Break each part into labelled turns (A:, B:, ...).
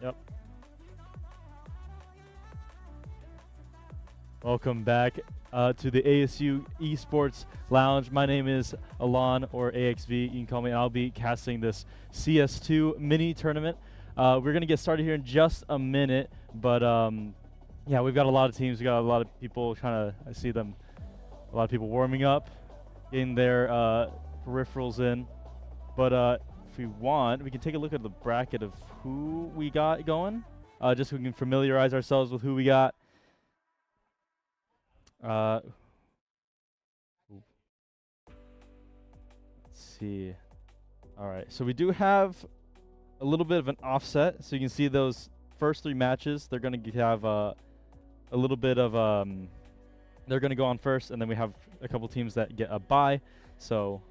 A: Yep. Welcome back to the ASU Esports Lounge. My name is Alon, or AXV. You can call me. I'll be casting this CS2 mini tournament. We're going to get started here in just a minute, but yeah, we've got a lot of teams. We've got a lot of people I see them, a lot of people warming up, getting their peripherals in. But if we want, we can take a look at the bracket of who we got going, just so we can familiarize ourselves with who we got. Let's see. All right, so we do have a little bit of an offset. So you can see those first 3 matches. They're going to have a little bit of they're going to go on first, and then we have a couple teams that get a bye. So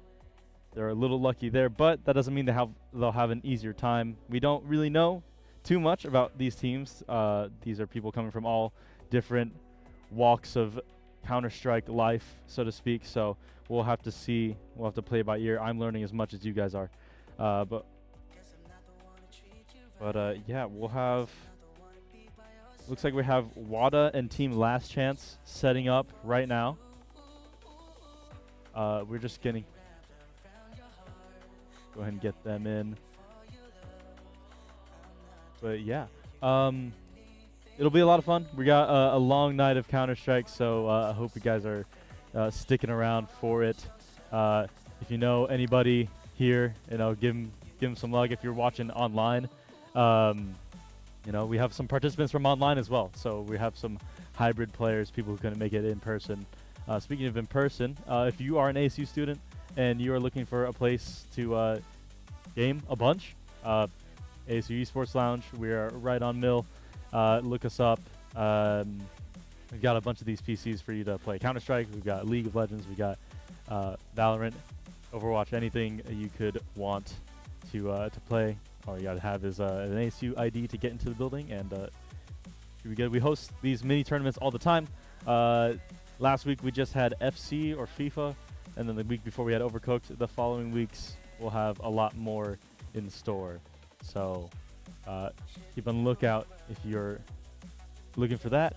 A: they're a little lucky there, but that doesn't mean they'll have an easier time. We don't really know too much about these teams. These are people coming from all different walks of Counter-Strike life, so to speak. So we'll have to see. We'll have to play by ear. I'm learning as much as you guys are. But yeah, we'll have. Looks like we have WADA and Team Last Chance setting up right now. We're just getting. Go ahead and get them in. But yeah. It'll be a lot of fun. We got a long night of Counter-Strike, so I hope you guys are sticking around for it. If you know anybody here, give them some luck. If you're watching online, we have some participants from online as well. So we have some hybrid players, people who couldn't make it in person. Speaking of in person, if you are an ASU student and you are looking for a place to game a bunch, ASU Esports Lounge, we are right on Mill. Look us up. We've got a bunch of these PCs for you to play Counter-Strike. We've got League of Legends. We've got Valorant, Overwatch, anything you could want to play. All you got to have is an ASU ID to get into the building, and we host these mini tournaments all the time. Last week we just had FC or FIFA, and then the week before we had Overcooked. The following weeks we'll have a lot more in store. So keep on the lookout if you're looking for that.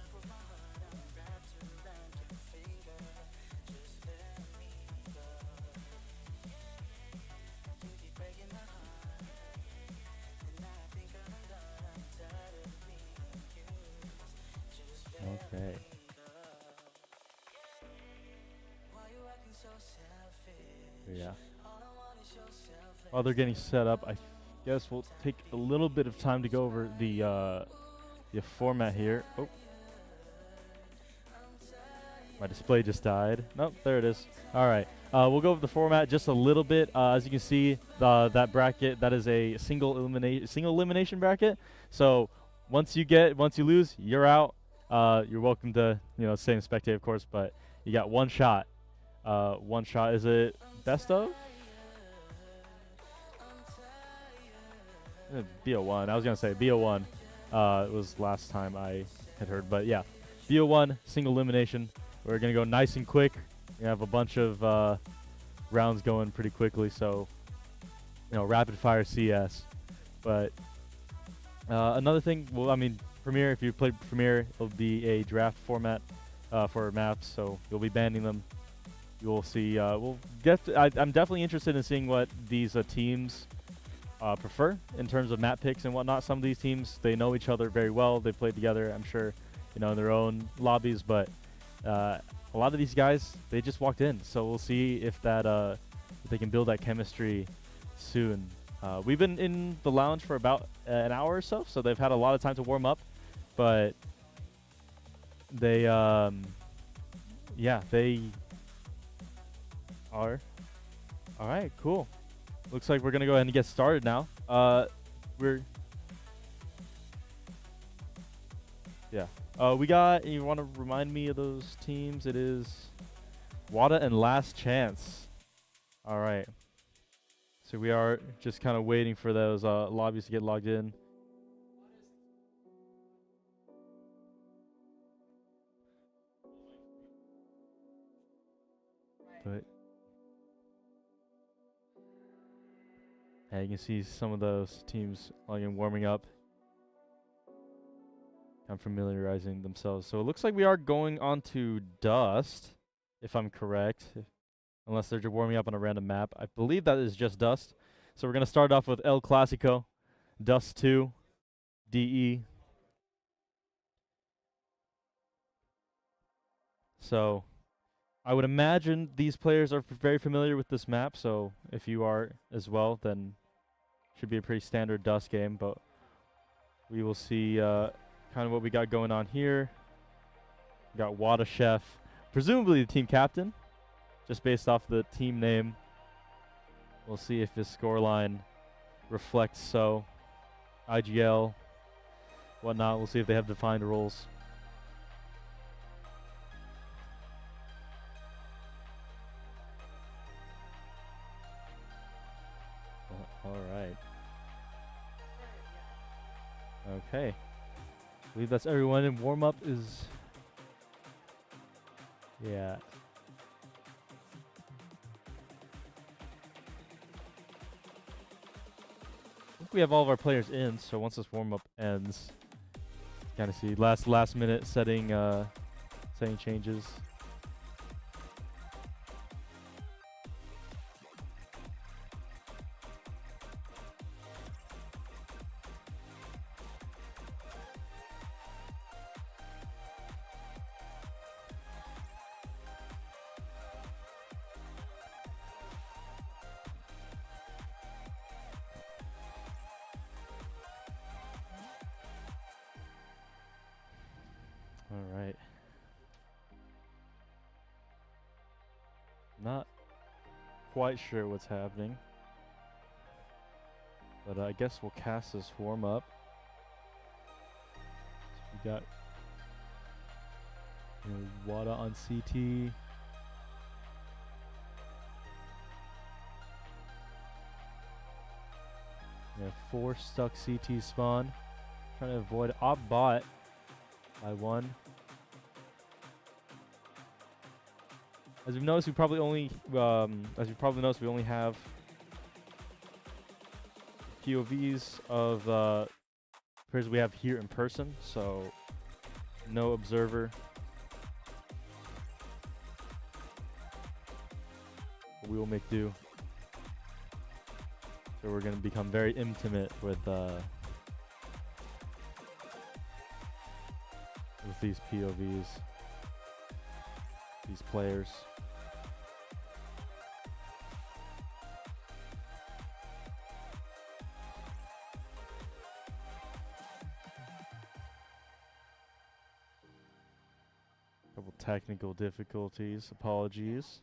A: Okay. Yeah. While they're getting set up, I guess we'll take a little bit of time to go over the format here. Oh, my display just died. Nope, there it is. All right, we'll go over the format just a little bit. As you can see, that bracket, that is a single elimination bracket. So once you lose, you're out. You're welcome to stay and spectate, of course, but you got one shot. One shot. Is it best of? BO1. I was going to say BO1 it was last time I had heard. But yeah, BO1, single elimination. We're going to go nice and quick. We have a bunch of rounds going pretty quickly. So, rapid fire CS. But another thing, Premiere, if you play Premiere, it'll be a draft format for maps. So you'll be banning them. You'll see. I'm definitely interested in seeing what these teams prefer in terms of map picks and whatnot. Some of these teams, they know each other very well. They played together, I'm sure, in their own lobbies. But a lot of these guys, they just walked in. So we'll see if if they can build that chemistry soon. We've been in the lounge for about an hour or so, so they've had a lot of time to warm up. But they, they are. All right, cool. Looks like we're going to go ahead and get started now. We got, you want to remind me of those teams? It is WADA and Last Chance. All right. So we are just kind of waiting for those lobbies to get logged in. But yeah, you can see some of those teams logging, warming up. I'm familiarizing themselves. So it looks like we are going on to Dust, if I'm correct. Unless they're just warming up on a random map. I believe that is just Dust. So we're going to start off with El Clasico, Dust 2, DE. So I would imagine these players are very familiar with this map. So if you are as well, then should be a pretty standard Dust game. But we will see kind of what we got going on here. We got Wada Chef, presumably the team captain, just based off the team name. We'll see if his scoreline reflects so. IGL, whatnot. We'll see if they have defined roles. All right. Okay. I believe that's everyone. And warm up is. Yeah. I think we have all of our players in, so once this warm up ends, kind of see last minute setting changes. All right. Not quite sure what's happening, but I guess we'll cast this warm up. So we got Wada on CT. We have 4 stuck CT spawn. Trying to avoid op bot by 1. As you've noticed, we probably only we only have POVs of players we have here in person, so no observer. But we will make do. So we're gonna become very intimate with these POVs, these players. Couple technical difficulties, apologies.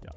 A: Yeah.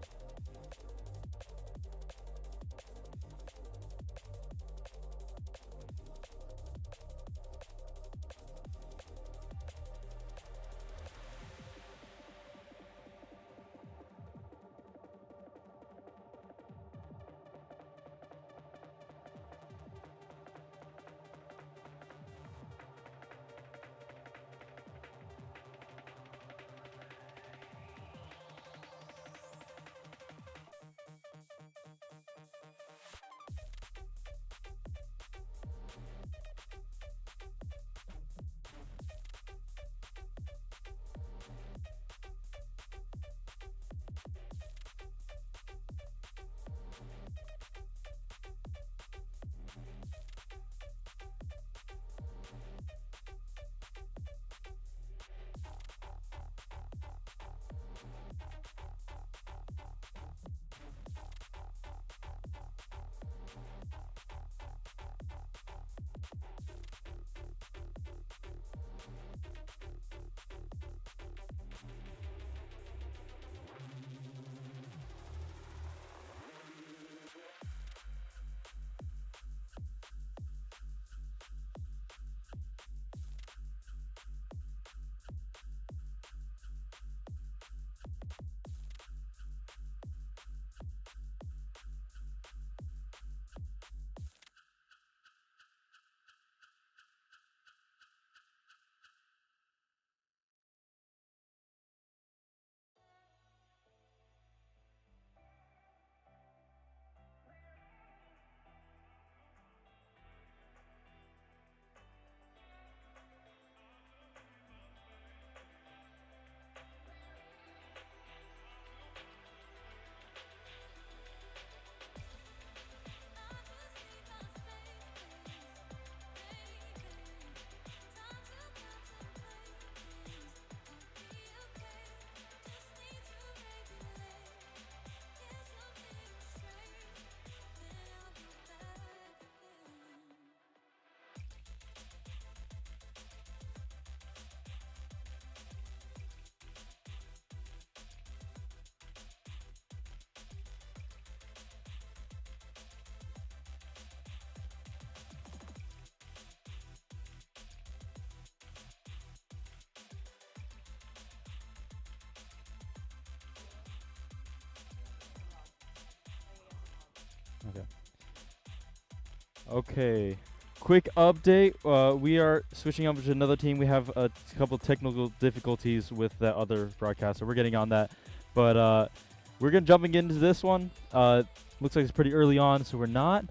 A: Okay. Quick update. We are switching over to another team. We have a couple technical difficulties with the other broadcast, so we're getting on that. But we're going to jumping into this one. Looks like it's pretty early on, so we're not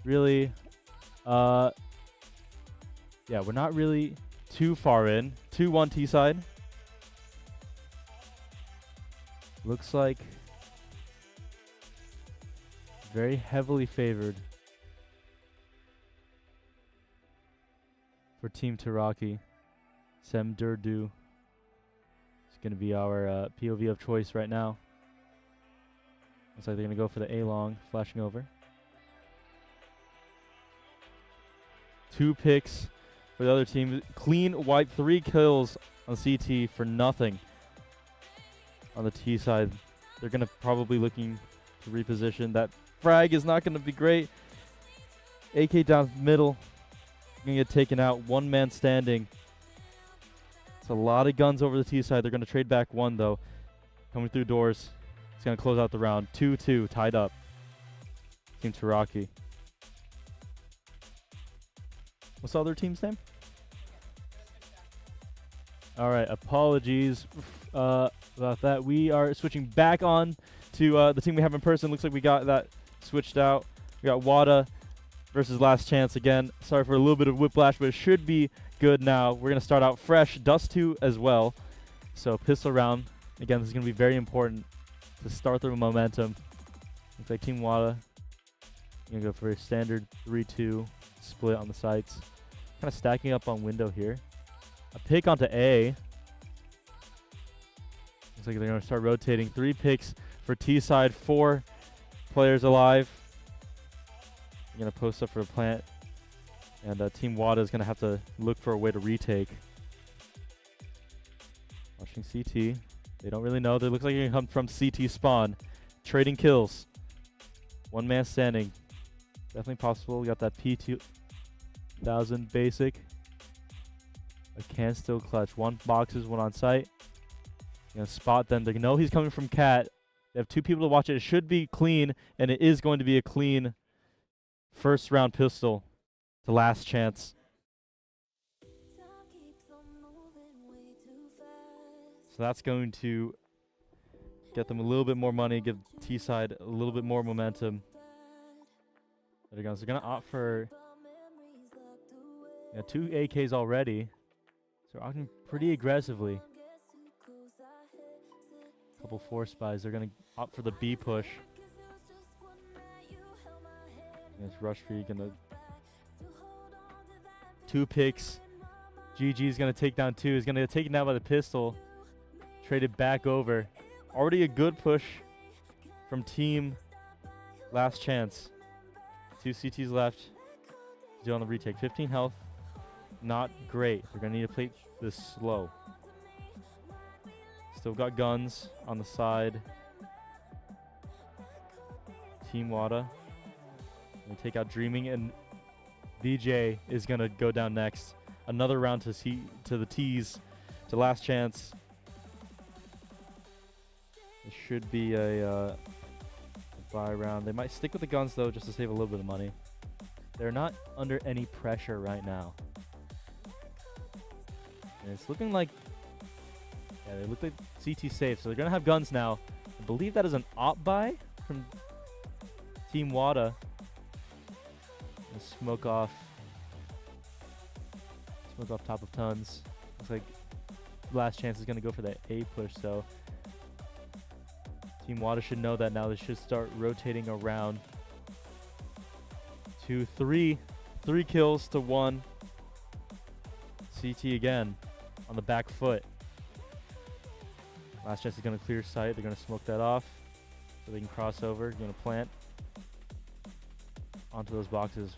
A: really we're not really too far in. 2-1 T side. Looks like very heavily favored for Team Taraki. Sem Durdu is going to be our POV of choice right now. Looks like they're going to go for the A-long, flashing over. 2 picks for the other team. Clean wipe, 3 kills on CT for nothing. On the T side, they're going to probably looking to reposition. That frag is not going to be great. AK down middle. Going to get taken out. 1 man standing. It's a lot of guns over the T side. They're going to trade back 1, though. Coming through doors. It's going to close out the round. 2-2, tied up. Team Taraki. What's the other team's name? All right, apologies about that. We are switching back on to the team we have in person. Looks like we got that switched out. We got Wada versus Last Chance again. Sorry for a little bit of whiplash, but it should be good now. We're going to start out fresh. Dust 2 as well. So pistol round. Again, this is going to be very important to start the momentum. Looks like Team Wada going to go for a standard 3-2 split on the sites. Kind of stacking up on window here. A pick onto A. Looks like they're going to start rotating. 3 picks for T side. 4 players alive. They're going to post up for a plant. And Team Wada is going to have to look for a way to retake. Watching CT. They don't really know. They look like they're going to come from CT spawn. Trading kills. 1 man standing. Definitely possible. We got that P2000 basic. I can still clutch. 1 boxes, 1 on site. Gonna spot them. They know he's coming from Cat. They have 2 people to watch it. It should be clean, and it is going to be a clean first round pistol to Last Chance. So that's going to get them a little bit more money, give T side a little bit more momentum. There it goes. They're gonna opt for 2 AKs already. So they're opting pretty aggressively. Couple 4 spies. They're going to opt for the B push. Against Rush Free. Gonna 2 picks. GG is going to take down 2. He's going to get taken down by the pistol. Traded back over. Already a good push from Team Last Chance. 2 CTs left. Still on the retake. 15 health. Not great. They're going to need to play this slow. Still got guns on the side. Team Wada. Going to take out Dreaming, and VJ is going to go down next. Another round to the T's, to Last Chance. It should be a buy round. They might stick with the guns, though, just to save a little bit of money. They're not under any pressure right now. And it's looking like, yeah, they look like CT safe, so they're gonna have guns now. I believe that is an op buy from Team Wada. Smoke off top of tons. Looks like Last Chance is gonna go for that A push, so Team Wada should know that now. They should start rotating around. 2, 3 kills to 1. CT again on the back foot. Last Chance is going to clear sight. They're going to smoke that off so they can cross over. Going to plant onto those boxes.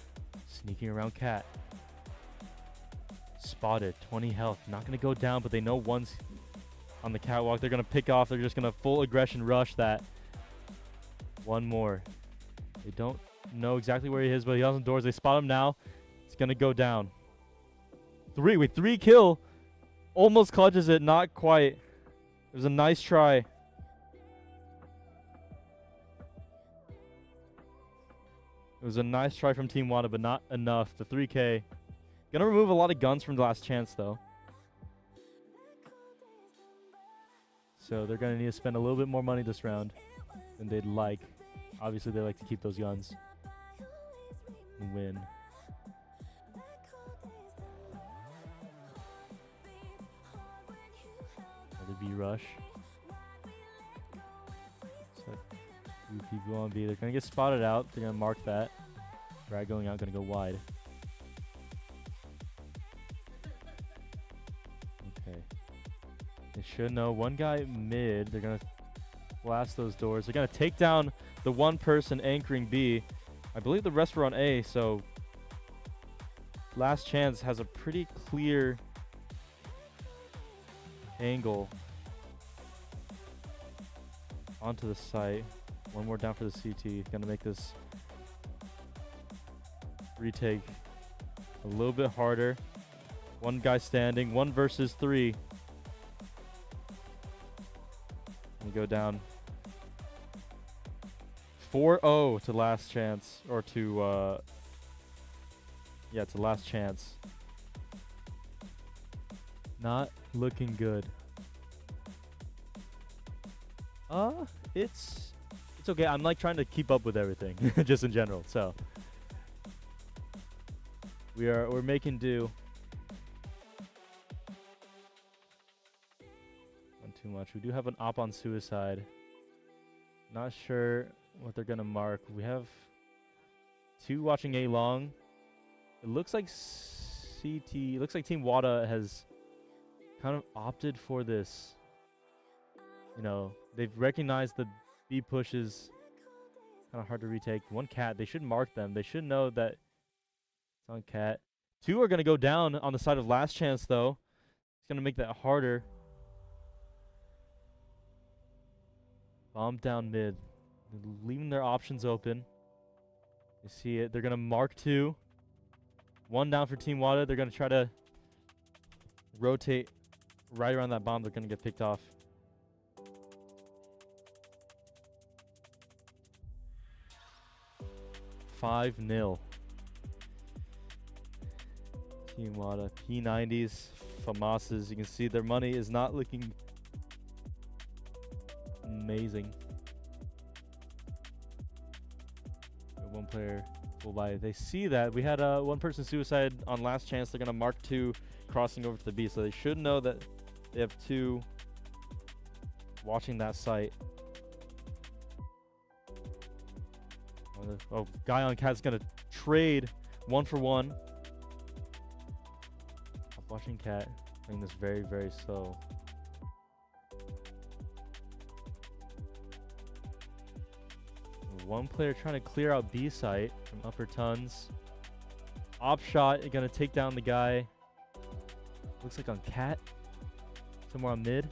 A: Sneaking around Cat. Spotted. 20 health. Not going to go down, but they know one's on the catwalk. They're going to pick off. They're just going to full aggression rush that. 1 more. They don't know exactly where he is, but he's on the doors. They spot him now. It's going to go down. 3 kill. Almost clutches it. Not quite. It was a nice try. It was a nice try from Team Wada, but not enough. The 3K. Gonna remove a lot of guns from the last chance, though. So they're gonna need to spend a little bit more money this round than they'd like. Obviously, they like to keep those guns and win. Another B rush. So 2 people on B. They're gonna get spotted out. They're gonna mark that. Drag going out, gonna go wide. Okay. They should know. One guy mid. They're gonna blast those doors. They're gonna take down the one person anchoring B. I believe the rest were on A, so last chance has a pretty clear angle onto the site. One more down for the CT. Gonna make this retake a little bit harder. One guy standing, 1 versus 3. And go down 4-0 to last chance, or to yeah, to last chance. Not looking good. It's okay. I'm like trying to keep up with everything just in general. So we're making do. Not too much. We do have an op on suicide. Not sure what they're gonna mark. We have 2 watching A long. It looks like CT. It looks like Team Wada has kind of opted for this. You know, they've recognized the B push is kind of hard to retake. 1 cat. They should mark them. They should know that it's on cat. 2 are gonna go down on the side of last chance though. It's gonna make that harder. Bomb down mid. They're leaving their options open. You see it. They're going to mark 2. 1 down for Team Wada. They're going to try to rotate right around that bomb. They're going to get picked off. $5-0. Team Wada. P90s. FAMASas. You can see their money is not looking amazing. 1 player full buy. They see that we had 1 person suicide on last chance. They're gonna mark 2 crossing over to the B, so they should know that they have 2 watching that site. Oh, guy on cat's gonna trade 1 for 1. I'm watching cat playing this very, very slow. One player trying to clear out B site from upper tons. Op shot, gonna take down the guy. Looks like on cat. Somewhere on mid.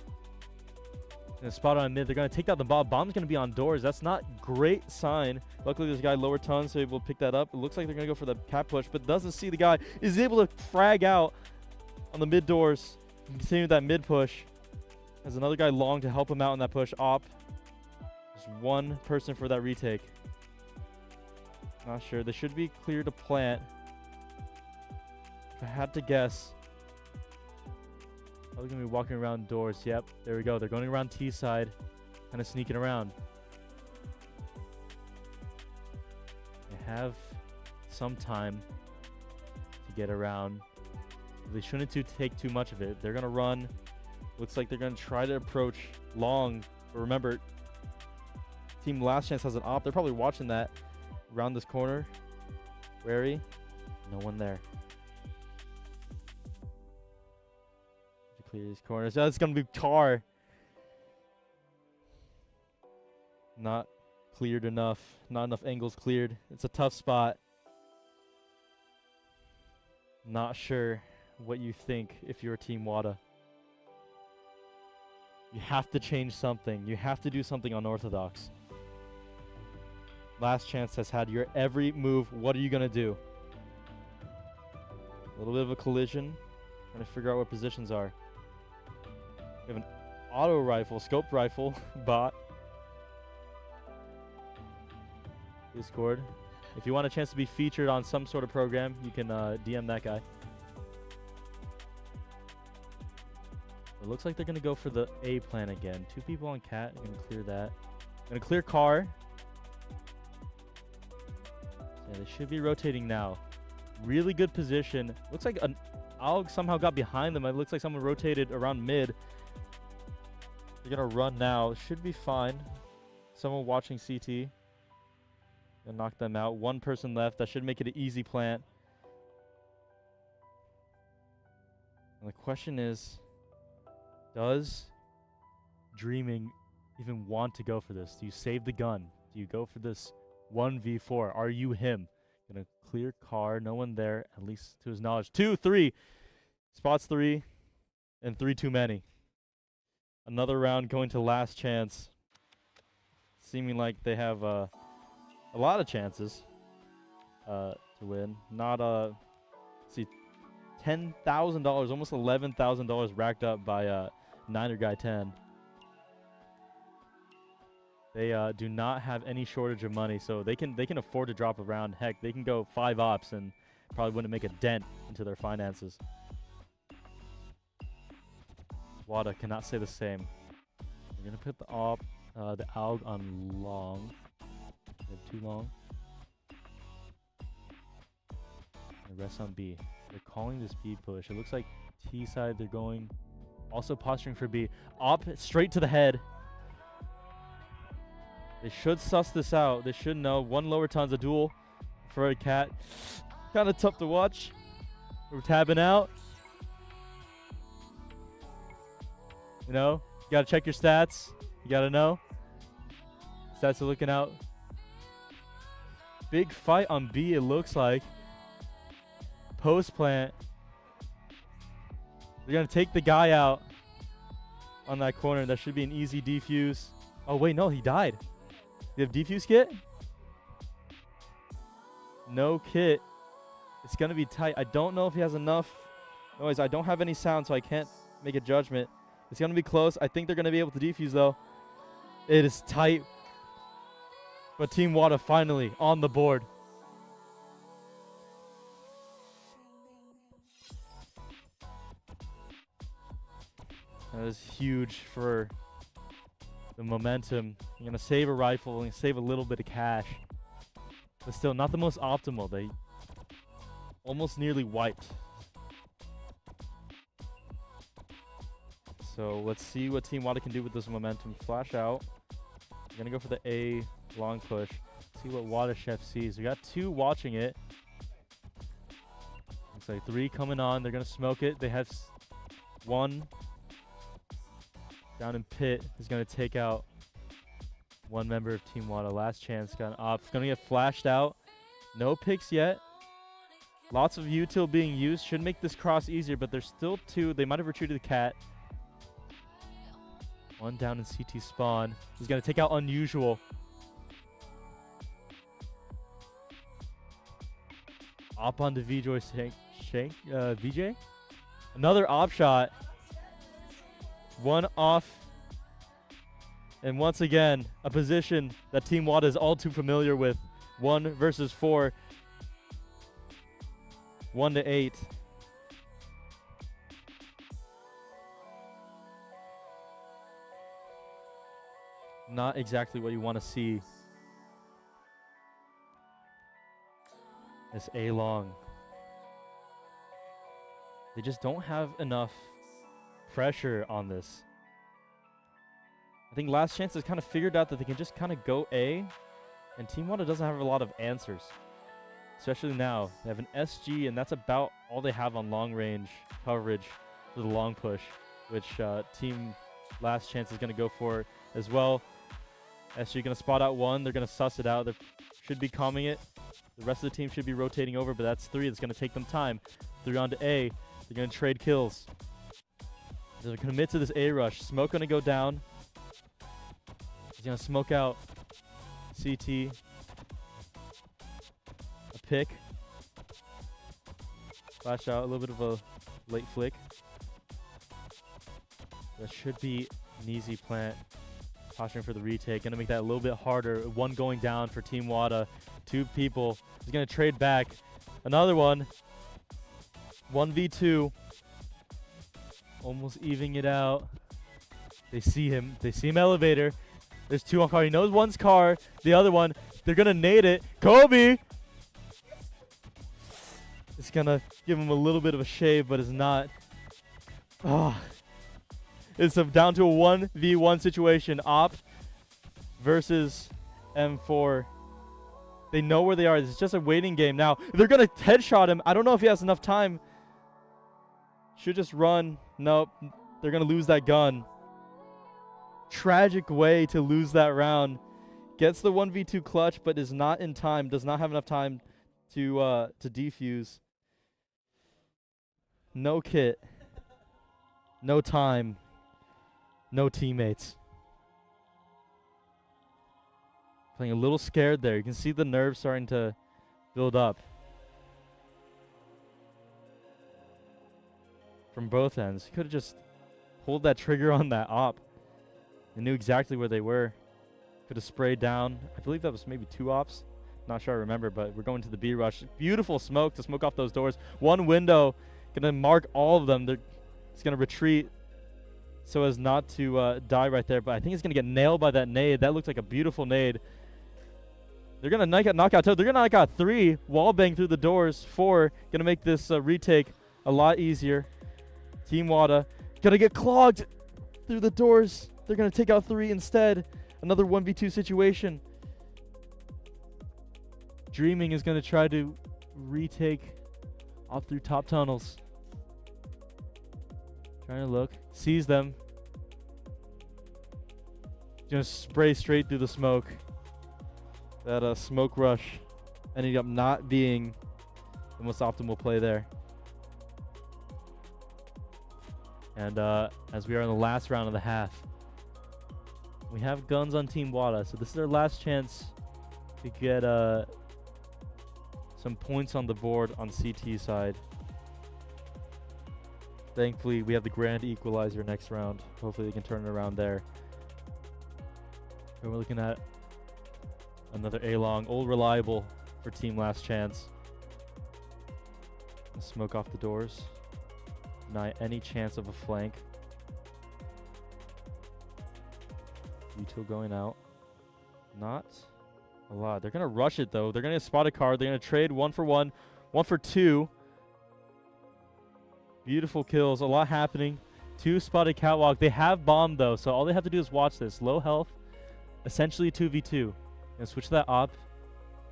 A: Gonna spot on mid. They're gonna take down the bomb. Bomb's gonna be on doors. That's not great sign. Luckily, there's a guy lower tons, so able to pick that up. It looks like they're gonna go for the cat push, but doesn't see the guy. Is able to frag out on the mid doors. Continue that mid push. Has another guy long to help him out in that push. Op. There's 1 person for that retake. Not sure. They should be clear to plant. If I had to guess, probably gonna be walking around doors. Yep, there we go. They're going around T side, kind of sneaking around. They have some time to get around. They shouldn't take too much of it. They're gonna run. Looks like they're gonna try to approach long. But remember, Team Last Chance has an op. They're probably watching that around this corner. Wary. No one there. To clear these corners. Oh, it's gonna be Tar. Not cleared enough. Not enough angles cleared. It's a tough spot. Not sure what you think if you're Team Wada. You have to change something. You have to do something unorthodox. Last Chance has had your every move. What are you going to do? A little bit of a collision. Trying to figure out what positions are. We have an auto rifle, scoped rifle, bot. Discord. If you want a chance to be featured on some sort of program, you can DM that guy. It looks like they're going to go for the A plan again. 2 people on cat. Going to clear that. Going to clear car. Yeah, they should be rotating now. Really good position. Looks like an AUG somehow got behind them. It looks like someone rotated around mid. They're going to run now. Should be fine. Someone watching CT. Gonna knock them out. 1 person left. That should make it an easy plant. And the question is, does Dreaming even want to go for this? Do you save the gun? Do you go for this 1v4? Are you him? Gonna clear car. No one there, at least to his knowledge. 2, 3. Spots 3. And 3 too many. Another round going to last chance. Seeming like they have a lot of chances to win. Not see, $10,000, almost $11,000 racked up by Niner Guy 10. They do not have any shortage of money, so they can afford to drop a round. Heck, they can go 5 ops and probably wouldn't make a dent into their finances. Wada cannot say the same. We're gonna put the AUG on long. Too long. The rest on B. They're calling this B push. It looks like T side they're going. Also posturing for B. Op straight to the head. They should suss this out. They should know. 1 lower tons a duel for a cat. Kind of tough to watch. We're tabbing out. You know, you gotta check your stats. You gotta know. Stats are looking out. Big fight on B, it looks like. Post plant. They're going to take the guy out on that corner. That should be an easy defuse. Oh, wait, no, he died. Do you have defuse kit? No kit. It's going to be tight. I don't know if he has enough noise. I don't have any sound, so I can't make a judgment. It's going to be close. I think they're going to be able to defuse, though. It is tight. But Team Wada finally on the board. That is huge for the momentum. You're going to save a rifle and save a little bit of cash. But still, not the most optimal. They almost nearly wiped. So let's see what Team Wada can do with this momentum. Flash out. We're going to go for the A long push. See what Wada Chef sees. We got 2 watching it. Looks like 3 coming on. They're going to smoke it. They have 1 down in pit. Is going to take out 1 member of Team Wada. Last chance. Got an op. Going to get flashed out. No picks yet. Lots of util being used. Should make this cross easier, but there's still 2. They might have retreated the cat. 1 down in CT spawn. He's going to take out Unusual. Op onto VJ. Another op shot. 1 off. And once again, a position that Team Wada is all too familiar with. 1 versus 4. 1 to 8. Not exactly what you want to see. This A long. They just don't have enough pressure on this. I think Last Chance has kind of figured out that they can just kind of go A, and Team Wada doesn't have a lot of answers. Especially now. They have an SG, and that's about all they have on long range coverage for the long push, which Team Last Chance is going to go for as well. SG going to spot out 1. They're going to suss it out. They should be calming it. The rest of the team should be rotating over, but that's 3. It's going to take them time. 3 on to A. They're going to trade kills. They're going to commit to this A rush. Smoke going to go down. He's going to smoke out CT. A pick. Flash out. A little bit of a late flick. That should be an easy plant. Posturing for the retake. Going to make that a little bit harder. One going down for Team Wada. Two people. He's going to trade back. Another one. 1v2. Almost evening it out. They see him. They see him elevator. There's two on car. He knows one's car. The other one, they're going to nade it. Kobe! It's going to give him a little bit of a shave, but it's not. Oh. It's down to a 1v1 situation. Op versus M4. They know where they are. It's just a waiting game now. They're going to headshot him. I don't know if he has enough time. Should just run. Nope. They're going to lose that gun. Tragic way to lose that round. Gets the 1v2 clutch, but is not in time. Does not have enough time to defuse. No kit. No time. No teammates. Playing a little scared there. You can see the nerves starting to build up. From both ends. He could have just pulled that trigger on that op. They knew exactly where they were. Could have sprayed down. I believe that was maybe 2 ops. Not sure I remember, but we're going to the B rush. Beautiful smoke to smoke off those doors. One window. Gonna mark all of them. It's gonna retreat so as not to die right there. But I think it's gonna get nailed by that nade. That looks like a beautiful nade. They're gonna knock out 2. They're gonna knock out 3. Wall bang through the doors. 4. Gonna make this retake a lot easier. Team Wada gonna get clogged through the doors. They're gonna take out 3 instead. Another 1v2 situation. Dreaming is gonna try to retake off through top tunnels. Trying to look. Sees them. Just spray straight through the smoke. That smoke rush ended up not being the most optimal play there. And as we are in the last round of the half, we have guns on Team Wada. So this is our last chance to get some points on the board on CT side. Thankfully, we have the grand equalizer next round. Hopefully, they can turn it around there. And we're looking at another A-long. Old reliable for Team Last Chance. Smoke off the doors. Deny any chance of a flank. Util going out. Not a lot. They're going to rush it, though. They're going to spot a card. They're going to trade 1 for 1. 1 for 2. Beautiful kills. A lot happening. 2 spotted catwalk. They have bomb, though, so all they have to do is watch this. Low health. Essentially 2v2. Gonna switch to that op.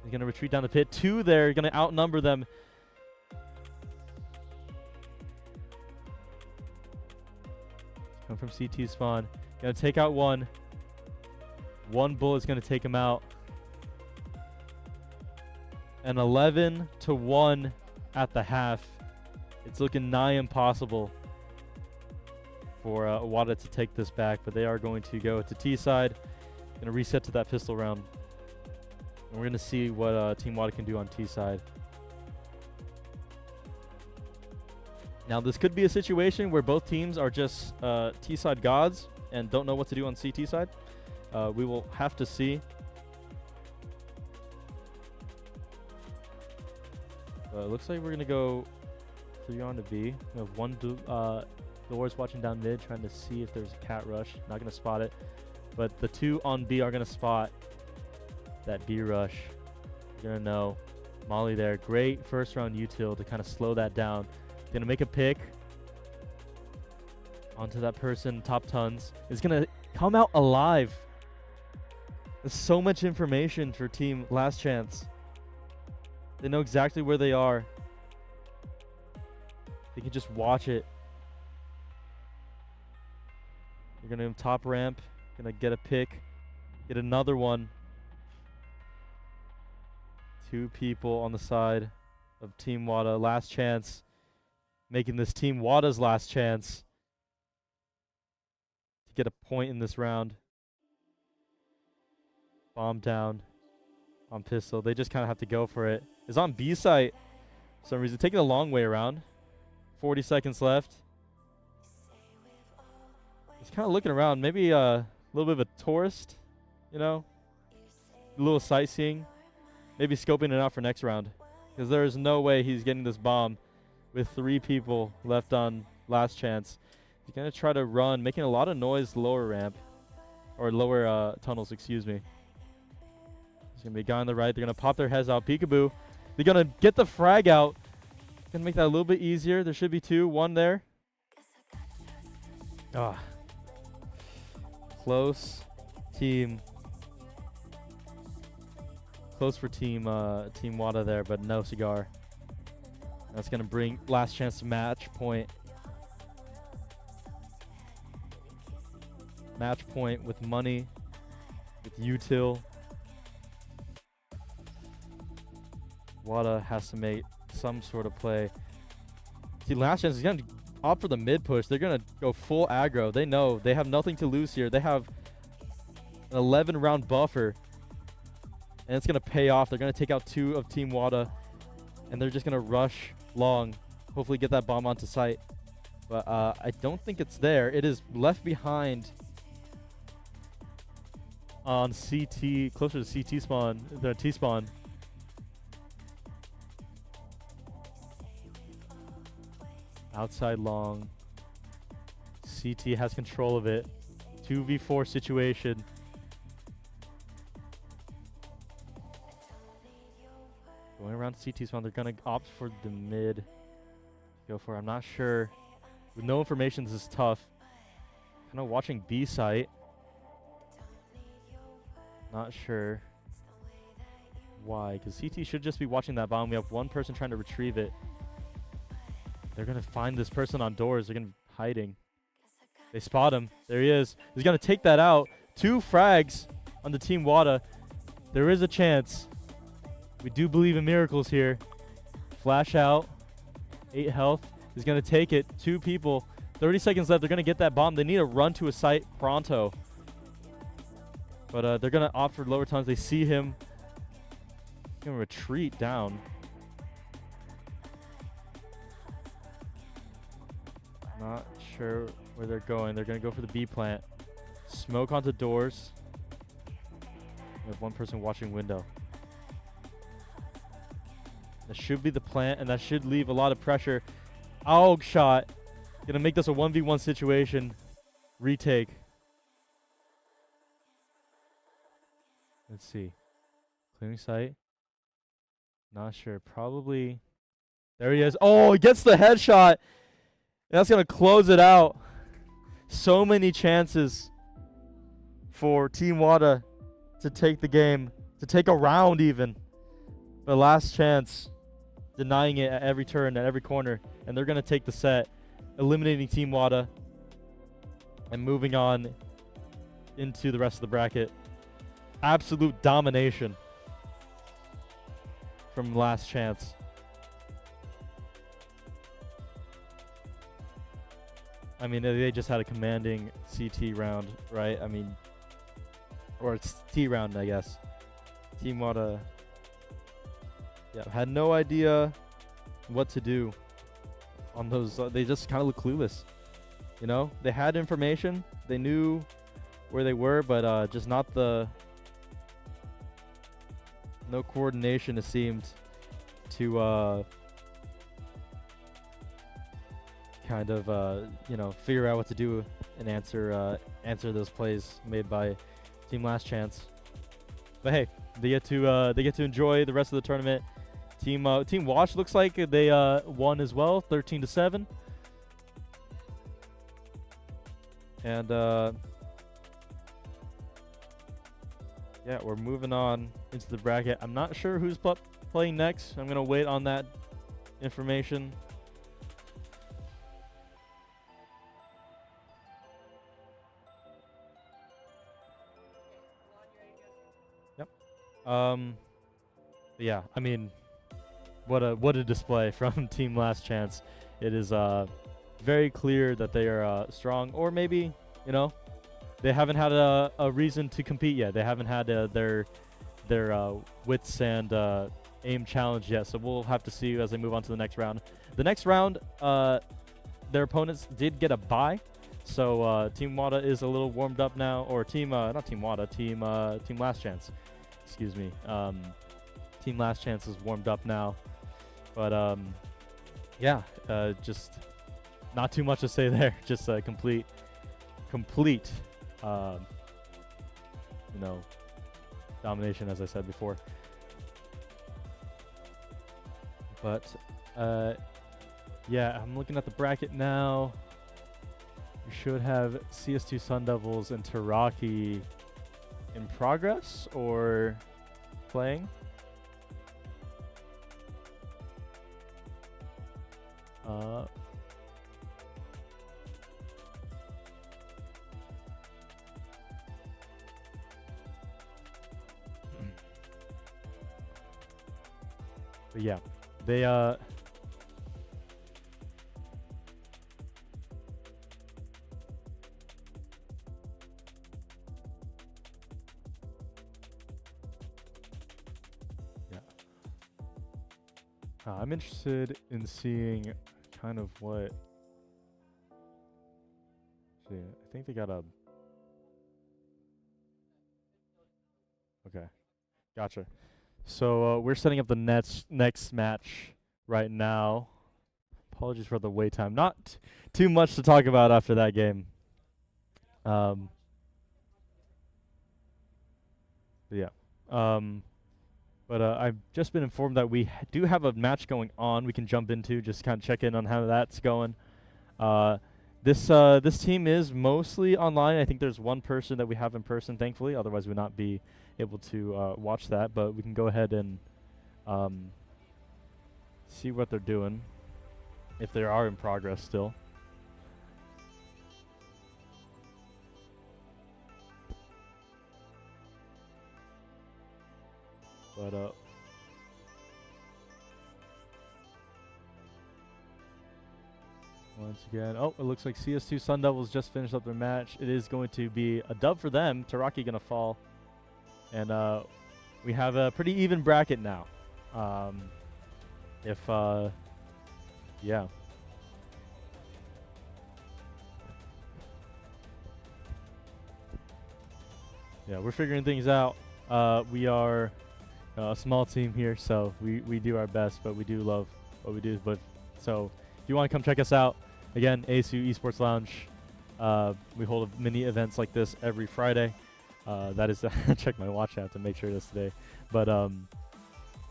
A: He's going to retreat down the pit. 2 there. Going to outnumber them. Come from CT spawn. Going to take out 1. 1 bullet's going to take him out. And 11-1 at the half. It's looking nigh impossible for Wada to take this back, but they are going to go to T side. Going to reset to that pistol round. And we're going to see what Team Wada can do on T side. Now, this could be a situation where both teams are just T side gods and don't know what to do on CT side. We will have to see. It looks like we're going to go 3 on to B. We have 1 doors watching down mid, trying to see if there's a cat rush. Not going to spot it. But the 2 on B are going to spot that B rush. You're going to know. Molly there. Great first round util to kind of slow that down. Going to make a pick onto that person, top tons. Is going to come out alive. There's so much information for Team Last Chance. They know exactly where they are. They can just watch it. You're going to top ramp. Going to get a pick. Get another one. 2 people on the side of Team Wada. Last chance. Making this Team Wada's last chance to get a point in this round. Bomb down on pistol. They just kind of have to go for it. It's on B site for some reason. Taking a long way around. 40 seconds left. He's kind of looking around. Maybe A little bit of a tourist, you know, a little sightseeing, maybe scoping it out for next round, because there is no way he's getting this bomb with 3 people left on last chance. He's gonna try to run, making a lot of noise lower ramp, or lower tunnels, excuse me. There's gonna be a guy on the right. They're gonna pop their heads out. Peekaboo. They're gonna get the frag out. Gonna make that a little bit easier. There should be 2, 1 there. Ah. Close team. Close for team Wada there, but no cigar. That's gonna bring last chance to match point. Match point with money, with util. Wada has to make some sort of play. See, last chance is gonna opt for the mid push. They're gonna go full aggro. They know they have nothing to lose here. They have an 11 round buffer, and it's gonna pay off. They're gonna take out 2 of Team Wada, and they're just gonna rush long, hopefully get that bomb onto site. But I don't think it's there. It is left behind on CT, closer to CT spawn, the T spawn. Outside long. CT has control of it. 2v4 situation. Going around CT spawn, they're gonna opt for the mid. Go for it. I'm not sure. With no information, this is tough. Kind of watching B site. Not sure why, because CT should just be watching that bomb. We have 1 person trying to retrieve it. They're going to find this person on doors. They're going to be hiding. They spot him. There he is. He's going to take that out. 2 frags on the Team Wada. There is a chance. We do believe in miracles here. Flash out. 8 health. He's going to take it. 2 people. 30 seconds left. They're going to get that bomb. They need to run to a site pronto. But they're going to opt for lower tunnels. They see him. He's going to retreat down. Not sure where they're going. They're going to go for the B plant. Smoke onto doors. We have 1 person watching window. That should be the plant, and that should leave a lot of pressure. AUG shot. Going to make this a 1v1 situation. Retake. Let's see. Clearing sight. Not sure. Probably. There he is. Oh, he gets the headshot. That's going to close it out. So many chances for Team Wada to take the game, to take a round even. But last chance, denying it at every turn, at every corner. And they're going to take the set, eliminating Team Wada and moving on into the rest of the bracket. Absolute domination from last chance. I mean, they just had a commanding CT round, right? I mean, or it's T round, I guess. Team Wada, yeah, had no idea what to do on those. They just kind of look clueless, you know? They had information. They knew where they were, but just not the... No coordination, it seemed, to kind of you know, figure out what to do and answer those plays made by Team Last Chance. But hey, they get to enjoy the rest of the tournament. Team Wash looks like they won as well, 13-7. And yeah, we're moving on into the bracket. I'm not sure who's playing next. I'm gonna wait on that information. Yep. Yeah, I mean, what a display from Team Last Chance. It is very clear that they are strong, or maybe, you know, they haven't had a reason to compete yet. They haven't had their wits and aim challenge yet. So we'll have to see as they move on to the next round. The next round, their opponents did get a bye, So Team Wada is a little warmed up now, or Team not Team Wada, Team Last Chance. Excuse me. Team Last Chance is warmed up now, but yeah, just not too much to say there. Just a complete, domination, as I said before. But yeah, I'm looking at the bracket now. We should have CS2 Sun Devils and Taraki in progress or playing. But yeah, they I'm interested in seeing kind of what. See, I think they got a. Okay, gotcha. So we're setting up the next match right now. Apologies for the wait time. Not too much to talk about after that game. But yeah. But I've just been informed that we do have a match going on. We can jump into just kind of check in on how that's going. This team is mostly online. I think there's one person that we have in person, thankfully. Otherwise, we would not be able to watch that. But we can go ahead and see what they're doing, if they are in progress still. But once again, it looks like CS2 Sun Devils just finished up their match. It is going to be a dub for them. Taraki gonna fall, and we have a pretty even bracket now. Yeah. Yeah, we're figuring things out. We are a small team here, so we do our best, but we do love what we do. But so if you want to come check us out, again, ASU Esports Lounge. We hold mini events like this every Friday. That is check my watch out to make sure it is today. But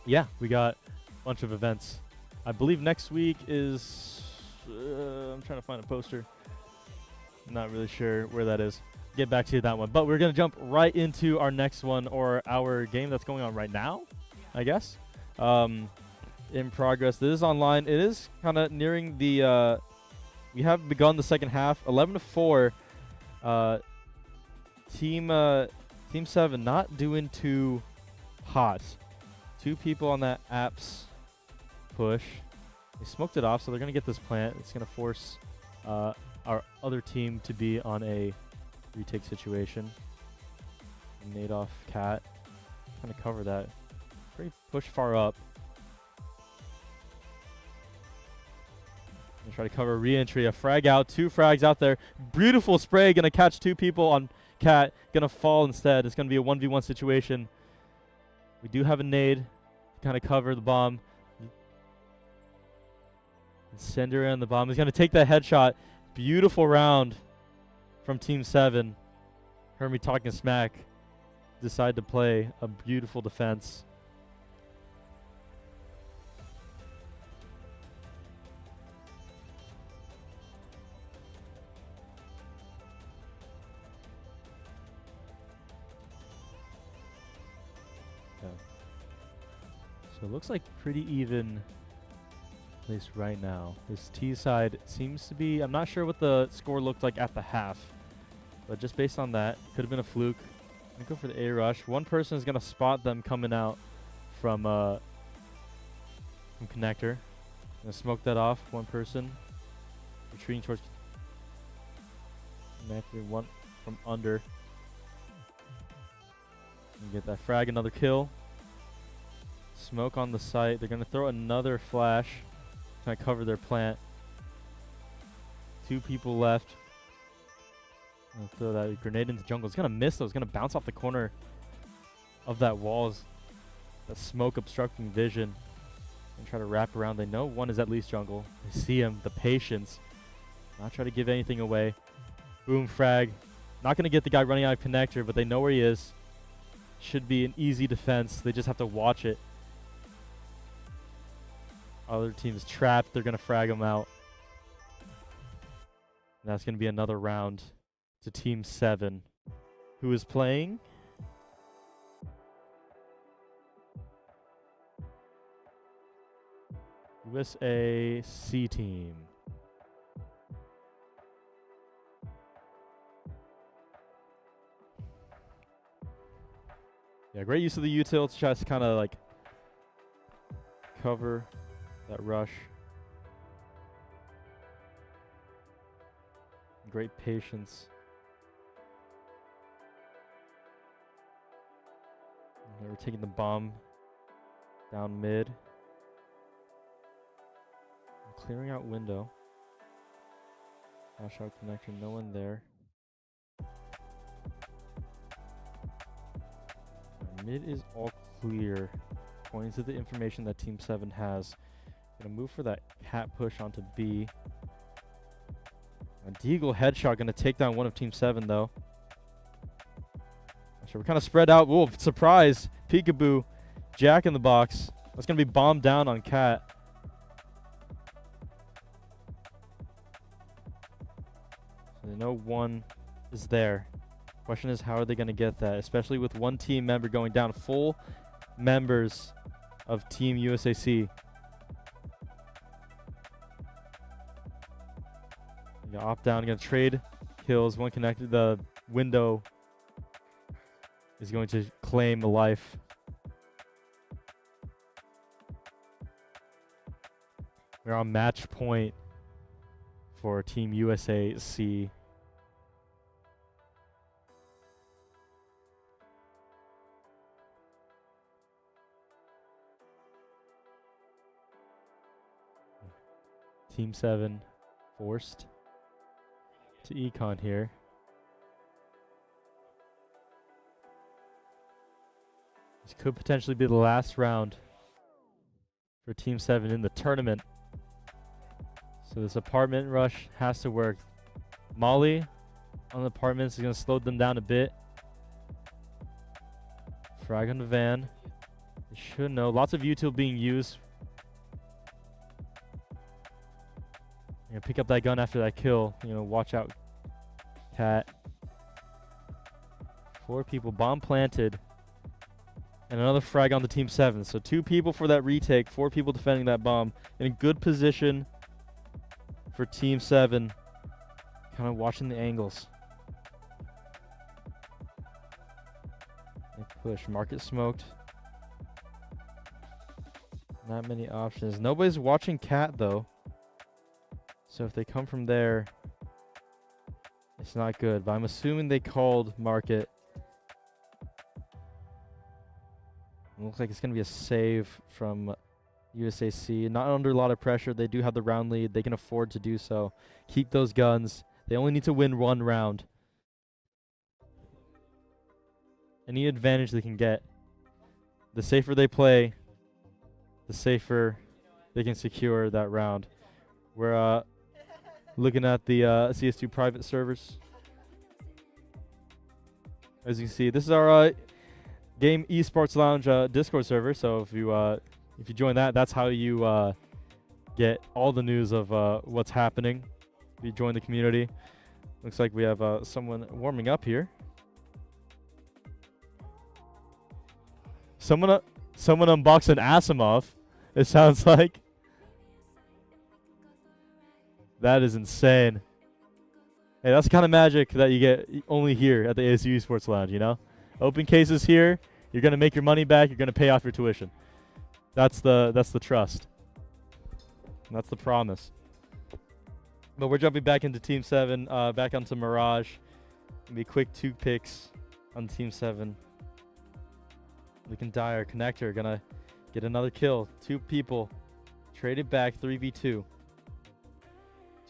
A: yeah, we got a bunch of events. I believe next week is I'm trying to find a poster. I'm not really sure where that is. Get back to you that one. But we're going to jump right into our next one, or our game that's going on right now, I guess. In progress. This is online. It is kind of nearing the we have begun the second half. 11-4. Team 7 not doing too hot. 2 people on that apps push. They smoked it off, so they're going to get this plant. It's going to force our other team to be on a retake situation. Nade off Cat. Kind of cover that. Pretty push far up. Gonna try to cover re-entry. A frag out. 2 frags out there. Beautiful spray. Gonna catch 2 people on Cat. Gonna fall instead. It's gonna be a 1v1 situation. We do have a nade to kind of cover the bomb. Incendiary on the bomb. He's gonna take that headshot. Beautiful round from Team 7. Heard me talking smack. Decide to play a beautiful defense. Okay. So it looks like pretty even, at least right now. This T side seems to be, I'm not sure what the score looked like at the half, but just based on that, could have been a fluke. I'm gonna go for the A rush. One person is gonna spot them coming out from connector. Gonna smoke that off. One person retreating towards connector. One from under. And get that frag. Another kill. Smoke on the site. They're gonna throw another flash. Trying to cover their plant. 2 people left. I'll throw that grenade into jungle. It's going to miss, though. It's going to bounce off the corner of that wall. That smoke obstructing vision. And try to wrap around. They know one is at least jungle. They see him. The patience. Not try to give anything away. Boom frag. Not going to get the guy running out of connector, but they know where he is. Should be an easy defense. They just have to watch it. Other team's trapped. They're going to frag him out. And that's going to be another round to Team 7. Who is playing? USA C team. Yeah, great use of the util to just kind of like cover that rush. Great patience. Okay, we're taking the bomb down mid. Clearing out window. Flash out connector, no one there. Mid is all clear. Pointing to the information that Team 7 has. Gonna move for that cat push onto B. A Deagle headshot gonna take down one of Team 7 though. So we're kind of spread out. Whoa, surprise! Peekaboo, Jack in the box. That's gonna be bombed down on Cat. So they know one is there. Question is, how are they gonna get that? Especially with one team member going down. Full members of Team USAC. Opt down, gonna trade kills. One connected. The window is going to claim a life. We're on match point for Team USAC. Team 7 forced to econ here. This could potentially be the last round for Team 7 in the tournament. So this apartment rush has to work. Molly on the apartments is going to slow them down a bit. Frag on the van. They should know. Lots of util being used. Pick up that gun after that kill. Watch out, Cat. 4 people. Bomb planted. And another frag on the Team 7. So 2 people for that retake. 4 people defending that bomb. In a good position for Team 7. Kind of watching the angles. And push. Market smoked. Not many options. Nobody's watching Cat though. So if they come from there, it's not good. But I'm assuming they called market. It looks like it's going to be a save from USAC. Not under a lot of pressure. They do have the round lead. They can afford to do so. Keep those guns. They only need to win 1 round. Any advantage they can get. The safer they play, the safer they can secure that round. We're looking at the CS2 private servers. As you can see, this is our game Esports Lounge Discord server. So if you join that, that's how you get all the news of what's happening. If you join the community, looks like we have someone warming up here. Someone unboxed an Asimov. It sounds like. That is insane. Hey, that's the kind of magic that you get only here at the ASU Esports Lounge, Open cases here, you're going to make your money back, you're going to pay off your tuition. That's the trust. And that's the promise. But we're jumping back into Team 7, back onto Mirage. Gonna be quick 2 picks on Team 7. Lincoln Dyer, connector, gonna get another kill. 2 people traded back, 3v2.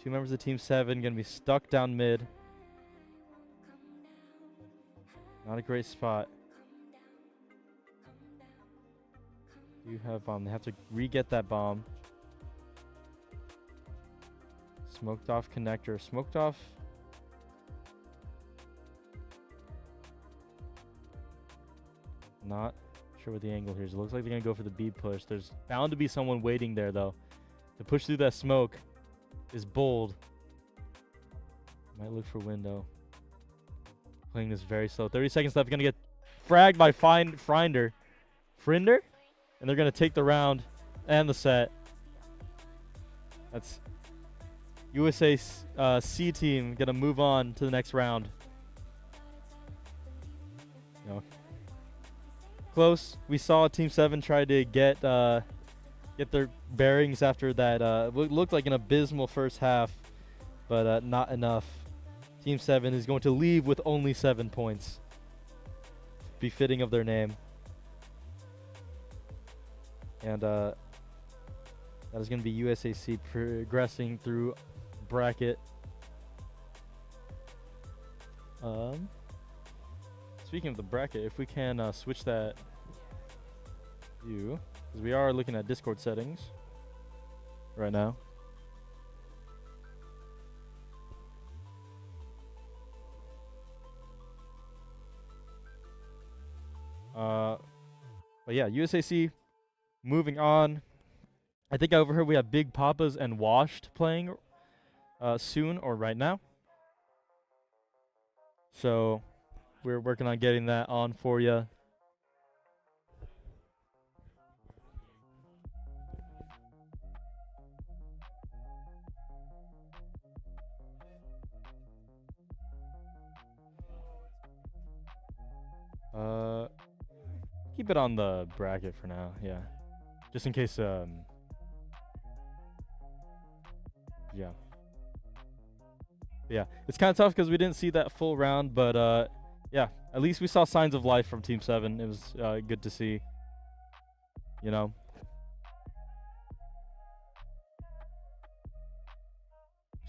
A: 2 members of Team 7 going to be stuck down mid. Not a great spot. You have bomb. They have to re-get that bomb. Smoked off connector. Smoked off. Not sure what the angle here is. It looks like they're going to go for the B push. There's bound to be someone waiting there, though. To push through that smoke is bold. Might look for window. Playing this very slow. 30 seconds left. Going to get fragged by Frinder. Frinder? And they're going to take the round and the set. That's USA C team going to move on to the next round. No. Close. We saw Team 7 try to get their bearings after that. Looked like an abysmal first half, but not enough. Team 7 is going to leave with only 7 points. Befitting of their name. And that is going to be USAC progressing through bracket. Speaking of the bracket, if we can switch that view, because we are looking at Discord settings right now. But yeah, USAC moving on. I think I overheard we have Big Papas and Washed playing soon or right now. So we're working on getting that on for you. Keep it on the bracket for now, yeah. Just in case, yeah. Yeah, it's kind of tough because we didn't see that full round, but yeah, at least we saw signs of life from Team 7. It was good to see, you know.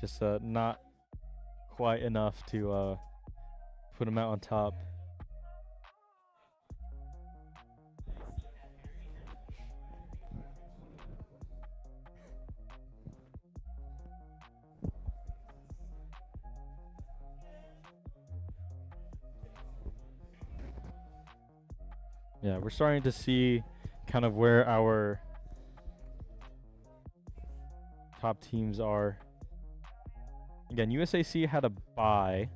A: Just not quite enough to put them out on top. Yeah, we're starting to see kind of where our top teams are. Again, USAC had a bye,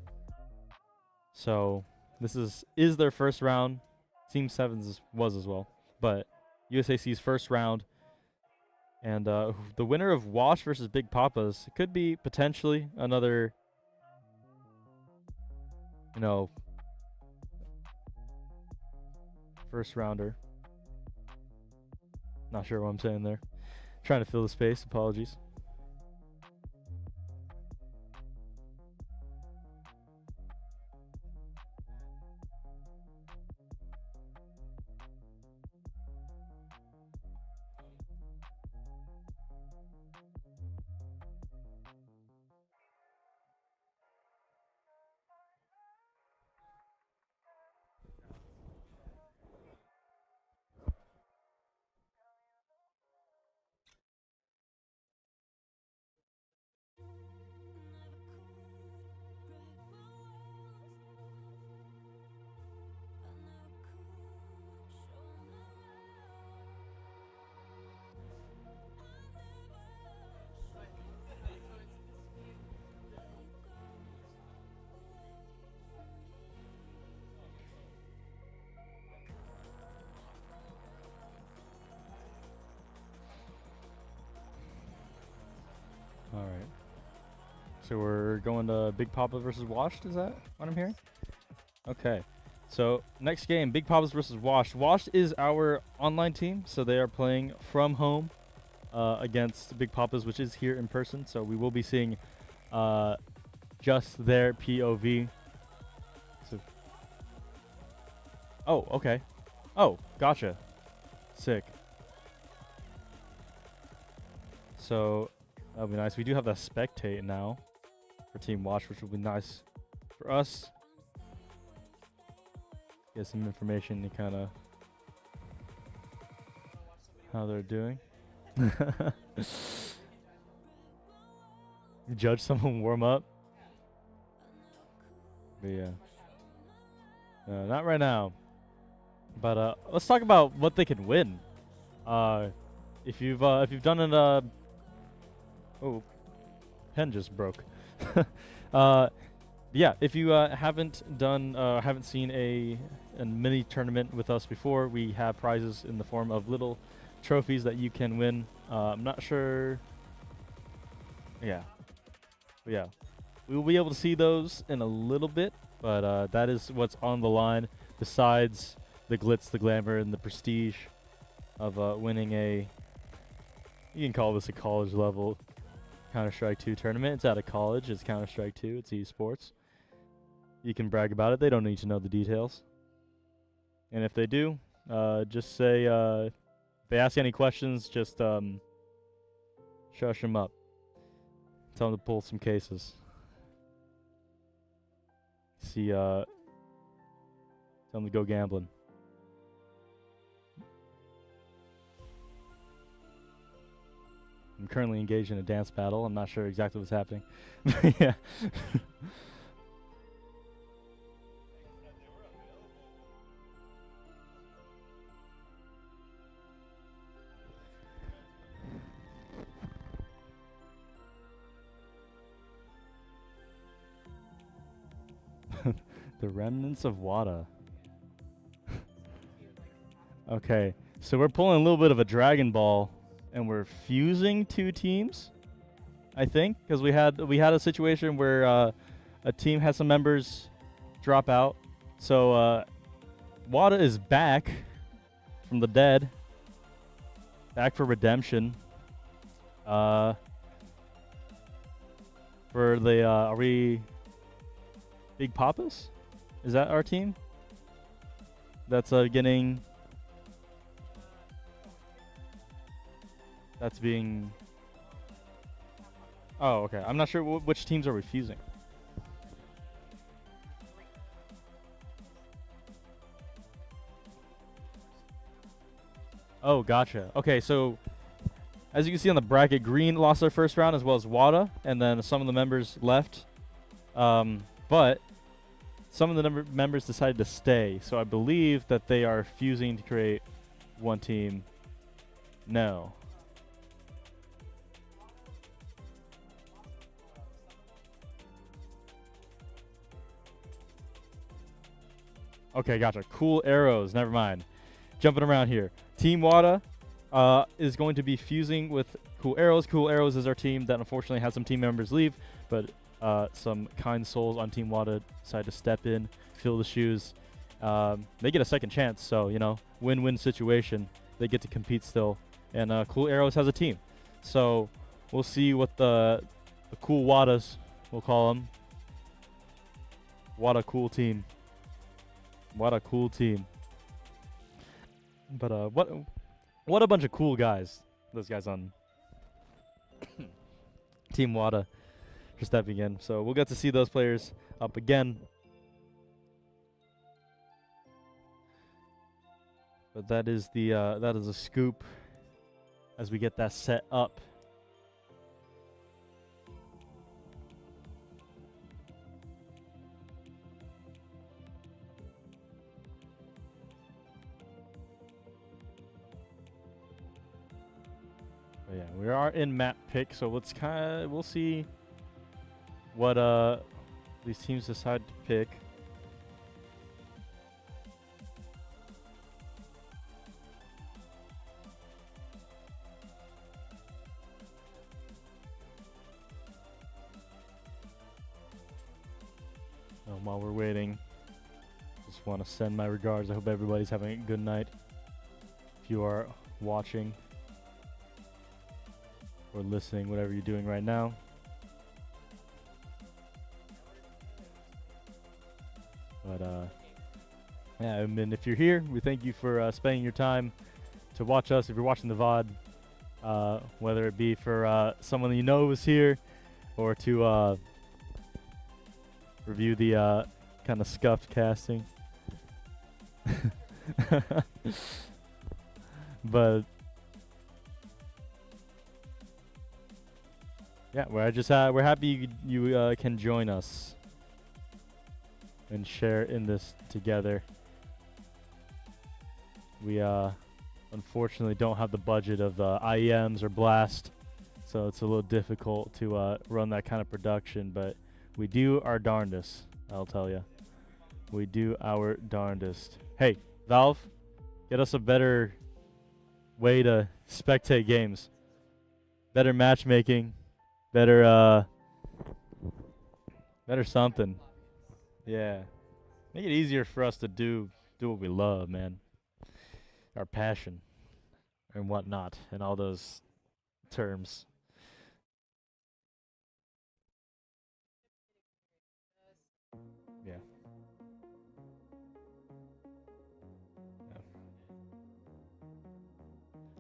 A: so this is their first round. Team 7's was as well, but USAC's first round. And the winner of Wash versus Big Papas could be potentially another, you know, first rounder. Not sure what I'm saying there. Trying to fill the space. Apologies. All right. So we're going to Big Papa versus Washed. Is that what I'm hearing? Okay. So next game, Big Papas versus Washed. Washed is our online team, so they are playing from home against Big Papas, which is here in person. So we will be seeing just their POV. So oh, okay. Oh, gotcha. Sick. So that'll be nice. We do have that spectate now for Team Watch, which will be nice for us. get some information to kind of how they're doing. Judge someone warm up. But yeah, not right now. But let's talk about what they can win. If you've done it, oh, pen just broke. Yeah, if you haven't seen a mini tournament with us before, we have prizes in the form of little trophies that you can win. I'm not sure. Yeah, but yeah, we will be able to see those in a little bit. But that is what's on the line. Besides the glitz, the glamour, and the prestige of winning a, you can call this a college level Counter-Strike 2 tournament. It's at a college. It's Counter-Strike 2. It's esports. You can brag about it. They don't need to know the details. And if they do, just say, if they ask any questions, just shush them up. Tell them to pull some cases. See, tell them to go gambling. I'm currently engaged in a dance battle. I'm not sure exactly what's happening. Yeah. The remnants of Wada. Okay, so we're pulling a little bit of a Dragon Ball, and we're fusing two teams, I think, because we had a situation where a team had some members drop out. So Wada is back from the dead, back for redemption. For the are we Big Papas? Is that our team? That's getting. That's being. Oh, okay. I'm not sure which teams are we fusing. Oh, gotcha. Okay, so as you can see on the bracket, Green lost their first round as well as Wada, and then some of the members left. But some of the members decided to stay, so I believe that they are fusing to create one team. No. Okay, gotcha. Cool Arrows. Never mind. Jumping around here. Team Wada is going to be fusing with Cool Arrows. Cool Arrows is our team that unfortunately had some team members leave, but some kind souls on Team Wada decide to step in, fill the shoes. They get a second chance, so, you know, win-win situation. They get to compete still. And Cool Arrows has a team. So we'll see what the Cool Wadas, we'll call them. Wada Cool Team. What a cool team. But what a bunch of cool guys. Those guys on Team Wada for stepping in. So we'll get to see those players up again. But that is a scoop as we get that set up. But yeah, we are in map pick, so we'll see what these teams decide to pick. While we're waiting, just want to send my regards. I hope everybody's having a good night. If you are watching or listening, whatever you're doing right now. But yeah, I mean, if you're here, we thank you for spending your time to watch us. If you're watching the VOD, whether it be for someone that you know was here, or to review the kind of scuffed casting. But yeah, we're happy you can join us and share in this together. We unfortunately don't have the budget of IEMs or Blast, so it's a little difficult to run that kind of production, but we do our darndest, I'll tell you. We do our darndest. Hey, Valve, get us a better way to spectate games. Better matchmaking. Better something. Yeah. Make it easier for us to do what we love, man. Our passion and whatnot, and all those terms. Yeah.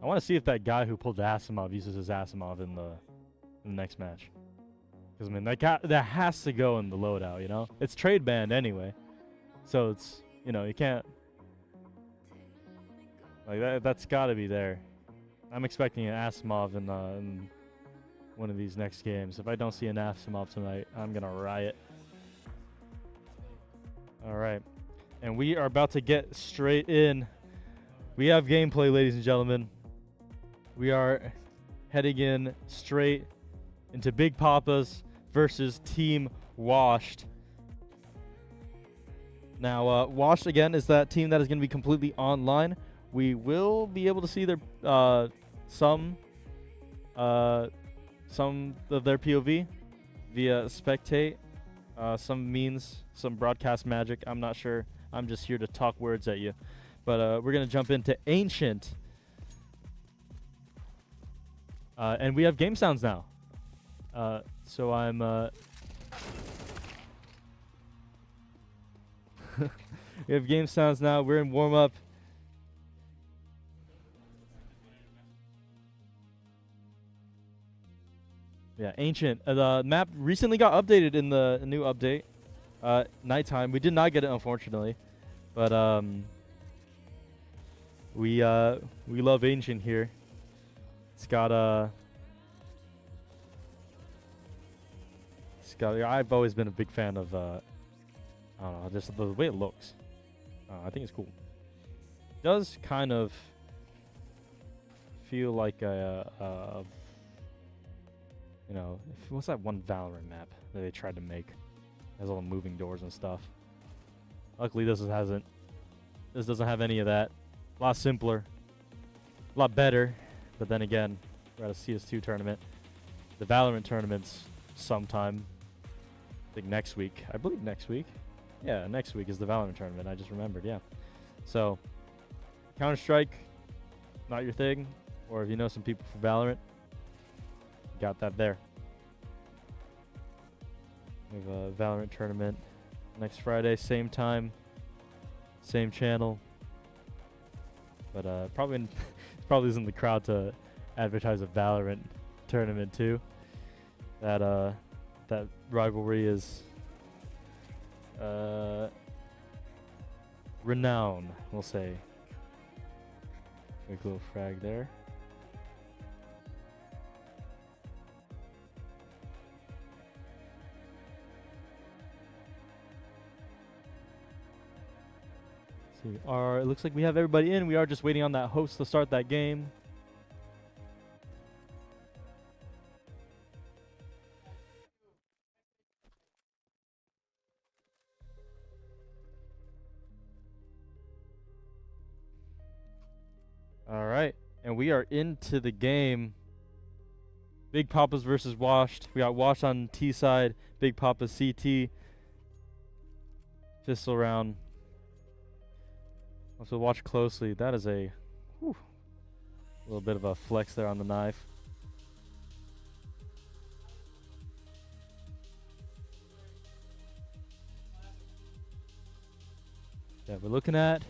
A: I want to see if that guy who pulled the Asimov uses his Asimov in the next match. Because, I mean, that has to go in the loadout, you know? It's trade banned anyway. So it's, you know, you can't... Like, that's got to be there. I'm expecting an Asimov in one of these next games. If I don't see an Asimov tonight, I'm going to riot. All right. And we are about to get straight in. We have gameplay, ladies and gentlemen. We are heading in straight into Big Papa's versus Team Washed. Now, Washed, again, is that team that is going to be completely online. We will be able to see their some of their POV via spectate. Some means, some broadcast magic. I'm not sure. I'm just here to talk words at you. But we're going to jump into Ancient. And we have game sounds now. So I'm... we have game sounds now. We're in warm-up. Yeah, Ancient. The map recently got updated in the new update. Nighttime. We did not get it, unfortunately. But we love Ancient here. It's got I've always been a big fan of I don't know, just the way it looks. I think it's cool. It does kind of feel like a you know, what's that one Valorant map that they tried to make? It has all the moving doors and stuff. Luckily, this doesn't have any of that. A lot simpler, a lot better. But then again, we're at a CS2 tournament. The Valorant tournament's sometime. I think next week. I believe next week. Yeah, next week is the Valorant tournament. I just remembered. Yeah. So, Counter-Strike, not your thing, or if you know some people for Valorant, got that there. We have a Valorant tournament next Friday, same time, same channel. But probably isn't the crowd to advertise a Valorant tournament too. That rivalry is renowned, we'll say. Quick little frag there. It looks like we have everybody in. We are just waiting on that host to start that game. All right, and we are into the game. Big Papa's versus Washed. We got Washed on T side, Big Papa CT. Pistol round. So watch closely. That is a little bit of a flex there on the knife. Yeah, we're looking at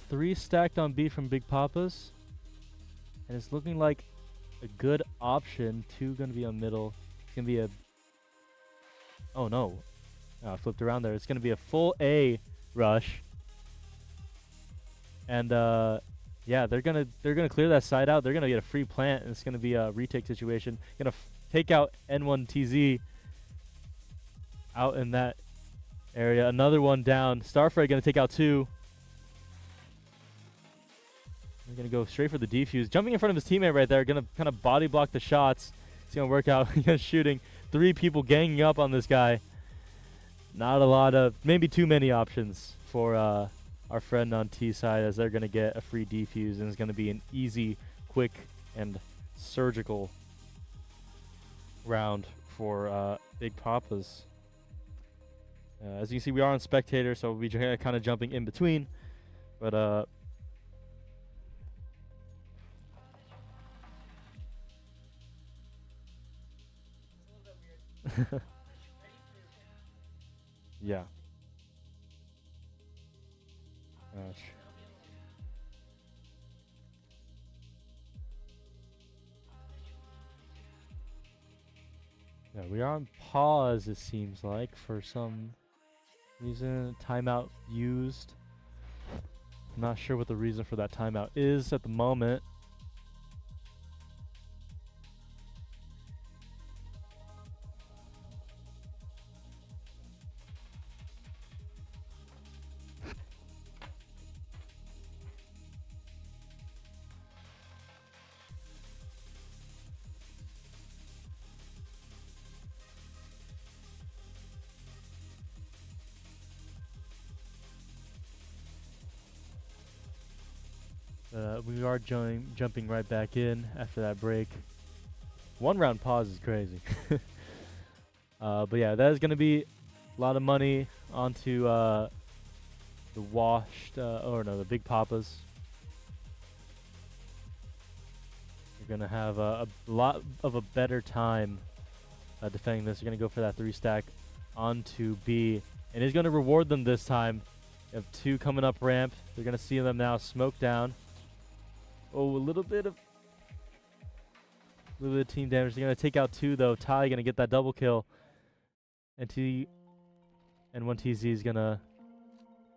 A: 3 stacked on B from Big Papa's, and it's looking like a good option. 2 gonna be on middle. It's gonna be a... Oh no, I flipped around there. It's gonna be a full A rush. And yeah, they're gonna clear that side out. They're gonna get a free plant, and it's gonna be a retake situation. Gonna take out N1TZ out in that area. Another one down. Starfrey gonna take out 2. They're gonna go straight for the defuse. Jumping in front of his teammate right there. Gonna kind of body block the shots. It's gonna work out. He's shooting 3 people ganging up on this guy. Not a lot of, maybe too many options for our friend on T side, as they're gonna get a free defuse, and it's gonna be an easy, quick, and surgical round for Big Papas. As you can see, we are on spectator, so we'll be kind of jumping in between, but yeah. Gosh. Yeah, we are on pause, it seems like, for some reason. Timeout used. I'm not sure what the reason for that timeout is at the moment. We are jumping right back in after that break. 1 round pause is crazy. But yeah, that is going to be a lot of money onto the washed, the Big Papas. You're going to have a lot of a better time defending this. You're going to go for that 3 stack onto B. And he's going to reward them this time. You have 2 coming up ramp. They're going to see them now. Smoke down. Oh, a little bit of team damage. They're going to take out 2, though. Ty going to get that double kill. And N1TZ is going to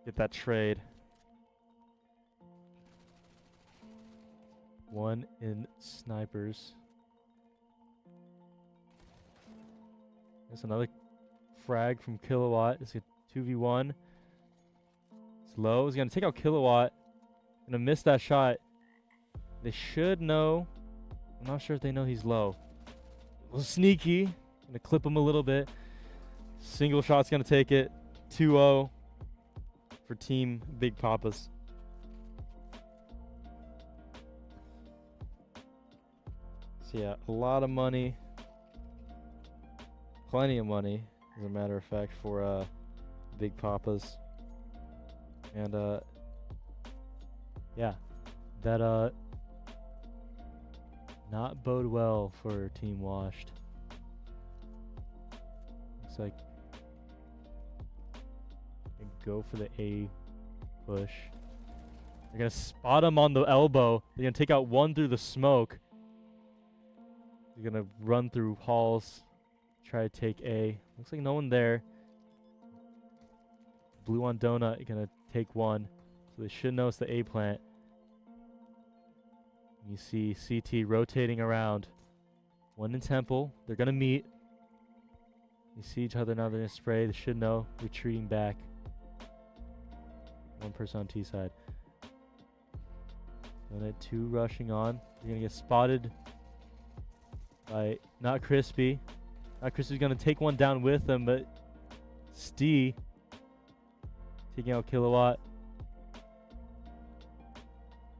A: get that trade. 1 in snipers. There's another frag from Kilowatt. It's a 2v1. It's low. He's going to take out Kilowatt. Going to miss that shot. They should know. I'm not sure if they know he's low. A little sneaky. Gonna clip him a little bit. Single shot's gonna take it. 2-0 for Team Big Papas. So yeah, a lot of money. Plenty of money, as a matter of fact, for Big Papas. And yeah, that not bode well for Team Washed. Looks like they go for the A push. They're gonna spot him on the elbow. They're gonna take out 1 through the smoke. They're gonna run through halls, try to take A. Looks like no one there. Blue on Donut gonna take 1, so they should know it's the A plant. You see CT rotating around. 1 in Temple. They're going to meet. You see each other now. They're going to spray. They should know. Retreating back. 1 person on T side. And then 2 rushing on. They're going to get spotted by Not Crispy. Not Crispy's going to take 1 down with them, but Stee taking out Kilowatt.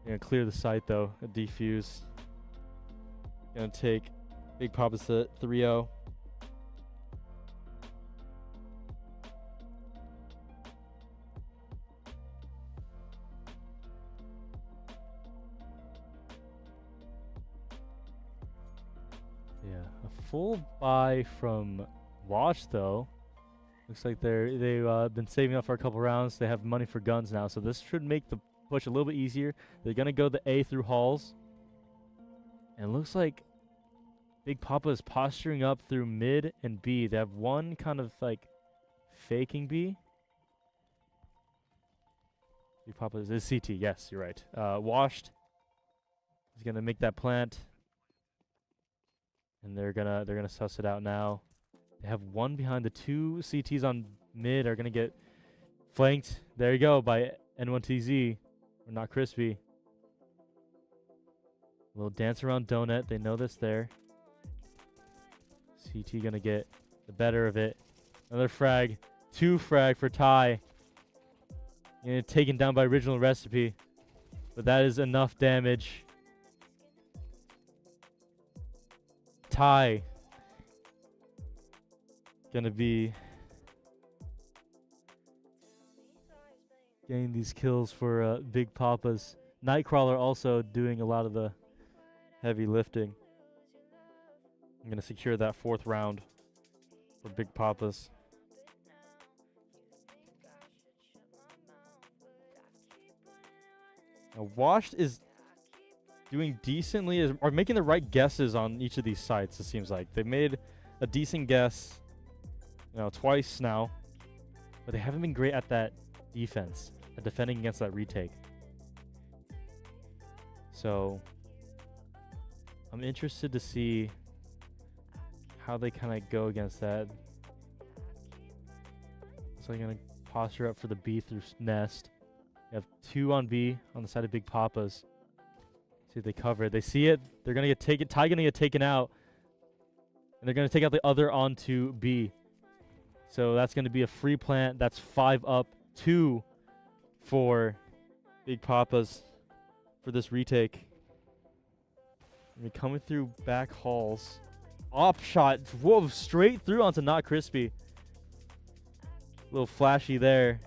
A: Gonna clear the site though. A defuse. Gonna take Big Papas to 3-0. Yeah, a full buy from Wash though. Looks like they've been saving up for a couple rounds. They have money for guns now, so this should make the push a little bit easier. They're gonna go the A through halls, and it looks like Big Papa is posturing up through mid and B. They have 1 kind of like faking B. Big Papa is CT. Yes, you're right. Washed. He's gonna make that plant, and they're gonna suss it out now. They have one behind. The two CTs on mid are gonna get flanked. There you go by N1TZ. Or not crispy. A little dance around donut. They know this there. CT gonna get the better of it. Another frag. 2 frag for Ty. And taken down by original recipe. But that is enough damage. Ty gonna be getting these kills for Big Papa's. Nightcrawler also doing a lot of the heavy lifting. I'm gonna secure that 4th round for Big Papa's. Now, Washed is doing decently, or making the right guesses on each of these sites, it seems like. They've made a decent guess, twice now, but they haven't been great at that defense, at defending against that retake. So, I'm interested to see how they kind of go against that. So they're going to posture up for the B through nest. You have 2 on B on the side of Big Papa's. See if they cover it. They see it. They're going to get taken. Ty going to get taken out. And they're going to take out the other onto B. So that's going to be a free plant. That's 5 up, 2 for Big Papa's for this retake. I mean, coming through back halls. Op shot. Whoa, straight through onto Not Crispy. A little flashy there.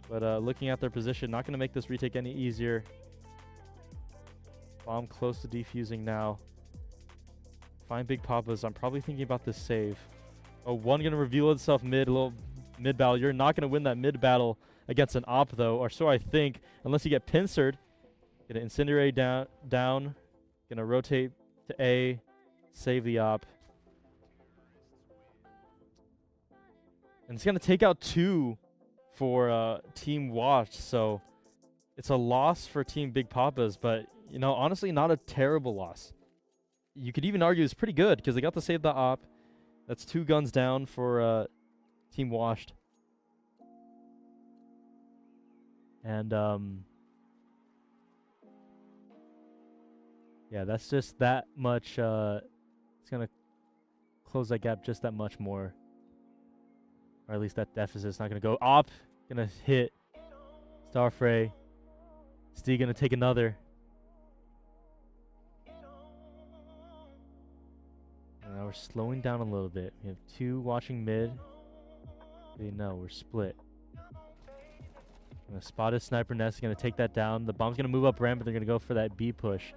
A: But looking at their position, not going to make this retake any easier. Bomb close to defusing now. Find Big Papa's. I'm probably thinking about this save. Oh, one going to reveal itself mid, a little mid battle. You're not going to win that mid battle against an op, though, or so I think, unless you get pincered. Going to incinerate down. Going to rotate to A, save the op. And it's going to take out 2 for Team Washed, so it's a loss for Team Big Papa's, but, honestly, not a terrible loss. You could even argue it's pretty good, because they got to save the op. That's 2 guns down for Team Washed. And, yeah, that's just that much, it's going to close that gap just that much more. Or at least that deficit's not going to go. Op, going to hit. Starfray. Steve going to take another. Now we're slowing down a little bit. We have 2 watching mid. No, we're split. Gonna spot his sniper nest. Going to take that down. The bomb's going to move up ramp, but they're going to go for that B push.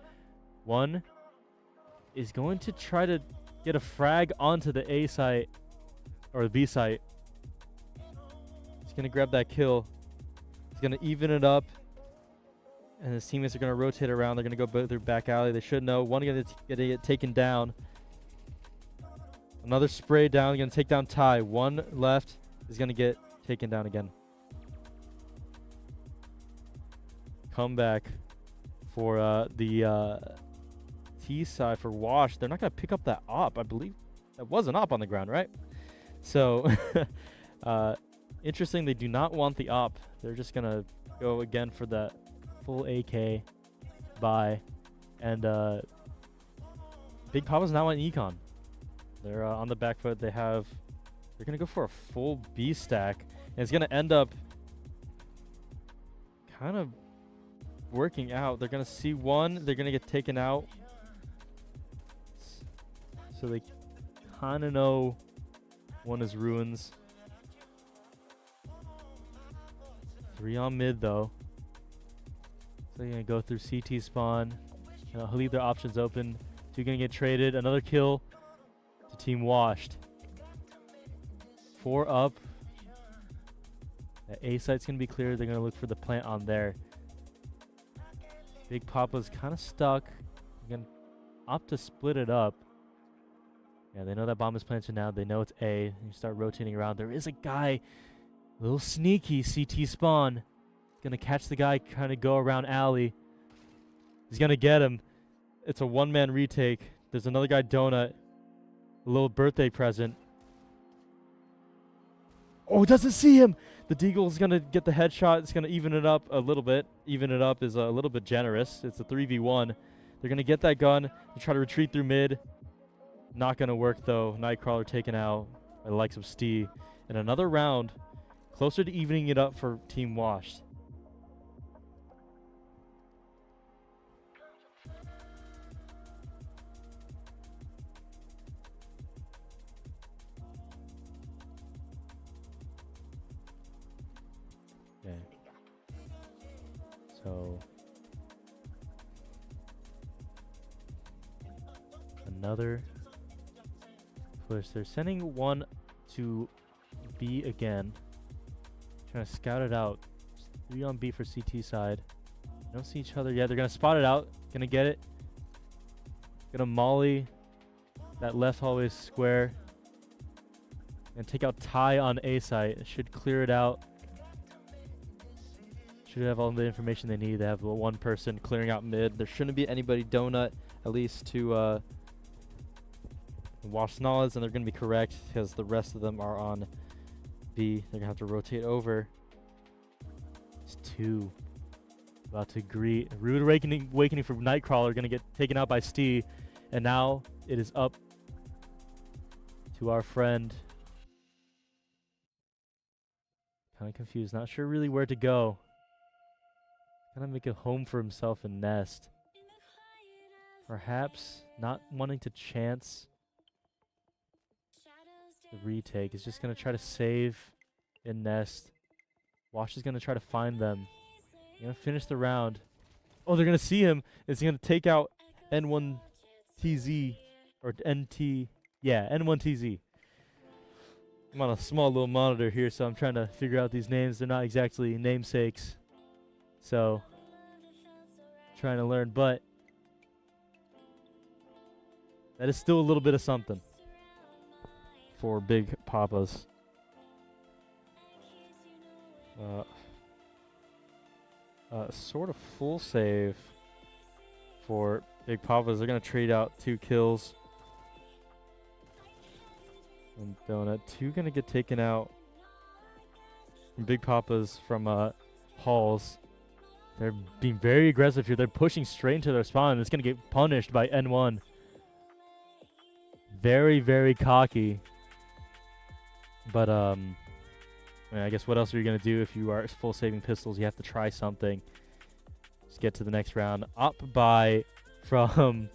A: One is going to try to get a frag onto the A site or the B site. He's going to grab that kill. He's going to even it up. And his teammates are going to rotate around. They're going to go through back alley. They should know. One going to get taken down. Another spray down. Going to take down Ty. One left is going to get taken down again. Comeback for the T side for Wash. They're not going to pick up that op. I believe that was an op on the ground, right? So, interesting. They do not want the op. They're just going to go again for that full AK buy. And Big Papa's now on Econ. They're on the back foot. They're going to go for a full B stack. And it's going to end up kind of working out. They're going to see one. They're going to get taken out. So they kind of know one is ruins. 3 on mid, though. So they're going to go through CT spawn. And I'll leave their options open. 2 going to get traded. Another kill to Team Washed. 4 up. That A site's going to be clear. They're going to look for the plant on there. Big Papa's kind of stuck. They're going to opt to split it up. Yeah, they know that bomb is planted now. They know it's A. You start rotating around. There is a guy, a little sneaky CT spawn. Gonna catch the guy trying to go around alley. He's gonna get him. It's a one-man retake. There's another guy, Donut. A little birthday present. Oh, doesn't see him. The Deagle's gonna get the headshot. It's gonna even it up a little bit. Even it up is a little bit generous. It's a 3v1. They're gonna get that gun and try to retreat through mid. Not gonna work though. Nightcrawler taken out by the likes of Stee. And another round, closer to evening it up for Team Washed. Okay. So another push. They're sending one to B again. Trying to scout it out. 3 on B for CT side. They don't see each other yet. They're gonna spot it out. Gonna get it. Gonna molly that left hallway square. And take out Ty on A site. It should clear it out. Should have all the information they need. They have one person clearing out mid. There shouldn't be anybody Donut, at least to Wash Knowledge, and they're going to be correct because the rest of them are on B. They're going to have to rotate over. It's 2. About to greet. Rude Awakening for Nightcrawler. Going to get taken out by Stee. And now it is up to our friend. Kind of confused. Not sure really where to go. Gonna make a home for himself in Nest. Perhaps not wanting to chance the retake. He's just gonna try to save in Nest. Wash is gonna try to find them. They're gonna finish the round. Oh, they're gonna see him. It's gonna take out N1TZ or NT. Yeah, N1TZ. I'm on a small little monitor here, so I'm trying to figure out these names. They're not exactly namesakes. So, trying to learn, but that is still a little bit of something for Big Papas. Sort of full save for Big Papas. They're going to trade out 2 kills. And Donut 2 going to get taken out from Big Papas from Halls. They're being very aggressive here. They're pushing straight into their spawn. It's going to get punished by N1. Very, very cocky. But, I guess what else are you going to do if you are full saving pistols? You have to try something. Let's get to the next round. Up by from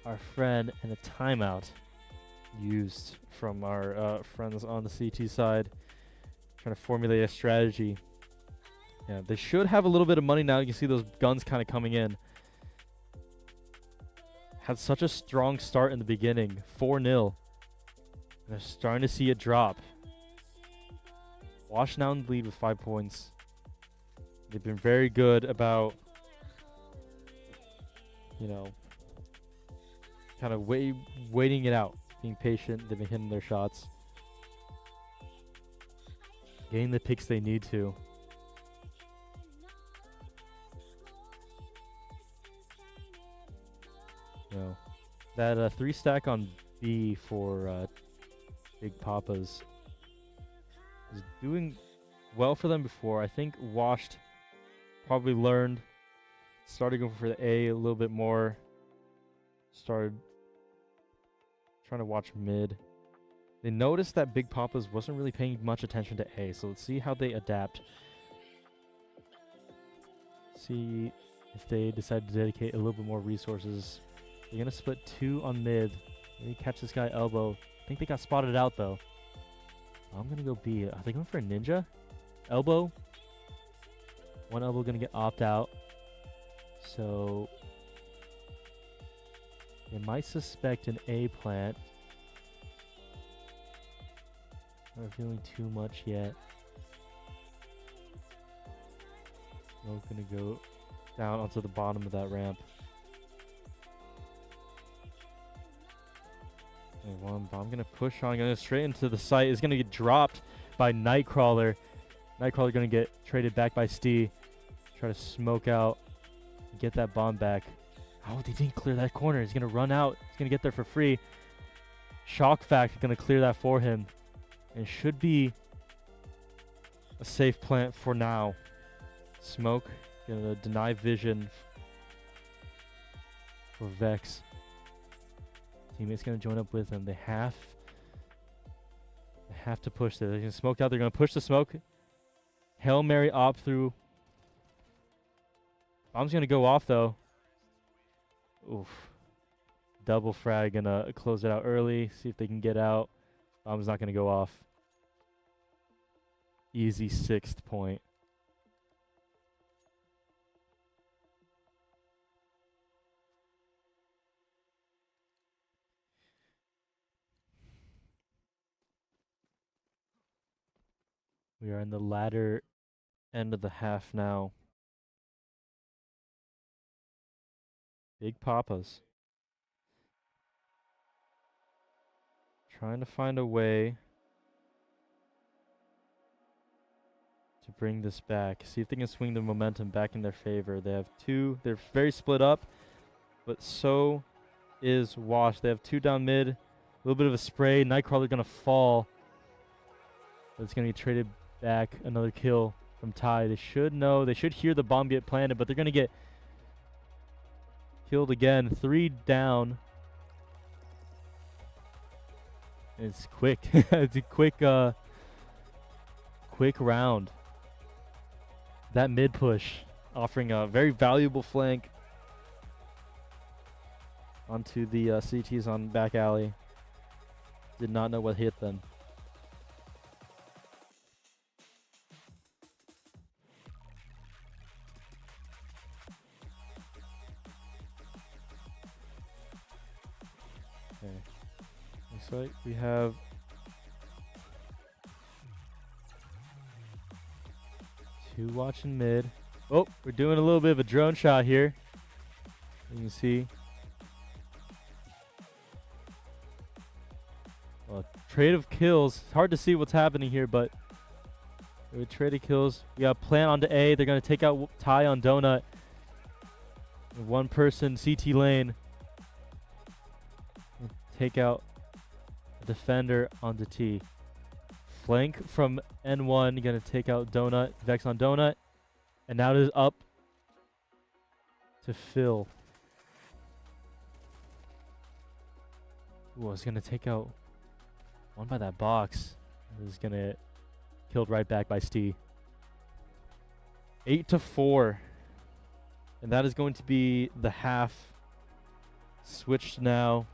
A: our friend, and a timeout used from our friends on the CT side. Trying to formulate a strategy. Yeah, they should have a little bit of money now. You can see those guns kind of coming in. Had such a strong start in the beginning. 4-0. They're starting to see it drop. Wash now in the lead with 5 points. They've been very good about, kind of waiting it out. Being patient. They've been hitting their shots. Getting the picks they need to. That 3 stack on B for Big Papas is doing well for them before. I think Washed probably learned. Started going for the A a little bit more. Started trying to watch mid. They noticed that Big Papas wasn't really paying much attention to A, so let's see how they adapt. See if they decide to dedicate a little bit more resources. They're going to split 2 on mid. Maybe catch this guy elbow. I think they got spotted out, though. I'm going to go B. Are they going for a ninja? Elbow. One elbow going to get opt out. So they might suspect an A plant. Not feeling too much yet. We're going to go down onto the bottom of that ramp. And one bomb going to push on, going straight into the site. Is going to get dropped by Nightcrawler. Nightcrawler going to get traded back by Stee. Try to smoke out. Get that bomb back. Oh, they didn't clear that corner. He's going to run out. He's going to get there for free. Shock Fact going to clear that for him. And it should be a safe plant for now. Smoke going to deny vision for Vex. Teammates going to join up with him. They have to push this. They're going to smoke out. They're going to push the smoke. Hail Mary op through. Bomb's going to go off, though. Oof. Double frag. Going to close it out early. See if they can get out. Bomb's not going to go off. Easy 6th point. We are in the latter end of the half now. Big Papas. Trying to find a way to bring this back. See if they can swing the momentum back in their favor. They have two. They're very split up, but so is Wash. They have 2 down mid. A little bit of a spray. Nightcrawler going to fall. But it's going to get traded back. Another kill from Ty. They should know. They should hear the bomb get planted, but they're going to get killed again. 3 down. It's quick. It's a quick round. That mid push offering a very valuable flank onto the CTs on back alley. Did not know what hit them. Okay. Looks like we have two watching mid. Oh, we're doing a little bit of a drone shot here. You can see. Well, trade of kills. It's hard to see what's happening here, but we traded kills. We got plant onto A. They're going to take out Ty on Donut. One person CT lane. Take out a defender onto T. Flank from N1. Going to take out Donut. Vex on Donut. And now it is up to Phil. Ooh, I was going to take out one by that box. It was going to get killed right back by Stee. 8-4. And that is going to be the half. Switched now.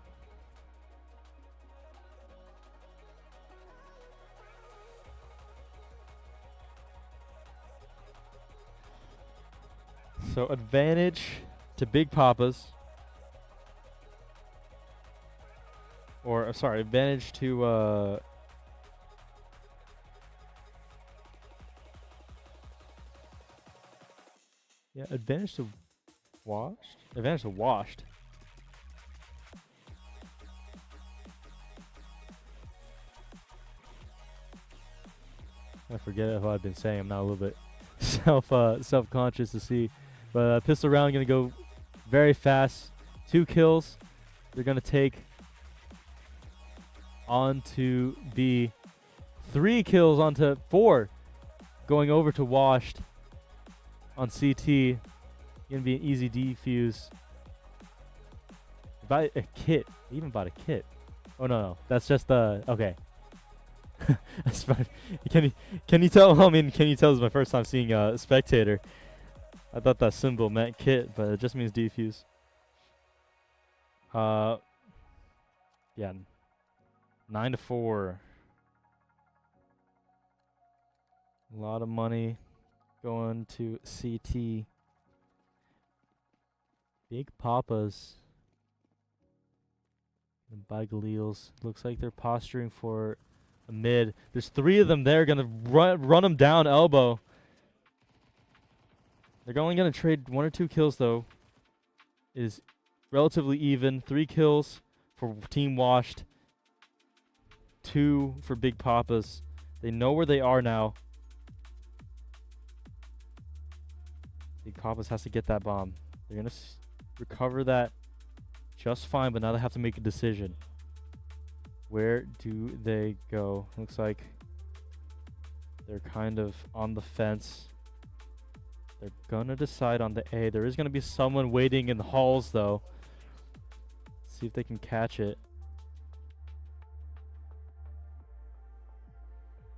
A: So advantage to Big Papas. Or, sorry, advantage to, yeah, advantage to Washed? Advantage to Washed. I forget what I've been saying. I'm not a little bit self-conscious to see. But pistol round going to go very fast. 2 kills. They're going to take onto B. 3 kills onto 4. Going over to Washed on CT. Going to be an easy defuse. Buy a kit. They even bought a kit. Oh, no. That's just the... Okay. That's fine. Can you tell? I mean, can you tell? This is my first time seeing a spectator. I thought that symbol meant kit, but it just means defuse. Yeah. 9-4. A lot of money going to CT. Big Papas. And Bagaleels. Looks like they're posturing for a mid. There's 3 of them there. Gonna run them down elbow. They're only going to trade 1 or 2 kills, though. It is relatively even. 3 kills for Team Washed. 2 for Big Papas. They know where they are now. Big Papa's has to get that bomb. They're going to recover that just fine, but now they have to make a decision. Where do they go? Looks like they're kind of on the fence. They're going to decide on the A. There is going to be someone waiting in the halls, though. See if they can catch it.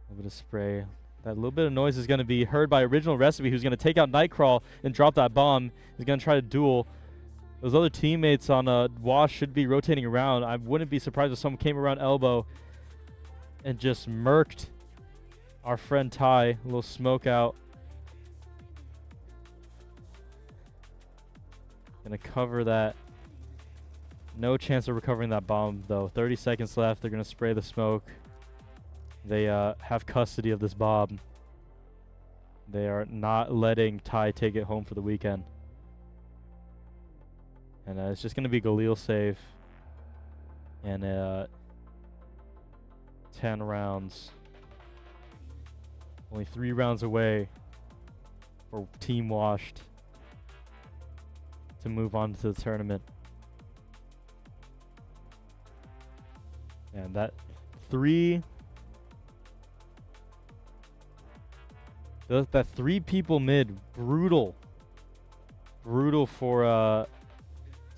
A: A little bit of spray. That little bit of noise is going to be heard by Original Recipe, who's going to take out Nightcrawl and drop that bomb. He's going to try to duel. Those other teammates on Wash should be rotating around. I wouldn't be surprised if someone came around elbow and just murked our friend Ty. A little smoke out. Gonna cover that. No chance of recovering that bomb, though. 30 seconds left. They're gonna spray the smoke. They have custody of this bomb. They are not letting Ty take it home for the weekend. And it's just going to be Galil save. And 10 rounds. Only 3 rounds away for Team Washed to move on to the tournament. And that 3... that 3 people mid, brutal for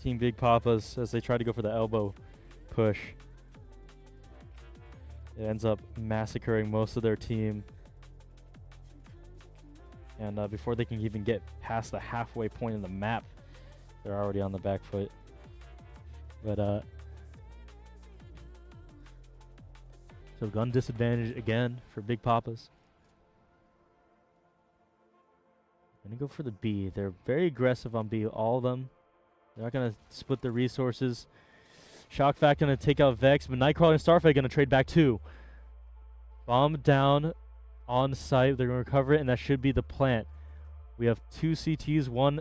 A: Team Big Papas as they try to go for the elbow push. It ends up massacring most of their team, and before they can even get past the halfway point in the map, they're already on the back foot. But so gun disadvantage again for Big Papas. Gonna go for the B. They're very aggressive on B, all of them. They're not gonna split their resources. Shockfact gonna take out Vex, but Nightcrawler and Starfight gonna trade back 2. Bomb down on site. They're gonna recover it, and that should be the plant. We have 2 CTs, 1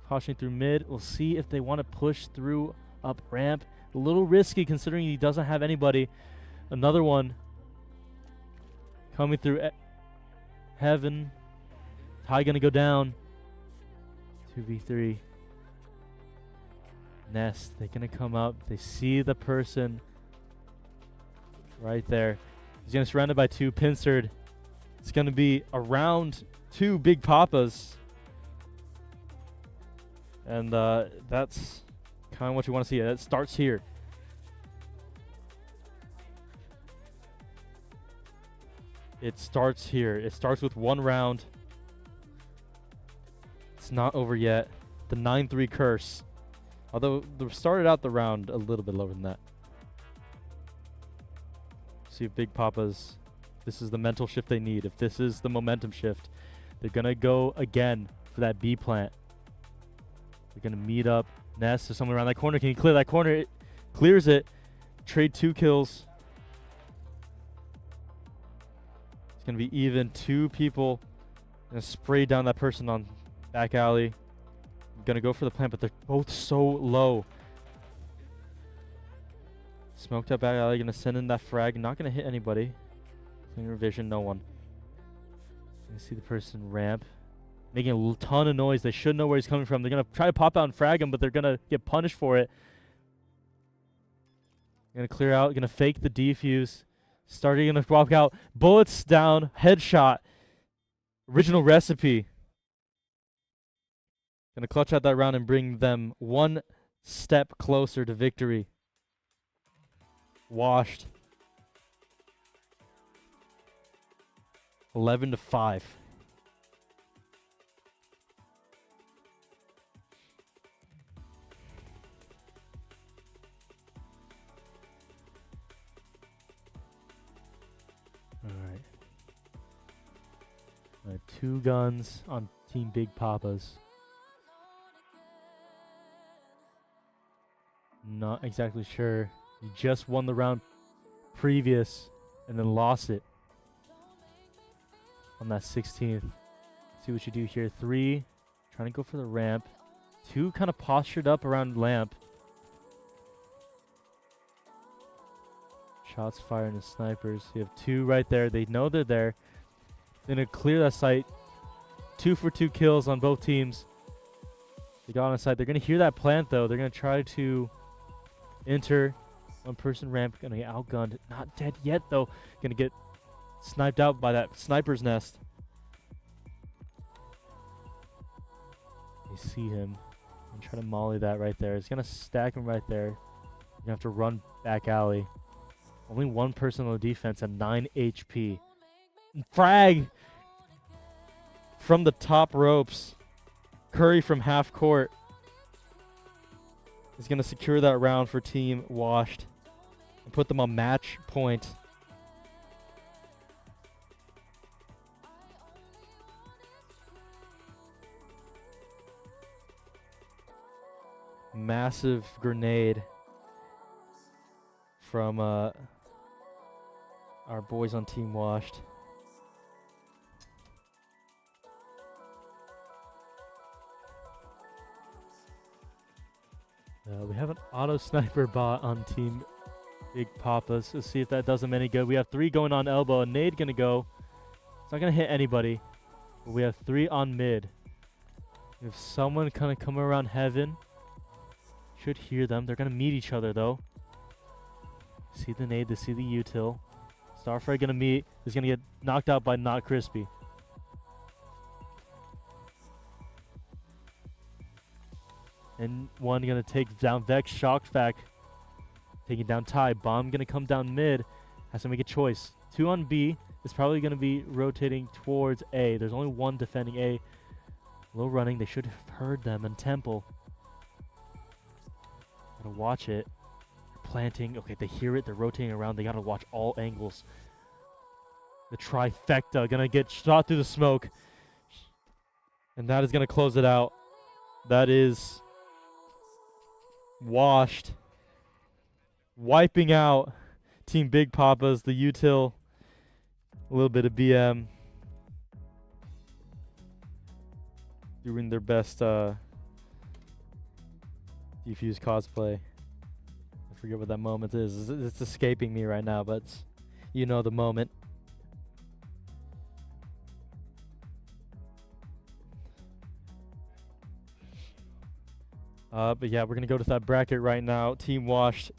A: pushing through mid. We'll see if they want to push through up ramp. A little risky considering he doesn't have anybody. Another one coming through heaven. Ty gonna go down. 2v3. Nest, they're gonna come up. They see the person right there. He's gonna surrounded by 2. Pincered. It's gonna be around 2 Big Papas. And that's kind of what you want to see. It starts here. It starts here. It starts with 1 round. It's not over yet. The 9-3 curse. Although they started out the round a little bit lower than that. See if Big Papas, this is the mental shift they need. If this is the momentum shift, they're going to go again for that B plant. They're going to meet up. Nest, there's someone around that corner. Can you clear that corner? It clears it. Trade 2 kills. It's going to be even. 2 people. Going to spray down that person on back alley. Going to go for the plant, but they're both so low. Smoked up back alley. Going to send in that frag. Not going to hit anybody. Clear vision. No one. Going to see the person ramp. Making a ton of noise. They should know where he's coming from. They're going to try to pop out and frag him, but they're going to get punished for it. Going to clear out. Going to fake the defuse. Starting going to walk out. Bullets down. Headshot. Original Recipe. Going to clutch out that round and bring them 1 step closer to victory. Washed. 11-5. Alright. 2 guns on Team Big Papas. Not exactly sure. You just won the round previous and then lost it on that 16th. See what you do here. 3, trying to go for the ramp. 2 kind of postured up around lamp. Shots fired and snipers. You have 2 right there. They know they're there. They're going to clear that site. 2 for 2 kills on both teams. They got on site. They're gonna hear that plant though. They're gonna try to enter. One person ramp, gonna get outgunned. Not dead yet though. Gonna get sniped out by that sniper's nest. They see him and try to molly that right there. It's gonna stack him right there. You're gonna have to run back alley. Only one person on the defense at 9 HP. Frag from the top ropes. Curry from half court is gonna secure that round for Team Washed and put them on match point. Massive grenade from our boys on Team Washed. We have an auto sniper bot on Team Big Papas. Let's see if that does them any good. We have 3 going on elbow. A nade gonna go. It's not gonna hit anybody. But we have 3 on mid. We have someone kind of come around heaven. Should hear them. They're gonna meet each other though. See the nade. They see the util. Starfire gonna meet. Is gonna get knocked out by Not Crispy. And one gonna take down Vex. Shocked back. Taking down Ty. Bomb gonna come down mid. Has to make a choice. 2 on B. Is probably gonna be rotating towards A. There's only one defending A. Low running. They should have heard them. And Temple. Gotta watch it. Planting. Okay, they hear it. They're rotating around. They gotta watch all angles. The trifecta gonna get shot through the smoke. And that is gonna close it out. That is Washed. Wiping out Team Big Papas. The util. A little bit of BM. Doing their best defuse cosplay. I forget what that moment is. It's escaping me right now, but you know the moment. But yeah, we're going to go to that bracket right now. Team Washed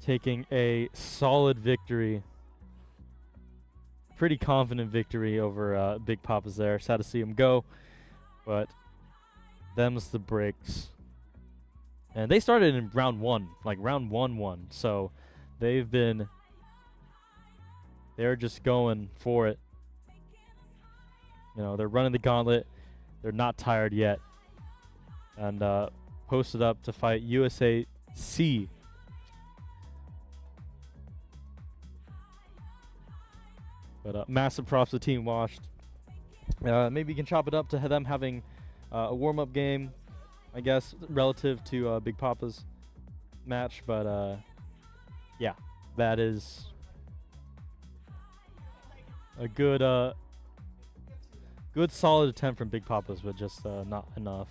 A: taking a solid victory. Pretty confident victory over Big Papas there. Sad to see him go, but them's the breaks. And they started in round 1, like round 1-1. So they're just going for it. You know, they're running the gauntlet. They're not tired yet. And posted up to fight USA C. But massive props to Team Washed. Maybe you can chop it up to them having a warm-up game, I guess, relative to Big Papa's match. But yeah, that is a good solid attempt from Big Papa's, but just not enough.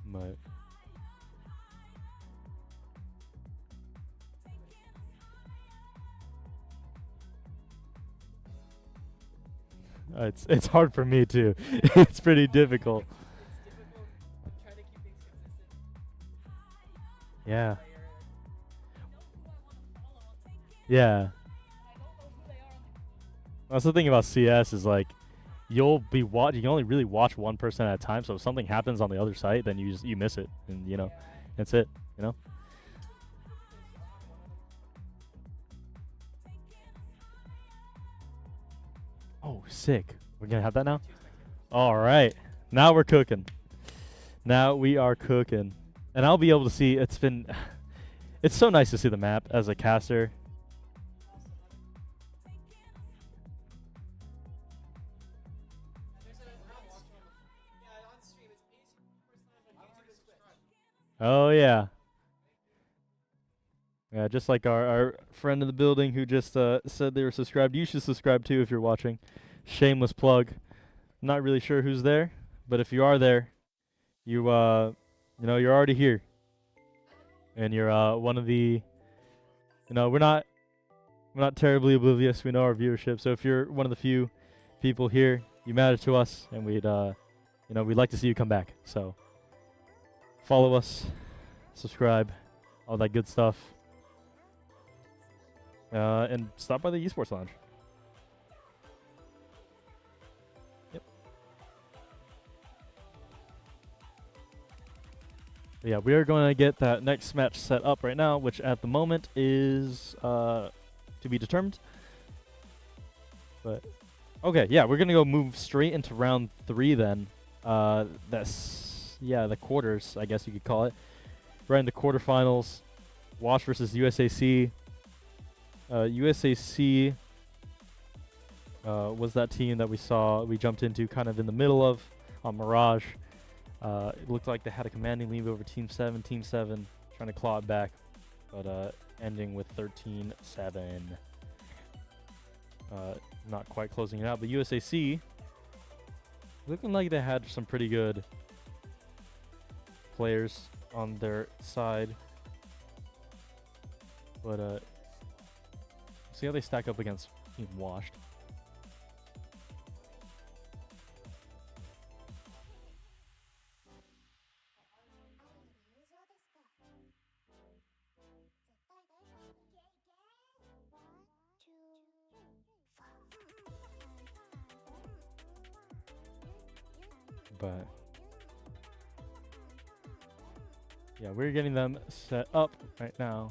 A: But it's hard for me too. It's pretty difficult. Yeah. Yeah. That's the thing about CS is like you can only really watch one person at a time, so if something happens on the other site, then you miss it, and you know, that's it, you know. Oh, sick. We're gonna have that now? All right. Now we're cooking. Now we are cooking. And I'll be able to see, it's so nice to see the map as a caster. Oh, yeah. Yeah, just like our friend in the building who just said they were subscribed. You should subscribe too if you're watching. Shameless plug. I'm not really sure who's there, but if you are there, you know, you're already here. And you're one of the, you know, we're not we're not terribly oblivious. We know our viewership. So if you're one of the few people here, you matter to us, and we'd we'd like to see you come back. So follow us, subscribe, all that good stuff, and stop by the Esports Lounge. Yep. But yeah, we are going to get that next match set up right now, which at the moment is to be determined. But okay, yeah, we're gonna go move straight into round 3 then. That's the quarters, I guess you could call it. Right in the quarterfinals, Wash versus USAC. USAC was that team that we jumped into kind of in the middle of on Mirage. It looked like they had a commanding lead over Team 7. Team 7 trying to claw it back, but ending with 13-7. Not quite closing it out, but USAC looking like they had some pretty good players on their side. But see how they stack up against Team Washed. But yeah, we're getting them set up right now.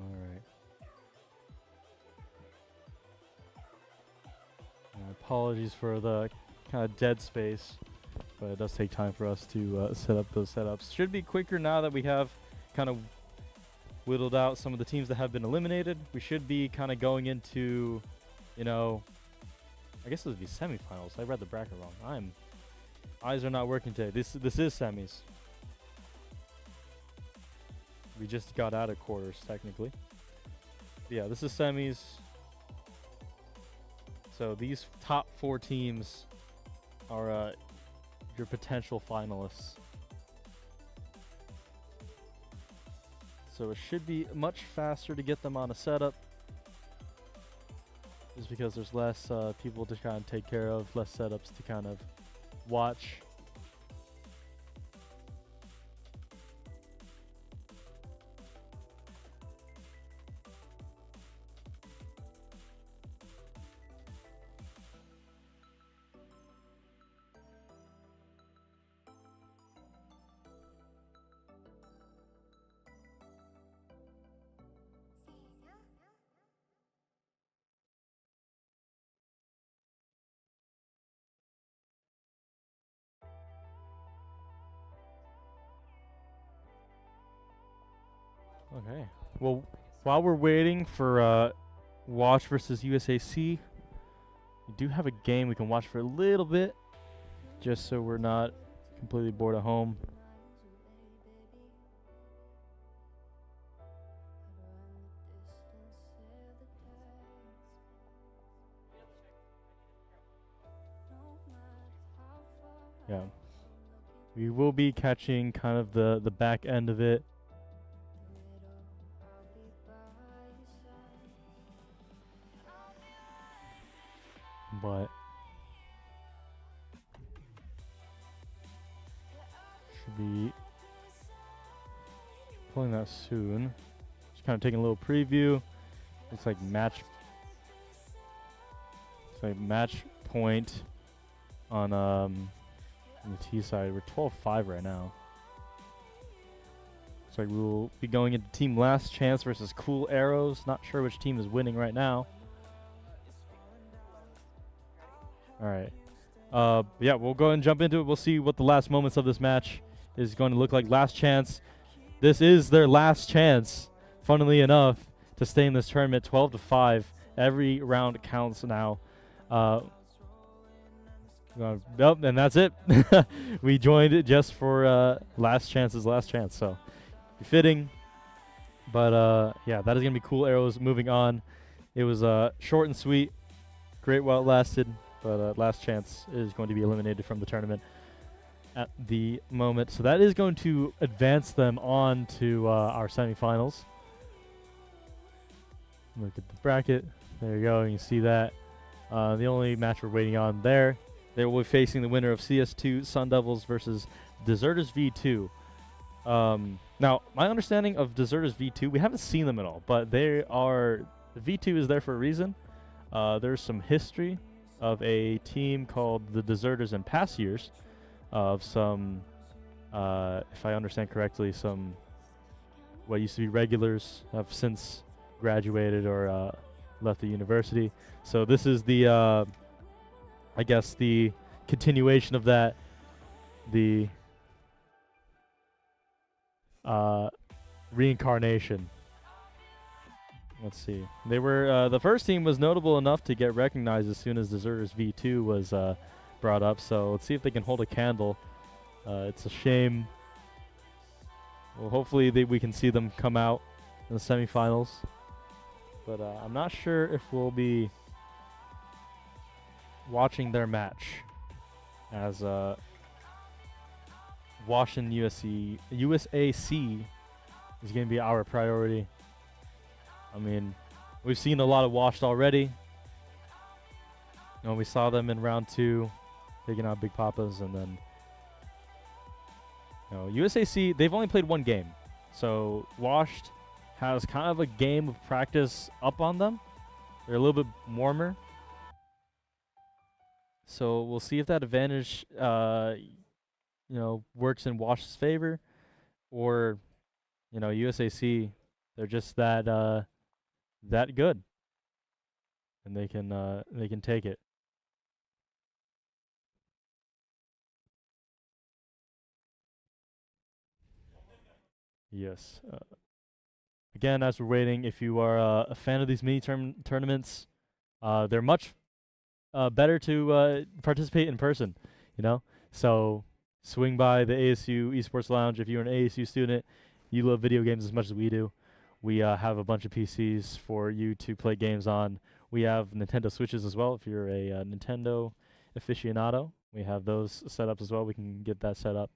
A: Alright. Apologies for the kind of dead space, but it does take time for us to set up those setups. Should be quicker now that we have kind of whittled out some of the teams that have been eliminated. We should be kind of going into, I guess it would be semifinals. I read the bracket wrong. Eyes are not working today. This is semis. We just got out of quarters, technically. But yeah, this is semis. So these top 4 teams are your potential finalists. So it should be much faster to get them on a setup, just because there's less people to kind of take care of, less setups to kind of watch. Okay. Well, while we're waiting for Watch versus USAC, we do have a game we can watch for a little bit, just so we're not completely bored at home. Yeah. We will be catching kind of the back end of it. But should be pulling that soon. Just kind of taking a little preview. Looks like match point on the T side. We're 12-5 right now. Looks like we'll be going into Team Last Chance versus Cool Arrows. Not sure which team is winning right now. All right. Yeah, we'll go ahead and jump into it. We'll see what the last moments of this match is going to look like. Last chance. This is their last chance, funnily enough, to stay in this tournament. 12-5. Every round counts now. Nope, and that's it. We joined it just for last chance is last chance, so fitting. But yeah, that is gonna be cool. Arrows moving on. It was short and sweet, great while it lasted, but last chance is going to be eliminated from the tournament at the moment. So that is going to advance them on to our semifinals. Look at the bracket. There you go. You can see that. The only match we're waiting on there, they will be facing the winner of CS2 Sun Devils versus Deserters V2. Now, my understanding of Deserters V2, we haven't seen them at all, but they are, the V2 is there for a reason. There's some history of a team called the Deserters in past years, of some, if I understand correctly, some what used to be regulars have since graduated or left the university. So this is the, I guess, the continuation of that, the reincarnation. Let's see. They were the first team was notable enough to get recognized as soon as Deserters V2 was brought up. So let's see if they can hold a candle. It's a shame. Well, hopefully we can see them come out in the semifinals. But I'm not sure if we'll be watching their match, as Washington USAC is going to be our priority. I mean, we've seen a lot of Washed already. You know, we saw them in round 2, taking out Big Papas, and then, you know, USAC, they've only played one game. So Washed has kind of a game of practice up on them. They're a little bit warmer. So we'll see if that advantage, you know, works in Wash's favor, or, you know, USAC, they're just that that good, and they can take it. Yes. Again, as we're waiting, if you are a fan of these mini tournaments, they're much better to participate in person, you know? So swing by the ASU Esports Lounge. If you're an ASU student, you love video games as much as we do. We have a bunch of PCs for you to play games on. We have Nintendo Switches as well. If you're a Nintendo aficionado, we have those set up as well. We can get that set up.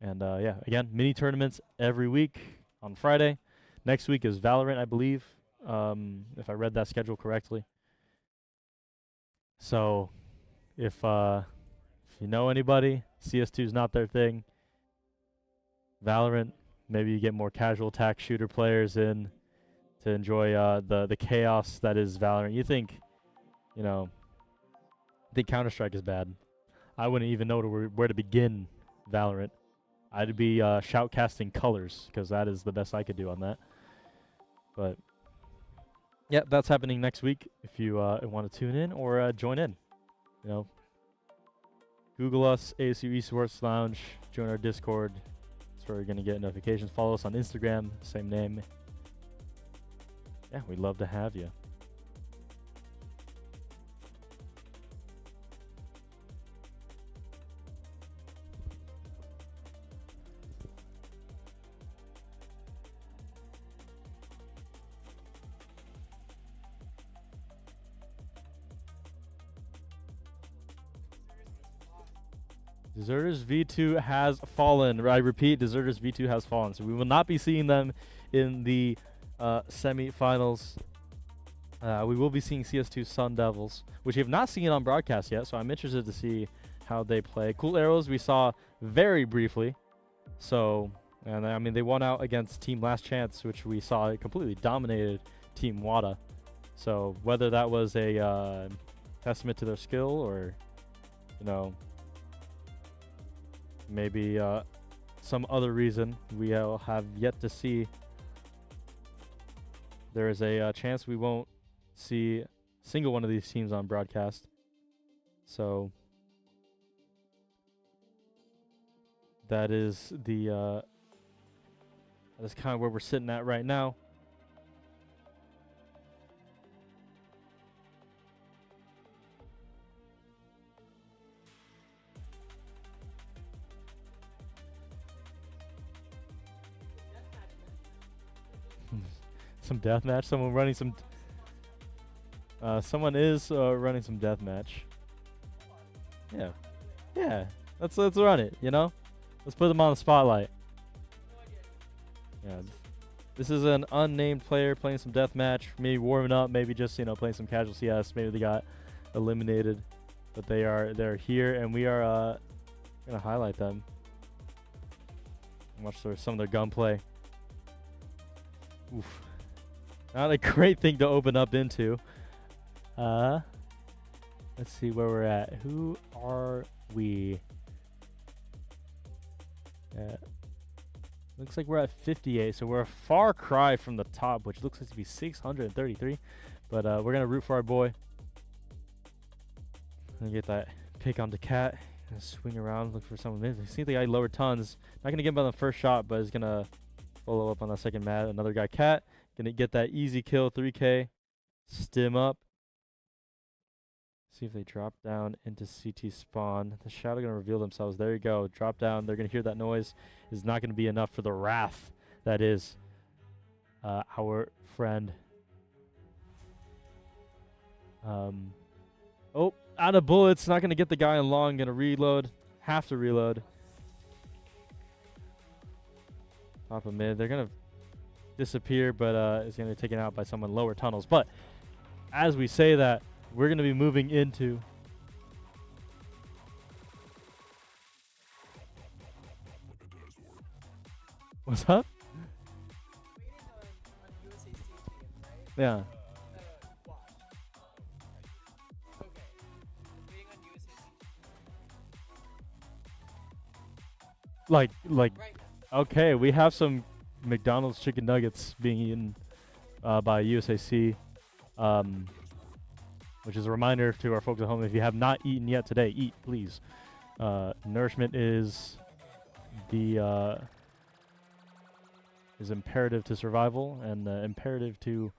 A: And yeah, again, mini tournaments every week on Friday. Next week is Valorant, I believe, if I read that schedule correctly. So if you know anybody, CS2 is not their thing. Valorant, maybe you get more casual attack shooter players in to enjoy the chaos that is Valorant. You think, you know, I think Counter-Strike is bad. I wouldn't even know where to begin Valorant. I'd be shoutcasting colors, because that is the best I could do on that. But yeah, that's happening next week. If you want to tune in or join in, you know, Google us, ASU Esports Lounge, join our Discord. That's where you're going to get notifications. Follow us on Instagram, same name. Yeah, we'd love to have you. Deserters V2 has fallen. I repeat, Deserters V2 has fallen. So we will not be seeing them in the semi-finals. We will be seeing CS2 Sun Devils, which we have not seen on broadcast yet. So I'm interested to see how they play. Cool Arrows we saw very briefly. So, and I mean, they won out against Team Last Chance, which we saw completely dominated Team WADA. So whether that was a testament to their skill, or, you know, maybe some other reason, we have yet to see. There is a chance we won't see a single one of these teams on broadcast. So that is the that's kind of where we're sitting at right now. Some deathmatch. Someone running some. Someone is running some deathmatch. Yeah, yeah. Let's run it. You know, let's put them on the spotlight. Yeah. This is an unnamed player playing some deathmatch. Maybe warming up. Maybe just playing some casual CS. Maybe they got eliminated, but they're here, and we are gonna highlight them. Watch some of their gunplay. Oof. Not a great thing to open up into. Let's see where we're at. Who are we? Looks like we're at 58, so we're a far cry from the top, which looks like to be 633. But we're gonna root for our boy. Gonna get that pick on the cat. Gonna swing around, look for someone mid. See the guy lower tons. Not gonna get him on the first shot, but is gonna follow up on that second mat. Another guy, cat. Gonna get that easy kill, 3K. Stim up. See if they drop down into CT spawn. The shadow gonna reveal themselves. There you go. Drop down. They're gonna hear that noise. Is not gonna be enough for the wrath that is our friend. Oh, out of bullets. Not gonna get the guy in long. Gonna reload. Have to reload. Top of mid. They're gonna disappear, but it's gonna be taken out by someone lower tunnels. But as we say that, we're going to be moving into what's up? Yeah. Like okay, we have some McDonald's chicken nuggets being eaten by USAC. Which is a reminder to our folks at home, if you have not eaten yet today, eat, please. Nourishment is imperative to survival and imperative to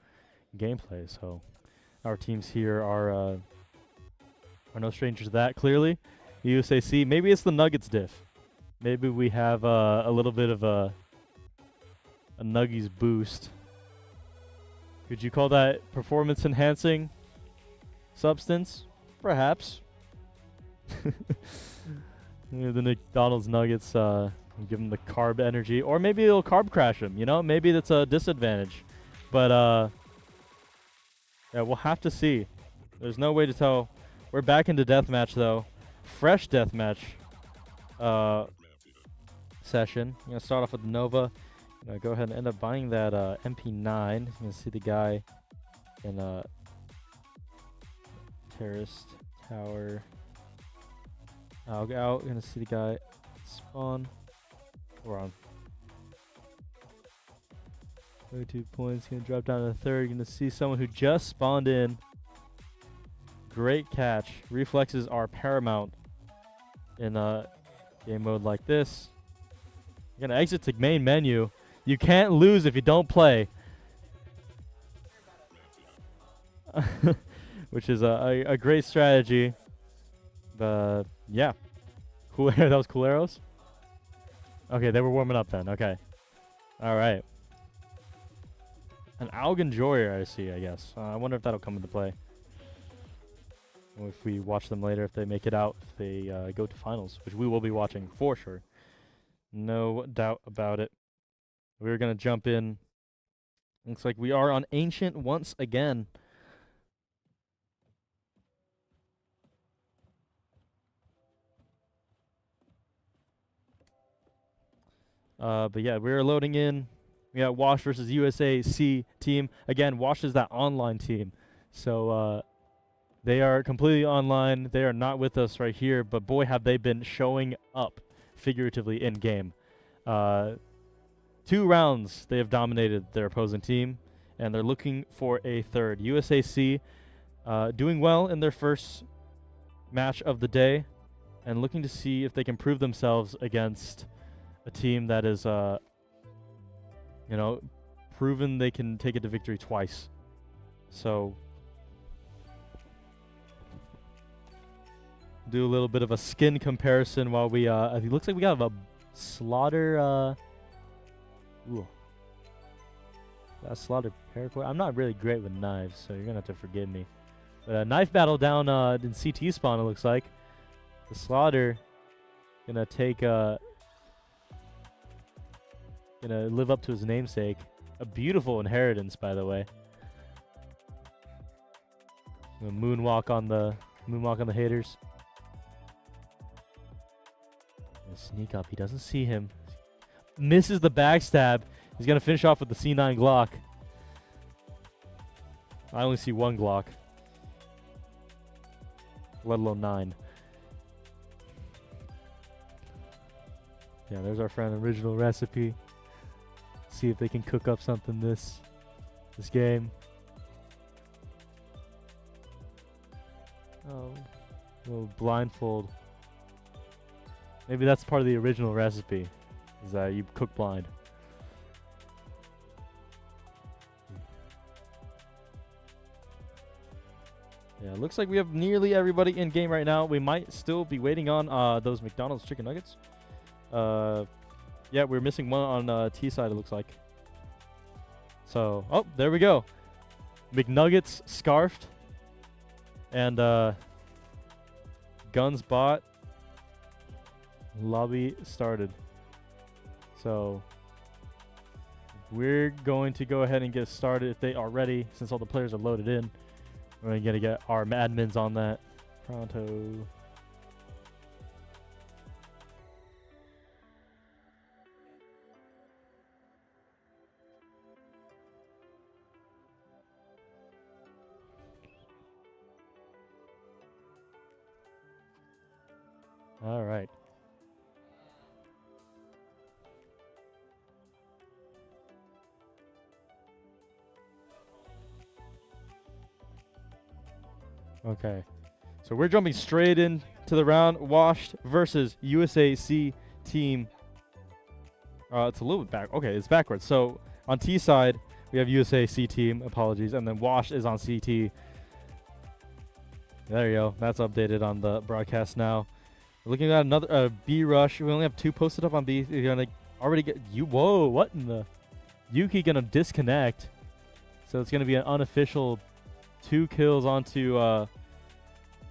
A: gameplay. So our teams here are no strangers to that, clearly. USAC, maybe it's the Nuggets diff. Maybe we have a little bit of a Nuggies boost. Could you call that performance enhancing substance? Perhaps. The McDonald's nuggets give them the carb energy, or maybe it'll carb crash them, maybe that's a disadvantage, but yeah, we'll have to see. There's no way to tell. We're back into deathmatch though. Fresh deathmatch session. I'm gonna start off with Nova. I'm gonna go ahead and end up buying that MP9. You can see the guy in terraced tower. I'll go out. Gonna see the guy spawn. We're on 22 points. Gonna drop down to the third. Gonna see someone who just spawned in. Great catch. Reflexes are paramount in game mode like this. You're gonna exit to main menu. You can't lose if you don't play. Which is a great strategy. But yeah. Cool. That was cool arrows? Okay, they were warming up then. Okay. Alright. An Algan Joyer I see, I guess. I wonder if that'll come into play. Or if we watch them later, if they make it out, if they go to finals, which we will be watching for sure. No doubt about it. We're going to jump in. Looks like we are on Ancient once again. But yeah, we're loading in. We got Wash versus USAC team. Again, Wash is that online team. So they are completely online. They are not with us right here, but boy, have they been showing up figuratively in game. 2 rounds they have dominated their opposing team, and they're looking for a third. USAC doing well in their first match of the day, and looking to see if they can prove themselves against a team that is, proven they can take it to victory twice. So, do a little bit of a skin comparison while we, it looks like we got a slaughter, ooh. Slaughter paracord. I'm not really great with knives, so you're gonna have to forgive me. But a knife battle down in CT spawn. It looks like the Slaughter gonna take gonna live up to his namesake. A beautiful inheritance, by the way. Moonwalk on the haters. Sneak up. He doesn't see him. Misses the backstab. He's gonna finish off with the C9 Glock. I only see one Glock, let alone 9. Yeah, there's our friend Original Recipe. See if they can cook up something this game. Oh, little blindfold. Maybe that's part of the original recipe, is that you cook blind. Yeah, looks like we have nearly everybody in game right now. We might still be waiting on those McDonald's chicken nuggets. Yeah, we're missing one on T side, it looks like. So, oh, there we go. McNuggets scarfed. And guns bought. Lobby started. So we're going to go ahead and get started if they are ready, since all the players are loaded in. We're going to get our admins on that pronto. All right. Okay, so we're jumping straight into the round. Washed versus USAC team. It's a little bit back. Okay, it's backwards. So on T side, we have USAC team. Apologies. And then Washed is on CT. There you go. That's updated on the broadcast now. We're looking at another B rush. We only have 2 posted up on B. You're going to already get... Whoa, what in the... Yuki going to disconnect. So it's going to be an unofficial 2 kills onto the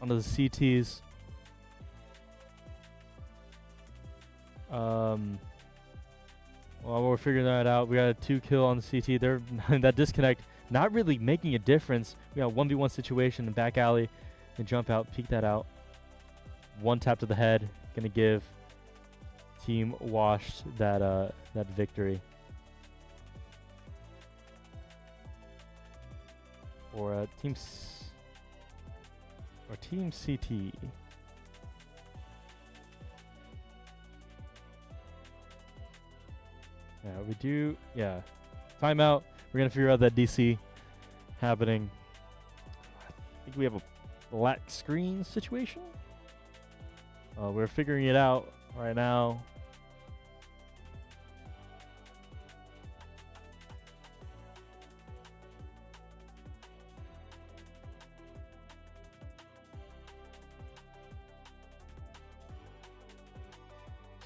A: CTs. Well, we're figuring that out. We got a 2 kill on the CT. They're that disconnect not really making a difference. We got a 1v1 situation in back alley. And jump out, peek that out. 1 tap to the head, gonna give Team Washed that victory. Or Team CT. Yeah, we do. Yeah, timeout. We're gonna figure out that DC happening. I think we have a black screen situation. We're figuring it out right now.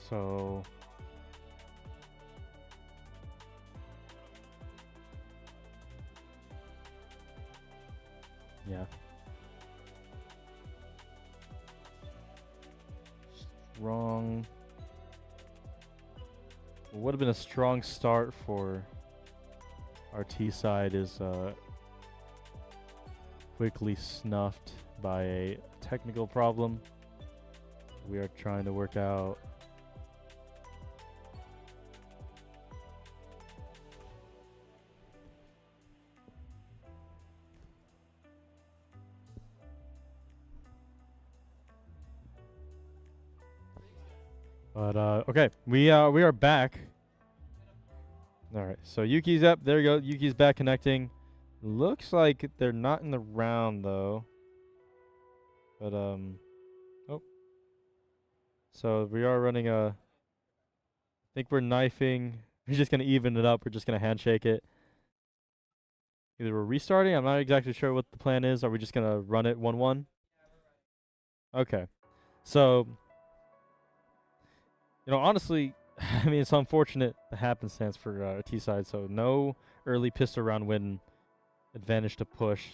A: So yeah. Strong. What would have been a strong start for our T side is quickly snuffed by a technical problem we are trying to work out. But okay, we are back. All right, so Yuki's up. There you go. Yuki's back connecting. Looks like they're not in the round though. But oh. So we are running a. I think we're knifing. We're just gonna even it up. We're just gonna handshake it. Either we're restarting. I'm not exactly sure what the plan is. Are we just gonna run it 1-1? Okay. So. You know, honestly, I mean, it's unfortunate the happenstance for T side. So no early pistol round win advantage to push,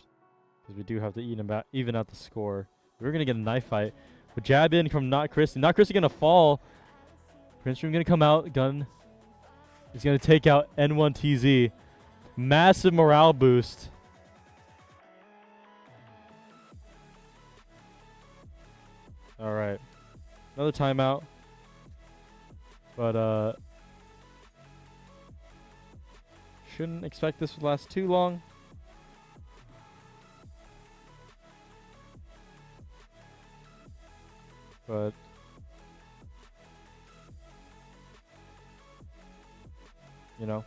A: because we do have to even out the score. We're going to get a knife fight. But jab in from Not Christie. Not Christie going to fall. Prince Room going to come out. Gun is going to take out N1TZ. Massive morale boost. All right. Another timeout. But shouldn't expect this to last too long. But you know,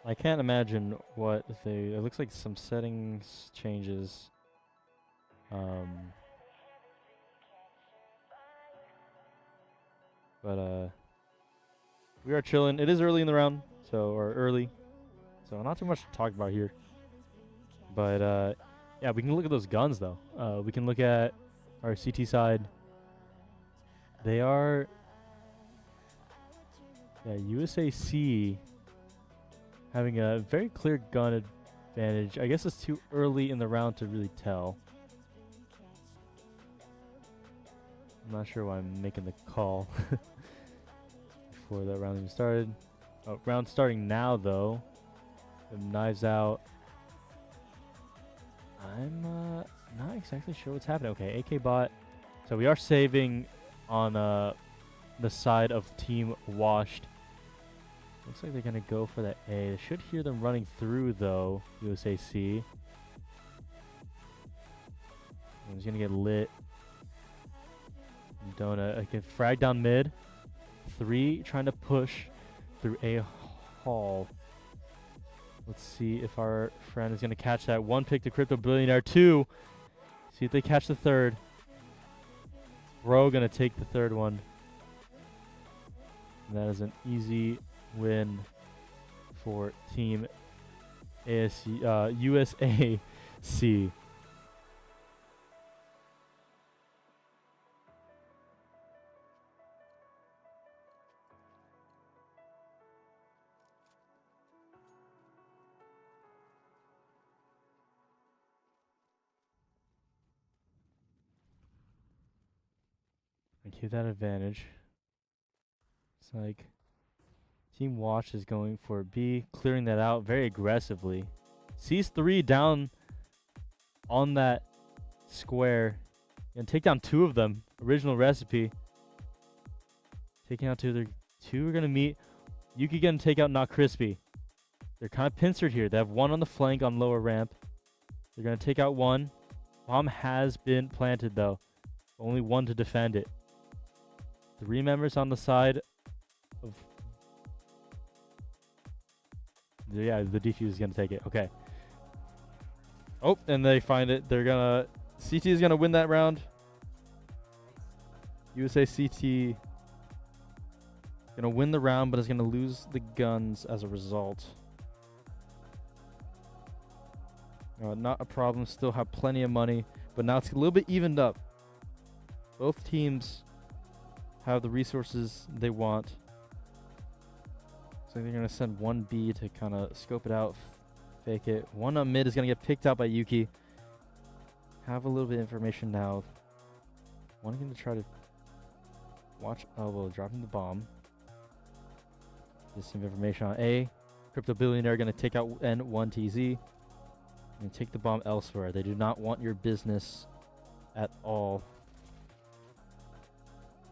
A: I can't imagine what it looks like some settings changes. But we are chilling. It is early in the round, so not too much to talk about here. But yeah, we can look at those guns though. We can look at our CT side. They are USAC having a very clear gun advantage. I guess it's too early in the round to really tell. I'm not sure why I'm making the call before that round even started. Oh, round starting now though. The knives out. I'm not exactly sure what's happening. Okay, AK bot. So we are saving on the side of Team Washed. Looks like they're going to go for that A. They should hear them running through, though, USAC. He's going to get lit. Donut, I can frag down mid. 3 trying to push through A hall. Let's see if our friend is going to catch that. 1 pick to Crypto Billionaire. 2. See if they catch the third. Bro going to take the third one. And that is an easy win for Team USAC. And give that advantage. It's like Team Watch is going for B, clearing that out very aggressively. Sees 3 down on that square. And take down 2 of them. Original recipe. Taking out 2. They're 2 are going to meet. Yuki going to take out Not Crispy. They're kind of pincered here. They have 1 on the flank on lower ramp. They're going to take out 1. Bomb has been planted though. Only 1 to defend it. 3 members on the side of... Yeah, the defuse is going to take it. Okay. Oh, and they find it. They're going to... CT is going to win that round. USA CT going to win the round, but is going to lose the guns as a result. Not a problem. Still have plenty of money, but now it's a little bit evened up. Both teams have the resources they want. So they're going to send 1B to kind of scope it out, fake it. 1 on mid is going to get picked out by Yuki. Have a little bit of information now. 1 going to try to watch elbow, dropping the bomb. Get some information on A. Crypto Billionaire going to take out N1TZ and take the bomb elsewhere. They do not want your business at all.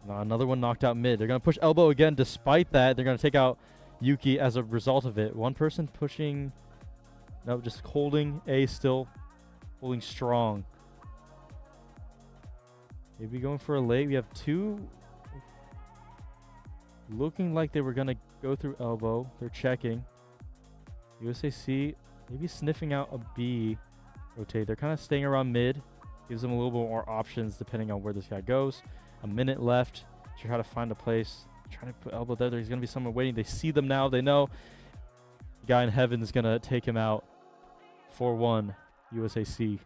A: Now another one knocked out mid. They're going to push elbow again. Despite that, they're going to take out Yuki as a result of it. 1 person pushing. No, just holding A still. Holding strong. Maybe going for a late. We have 2 looking like they were going to go through elbow. They're checking. USAC maybe sniffing out a B rotate. They're kind of staying around mid. Gives them a little bit more options depending on where this guy goes. A minute left to try to find a place. Trying to put elbow there. There's going to be someone waiting. They see them now. They know the guy in heaven is going to take him out. 4-1 USAC.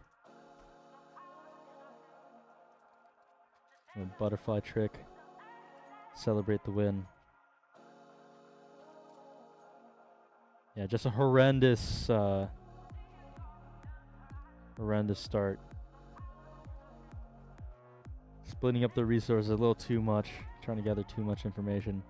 A: A butterfly trick. Celebrate the win. Yeah, just a horrendous start. Splitting up the resources a little too much, trying to gather too much information.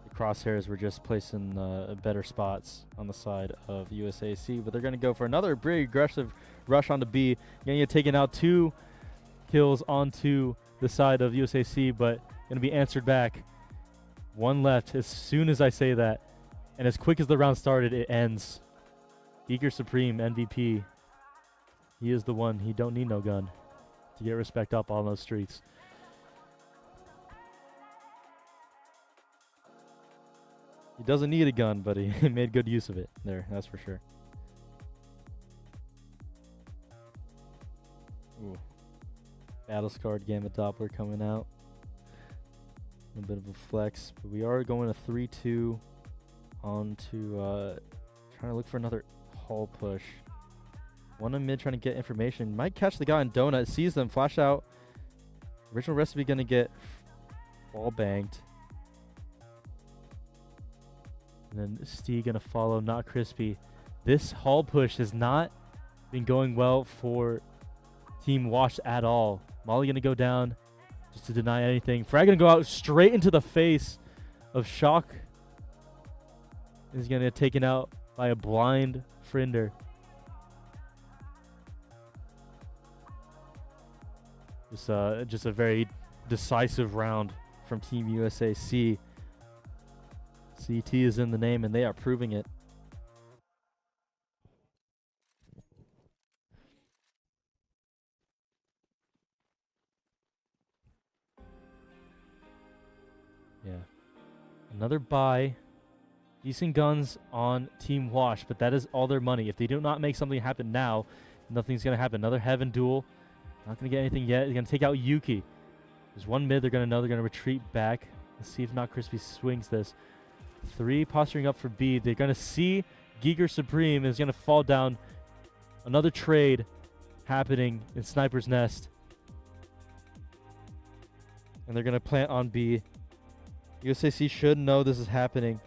A: The crosshairs were just placed in better spots on the side of USAC, but they're going to go for another very aggressive rush onto B. Going to get taken out, 2 kills onto the side of USAC, but going to be answered back. 1 left as soon as I say that. And as quick as the round started, it ends. Eager Supreme, MVP. He is the one. He don't need no gun to get respect up on those streets. He doesn't need a gun, but he made good use of it there, that's for sure. Ooh. Battle-scarred Gamma Doppler coming out. A bit of a flex, but we are going to 3-2 on to trying to look for another hull push. One in mid trying to get information. Might catch the guy in Donut, sees them, flash out. Original Recipe gonna get wall banged. And then Steve gonna follow, not Crispy. This hull push has not been going well for Team Wash at all. Molly gonna go down just to deny anything. Frag gonna go out straight into the face of Shock. He's gonna get taken out by a blind Frinder. Just a very decisive round from Team USAC. CT is in the name, and they are proving it. Yeah. Another buy. Decent guns on Team Wash, but that is all their money. If they do not make something happen now, nothing's going to happen. Another Heaven duel. Not going to get anything yet. They're going to take out Yuki. There's 1 mid. They're going to know they're going to retreat back. Let's see if not Crispy swings this. 3 posturing up for B. They're going to see Giger Supreme is going to fall down. Another trade happening in Sniper's Nest. And they're going to plant on B. USAC should know this is happening.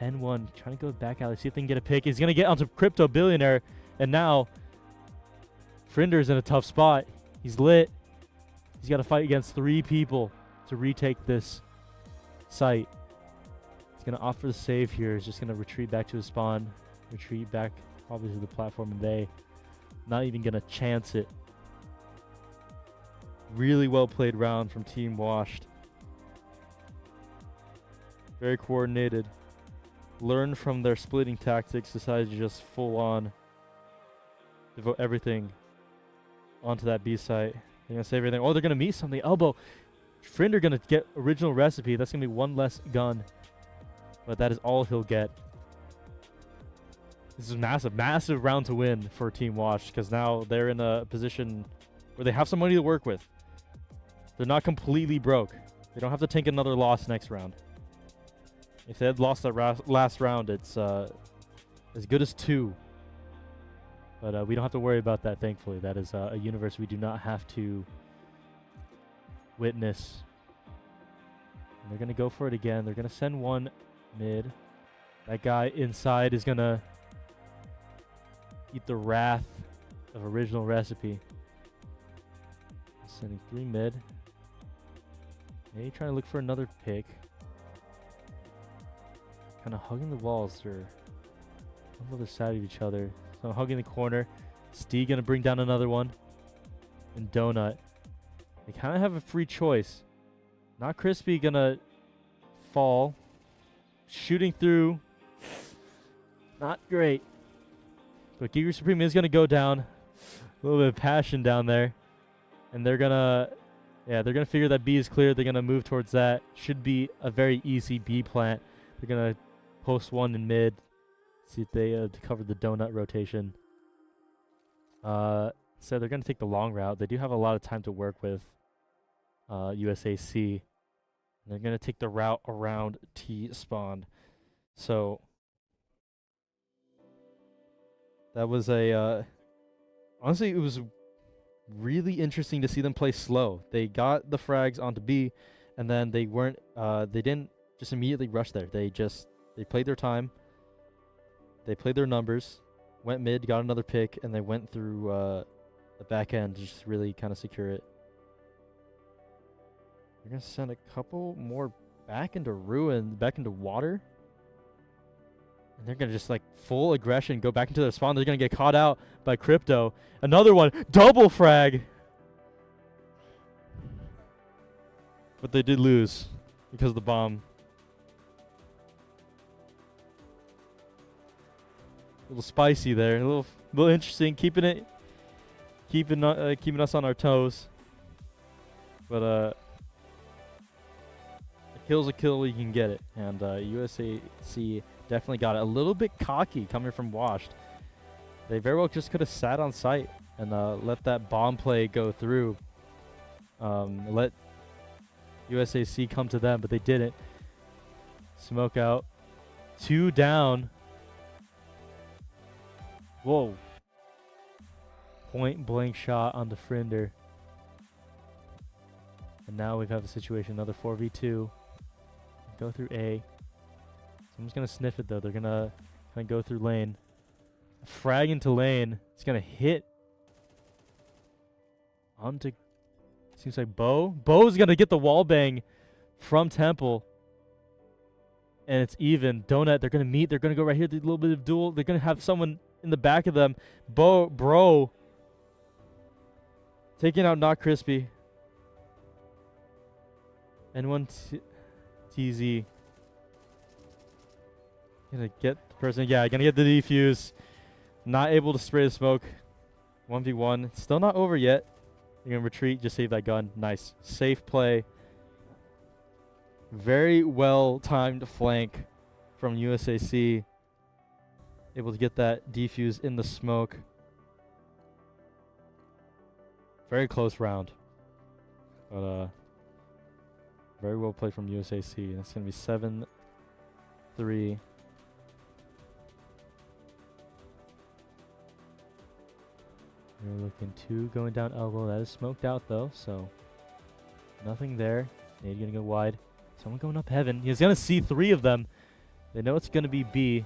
A: N1 trying to go back alley, see if they can get a pick. He's going to get onto Crypto Billionaire. And now Frinder's in a tough spot. He's lit. He's got to fight against 3 people to retake this site. He's going to offer the save here. He's just going to retreat back to his spawn. Retreat back probably to the platform and they not even going to chance it. Really well played round from Team Washed. Very coordinated. Learned from their splitting tactics. Decided to just full on devote everything onto that B site. They're going to save everything. Oh, they're going to meet something. Elbow. Frinder going to get Original Recipe. That's going to be 1 less gun. But that is all he'll get. This is massive, massive round to win for Team Wash because now they're in a position where they have some money to work with. They're not completely broke. They don't have to take another loss next round. If they had lost that last round, it's as good as 2. But we don't have to worry about that, thankfully. That is a universe we do not have to witness. And they're going to go for it again. They're going to send 1 mid. That guy inside is going to eat the wrath of Original Recipe. Sending 3 mid. Maybe trying to look for another pick. Kind of hugging the walls. They're on the other side of each other. So hugging the corner. Steve gonna bring down another one. And Donut. They kind of have a free choice. Not Crispy gonna fall. Shooting through. Not great. But Giger Supreme is gonna go down. A little bit of passion down there. And they're gonna figure that B is clear. They're gonna move towards that. Should be a very easy B plant. They're gonna post 1 in mid. See if they cover the donut rotation. So they're gonna take the long route. They do have a lot of time to work with USAC. They're gonna take the route around T spawn. So that was a honestly, it was really interesting to see them play slow. They got the frags onto B, and then they didn't just immediately rush there. They played their time, They played their numbers, went mid, got another pick, and they went through the back end to just really kind of secure it. They're going to send a couple more back into ruin, back into water. And they're going to just like full aggression, go back into their spawn. They're going to get caught out by Crypto. Another one, double frag. But they did lose because of the bomb. A little spicy there, a little interesting, keeping us on our toes. But a kill's a kill, you can get it, and USAC definitely got it. A little bit cocky coming from Washed. They very well just could have sat on site and let that bomb play go through. Let USAC come to them, but they didn't. Smoke out. 2 down. Whoa. Point blank shot on the Frinder. And now we have a situation, another 4v2. Go through A. Someone's going to sniff it though. They're going to kind of go through lane. Frag into lane. It's going to hit onto, seems like Bo. Bo's going to get the wall bang from Temple. And it's even. Donut, they're going to meet. They're going to go right here. A little bit of duel. They're going to have someone in the back of them. Bro. Taking out Not Crispy. And one TZ. Gonna get the person. Yeah, gonna get the defuse. Not able to spray the smoke. 1v1. Still not over yet. You're gonna retreat. Just save that gun. Nice. Safe play. Very well timed flank from USAC. Able to get that defuse in the smoke. Very close round. But very well played from USAC. That's going to be 7-3. We're looking 2 going down elbow. That is smoked out though, so nothing there. Nade going to go wide. Someone going up heaven. He's going to see 3 of them. They know it's going to be B.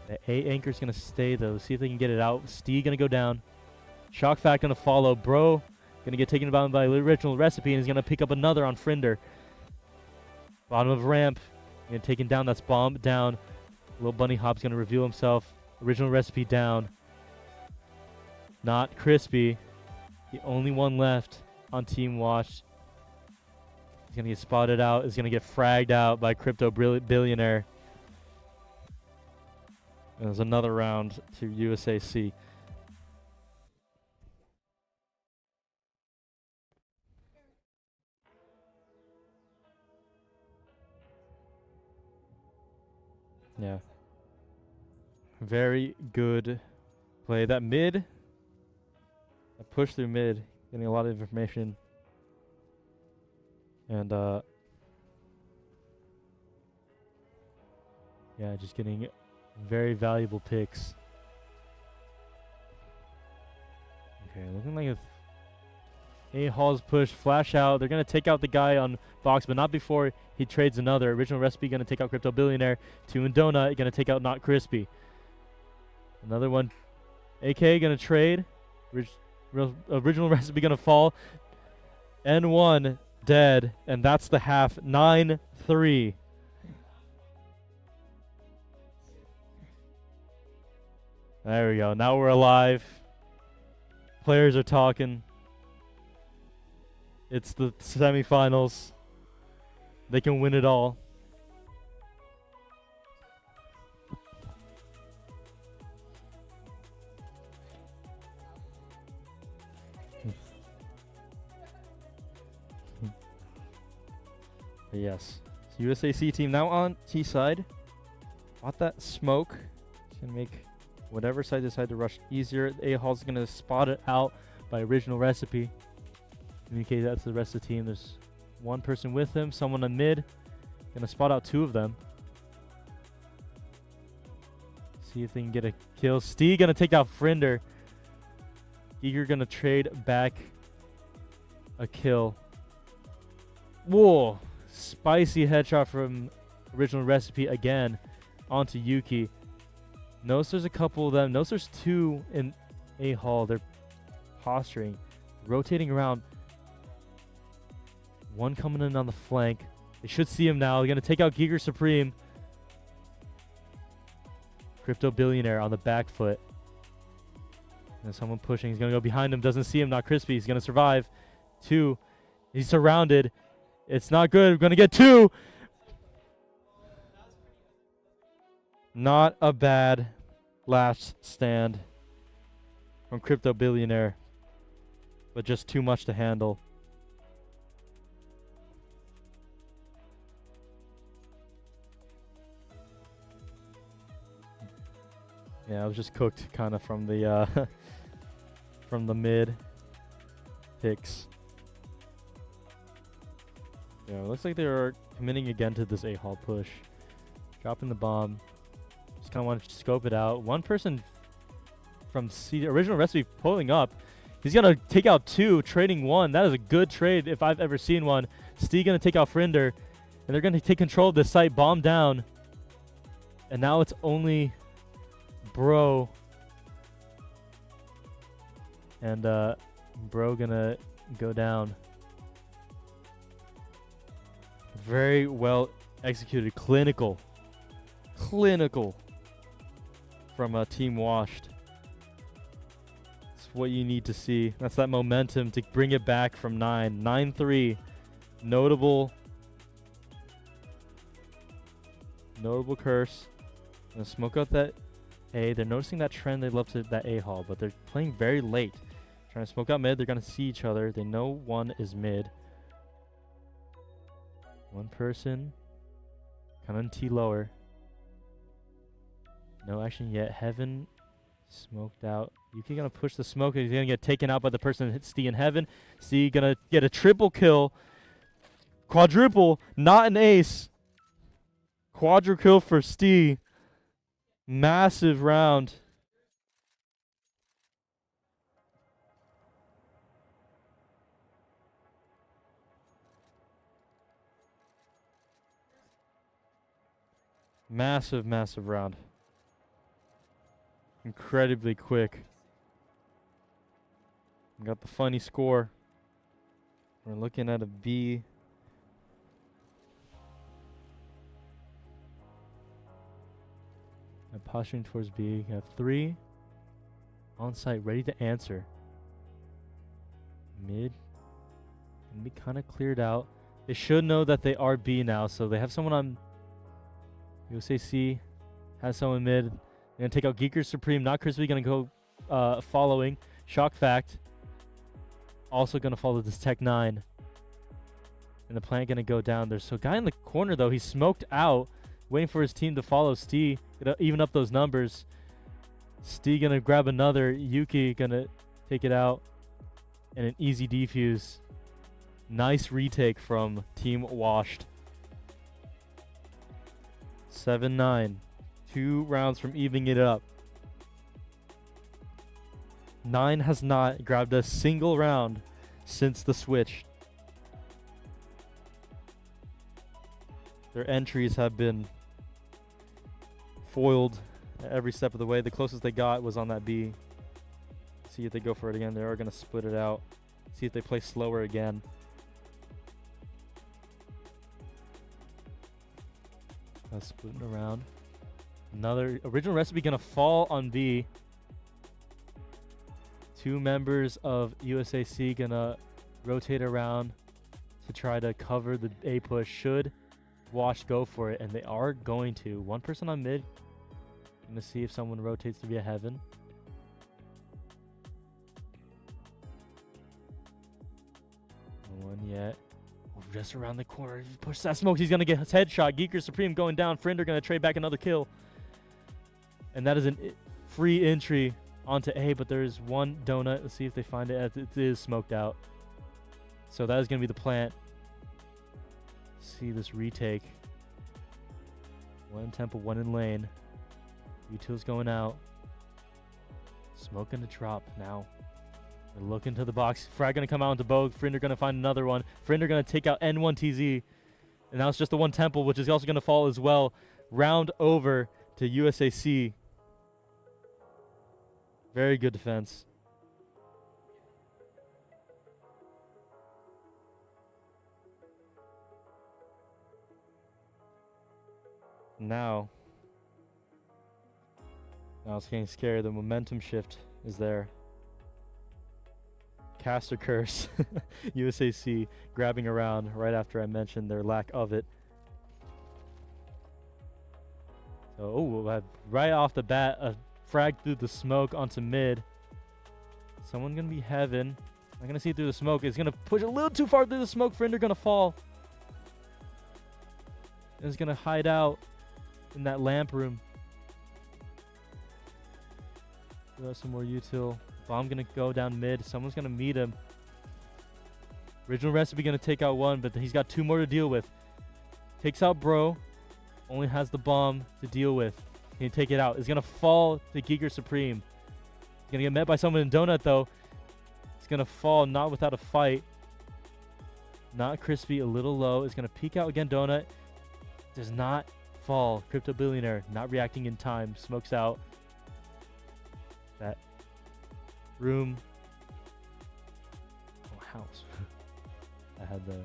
A: The A anchor's going to stay though. See if they can get it out. Stee going to go down. Shock Fact going to follow. Bro going to get taken down by Original Recipe, and he's going to pick up another on Frinder. Bottom of ramp. And taken down. That's bomb down. Little Bunny Hop's going to reveal himself. Original Recipe down. Not Crispy. The only one left on Team Wash. He's going to get spotted out. Is going to get fragged out by Crypto Billionaire. And there's another round to USAC. Yeah. Very good play. That mid, that push through mid, getting a lot of information. And yeah, just getting very valuable picks. Okay, looking like A Hall's push, flash out. They're going to take out the guy on box, but not before he trades another. Original Recipe going to take out Crypto Billionaire. 2 and Donut going to take out Not Crispy. Another one. AK going to trade. Original Recipe going to fall. N1 dead, and that's the half. 9-3. There we go. Now we're alive. Players are talking. It's the semifinals. They can win it all. Yes. So USAC team now on T side. Bought that smoke. It's going to make whatever side they decide to rush easier. A-Hall's going to spot it out by Original Recipe. Communicate that to the rest of the team. There's one person with him, someone on mid. Going to spot out 2 of them. See if they can get a kill. Stee going to take out Frinder. Eager going to trade back a kill. Whoa. Spicy headshot from Original Recipe again onto Yuki. Notice there's a couple of them. Notice there's two in A hall. They're posturing, rotating around. One coming in on the flank. They should see him now. They're going to take out Giger Supreme. Crypto Billionaire on the back foot. There's someone pushing. He's going to go behind him. Doesn't see him. Not Crispy. He's going to survive. 2. He's surrounded. It's not good. We're going to get 2. Not a bad last stand from Crypto Billionaire, but just too much to handle. Yeah, I was just cooked kind of from the from the mid picks. Yeah, it looks like they are committing again to this A-hall push. Dropping the bomb. Just kind of want to scope it out. One person from C, original recipe, pulling up. He's going to take out 2, trading 1. That is a good trade if I've ever seen one. Steve going to take out Frinder. And they're going to take control of this site. Bomb down. And now it's only Bro. And Bro going to go down. Very well executed. Clinical from Team Washed. That's what you need to see. That's that momentum to bring it back from 9. 9-3. Notable curse. Gonna smoke out that A. They're noticing that trend. They love to that A hall, but they're playing very late. Trying to smoke out mid. They're gonna see each other. They know one is mid. One person coming T lower. No action yet. Heaven smoked out. Yuki gonna push the smoke. He's gonna get taken out by the person that hits Stee in Heaven. Stee gonna get a triple kill. Quadruple, not an ace. Quadruple kill for Stee. Massive round. Massive round. Incredibly quick. We got the funny score. We're looking at a B. And posturing towards B. We have 3 on site, ready to answer. Mid can be kind of cleared out. They should know that they are B now, so they have someone on USA C. Has someone mid. They're gonna take out Geeker Supreme. Not Crispy gonna go following. Shock Fact. Also gonna follow this Tech 9. And the plant gonna go down. There's a guy in the corner though. He's smoked out. Waiting for his team to follow Stee. Gonna even up those numbers. Stee gonna grab another. Yuki gonna take it out. And an easy defuse. Nice retake from Team Washed. 7-9. 2 rounds from evening it up. 9 has not grabbed a single round since the switch. Their entries have been foiled at every step of the way. The closest they got was on that B. See if they go for it again. They are going to split it out. See if they play slower again. Splitting around. Another original recipe going to fall on B. 2 members of USAC going to rotate around to try to cover the A push. Should Wash go for it, and they are going to. One person on mid. Going to see if someone rotates to be a Heaven. No one yet. Just around the corner. Push that smoke. He's going to get his headshot. Geeker Supreme going down. Friender going to trade back another kill. And that is a free entry onto A, but there is one donut. Let's see if they find it. It is smoked out. So that is going to be the plant. See this retake. 1 in temple, 1 in lane. Utils going out. Smoke going to drop now. They're looking to the box. Frag going to come out into Bogue. Friender going to find another one. Friender going to take out N1TZ. And now it's just the 1 temple, which is also going to fall as well. Round over to USAC. Very good defense. Now it's getting scary. The momentum shift is there. Caster curse. USAC grabbing around right after I mentioned their lack of it. So, right off the bat, a frag through the smoke onto mid. Someone gonna be heaven. I'm gonna see it through the smoke. It's gonna push a little too far through the smoke. Friender gonna fall. And it's gonna hide out in that lamp room. Got some more util. Bomb gonna go down mid. Someone's gonna meet him. Original recipe gonna take out one, but he's got two more to deal with. Takes out bro. Only has the bomb to deal with. Can he take it out? It's gonna fall to Giger Supreme. He's gonna get met by someone in Donut though. It's gonna fall, not without a fight. Not Crispy, a little low. It's gonna peek out again. Donut does not fall. Crypto Billionaire not reacting in time. Smokes out. That room. Oh, house. I had the.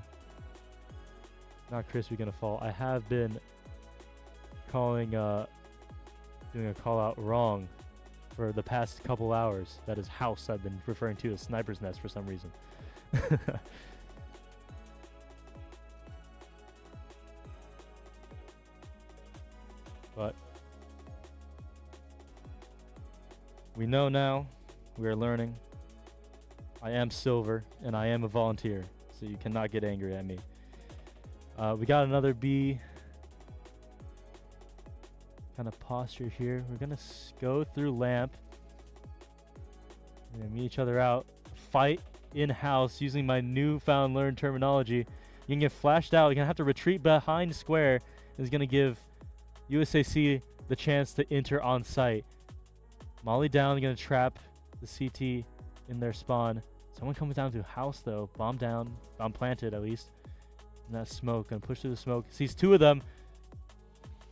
A: Not Crispy gonna fall. I have been calling, doing a call out wrong for the past couple hours. That is house I've been referring to as Sniper's Nest for some reason. But we know now, we are learning. I am silver and I am a volunteer, so you cannot get angry at me. We got another B kind of posture here. We're gonna go through lamp. We're gonna meet each other out. Fight in house using my newfound learned terminology. You can get flashed out. You're gonna have to retreat behind square. Is gonna give USAC the chance to enter on site. Molly down. Gonna trap the CT in their spawn. Someone comes down to house though. Bomb down. Bomb planted at least. And that smoke. Gonna push through the smoke. Sees two of them.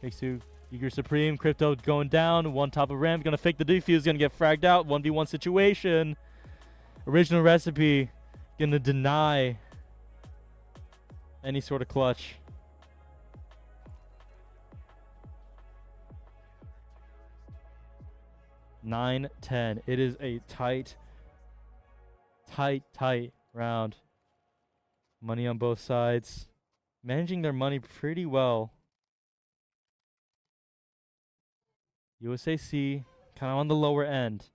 A: Takes two. Giger Supreme, Crypto going down, one top of ramp, gonna fake the defuse, gonna get fragged out, 1v1 situation. Original recipe, gonna deny any sort of clutch. Nine, 10. It is a tight round. Money on both sides. Managing their money pretty well. USAC kind of on the lower end.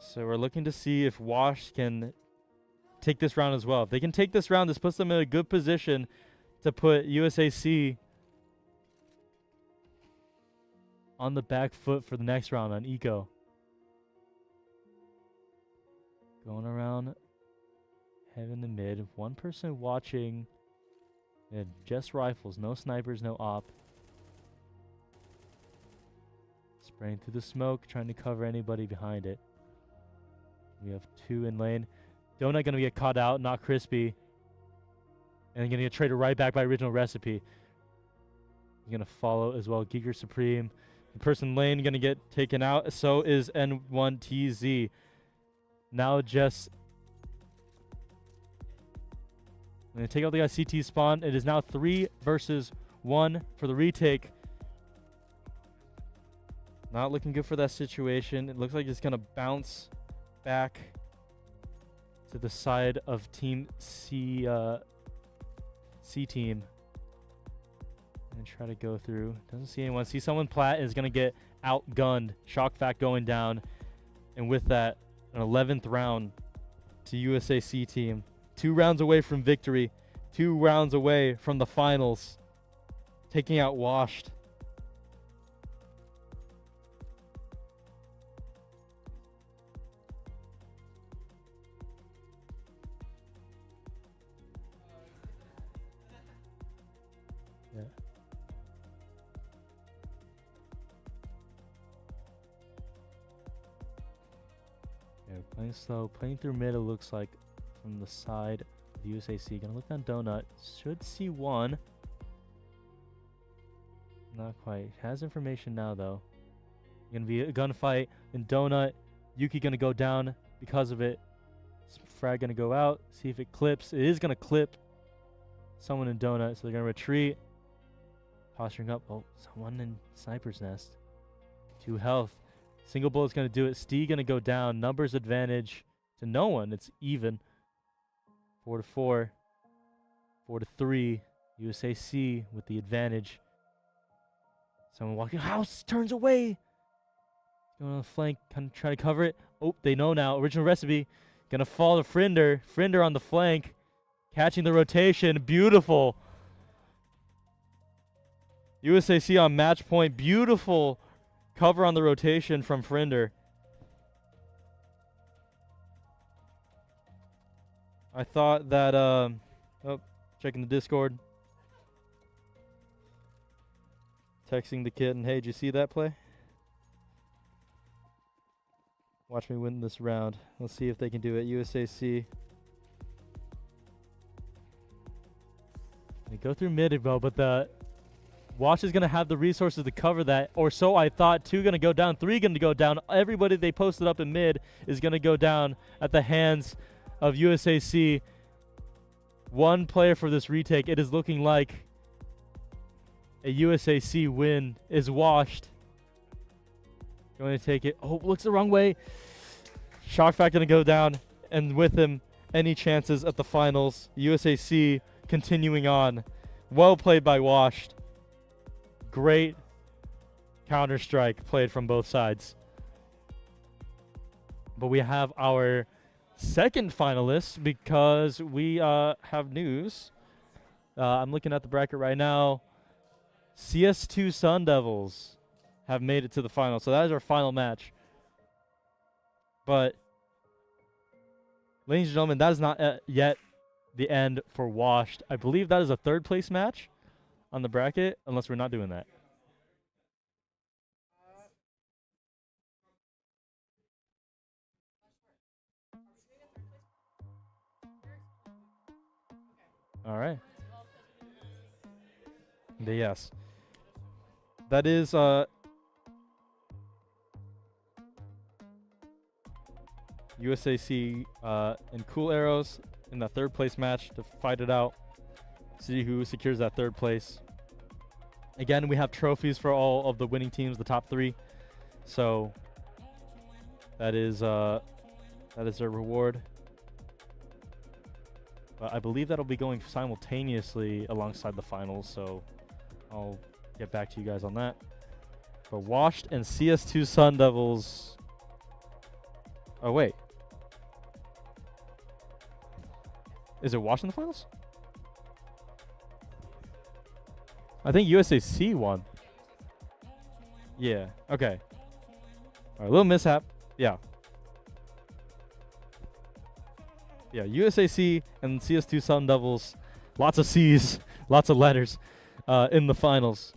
A: So we're looking to see if Wash can take this round as well. If they can take this round, this puts them in a good position to put USAC on the back foot for the next round on Eco. Going around heaven to mid. One person watching. And just rifles. No snipers, no op. Spraying through the smoke, trying to cover anybody behind it. We have two in lane. Donut gonna get caught out, not Crispy. And gonna get traded right back by Original Recipe. He's gonna follow as well. Giger Supreme. The person in lane gonna get taken out. So is N1TZ. Now just. I'm gonna take out the guy CT spawn. It is now 3 versus 1 for the retake. Not looking good for that situation. It looks like it's going to bounce back to the side of Team C team. And try to go through. Doesn't see anyone. See someone plat is going to get outgunned. Shock fact going down. And with that, an 11th round to USAC team. 2 rounds away from victory. 2 rounds away from the finals. Taking out Washed. Playing slow, playing through mid. It looks like from the side of the USAC. Gonna look down Donut. Should see one. Not quite. Has information now though. Gonna be a gunfight in Donut. Yuki gonna go down because of it. Frag gonna go out. See if it clips. It is gonna clip someone in Donut, so they're gonna retreat. Posturing up. Oh, someone in Sniper's Nest. 2 health. Single bullet's gonna do it. Stee gonna go down. Numbers advantage to no one. It's even. 4-4. 4-3. USAC with the advantage. Someone walking. House turns away. Going on the flank, kind of trying to cover it. Oh, they know now. Original recipe. Gonna fall to Frinder. Frinder on the flank. Catching the rotation. Beautiful. USAC on match point. Beautiful cover on the rotation from Frinder. I thought that, oh, checking the Discord. Texting the kid, and hey, did you see that play? Watch me win this round. Let's see if they can do it. USAC. They go through mid, bro, but the Watch is going to have the resources to cover that, or so I thought. 2 going to go down, 3 going to go down. Everybody they posted up in mid is going to go down at the hands of USAC. 1 player for this retake. It is looking like a USAC win is washed. Going to take it. Oh, looks the wrong way. Shockfact going to go down, and with him, any chances at the finals. USAC continuing on. Well played by Washed. Great Counter-Strike played from both sides. But we have our second finalist because we have news. I'm looking at the bracket right now. CS2 Sun Devils have made it to the final. So that is our final match. But, ladies and gentlemen, that is not yet the end for Washed. I believe that is a 3rd place match on the bracket, unless we're not doing that. All right. Yes. That is USAC and Cool Arrows in that 3rd place match to fight it out. See who secures that 3rd place. Again, we have trophies for all of the winning teams, the top 3. So that is their reward. I believe that'll be going simultaneously alongside the finals, so I'll get back to you guys on that. But Washed and CS2 Sun Devils. Oh wait, is it Washed in the finals? I think USAC won. Yeah. Okay. All right. Little mishap. Yeah. Yeah. USAC and CS2 Sun Devils. Lots of C's. Lots of letters in the finals.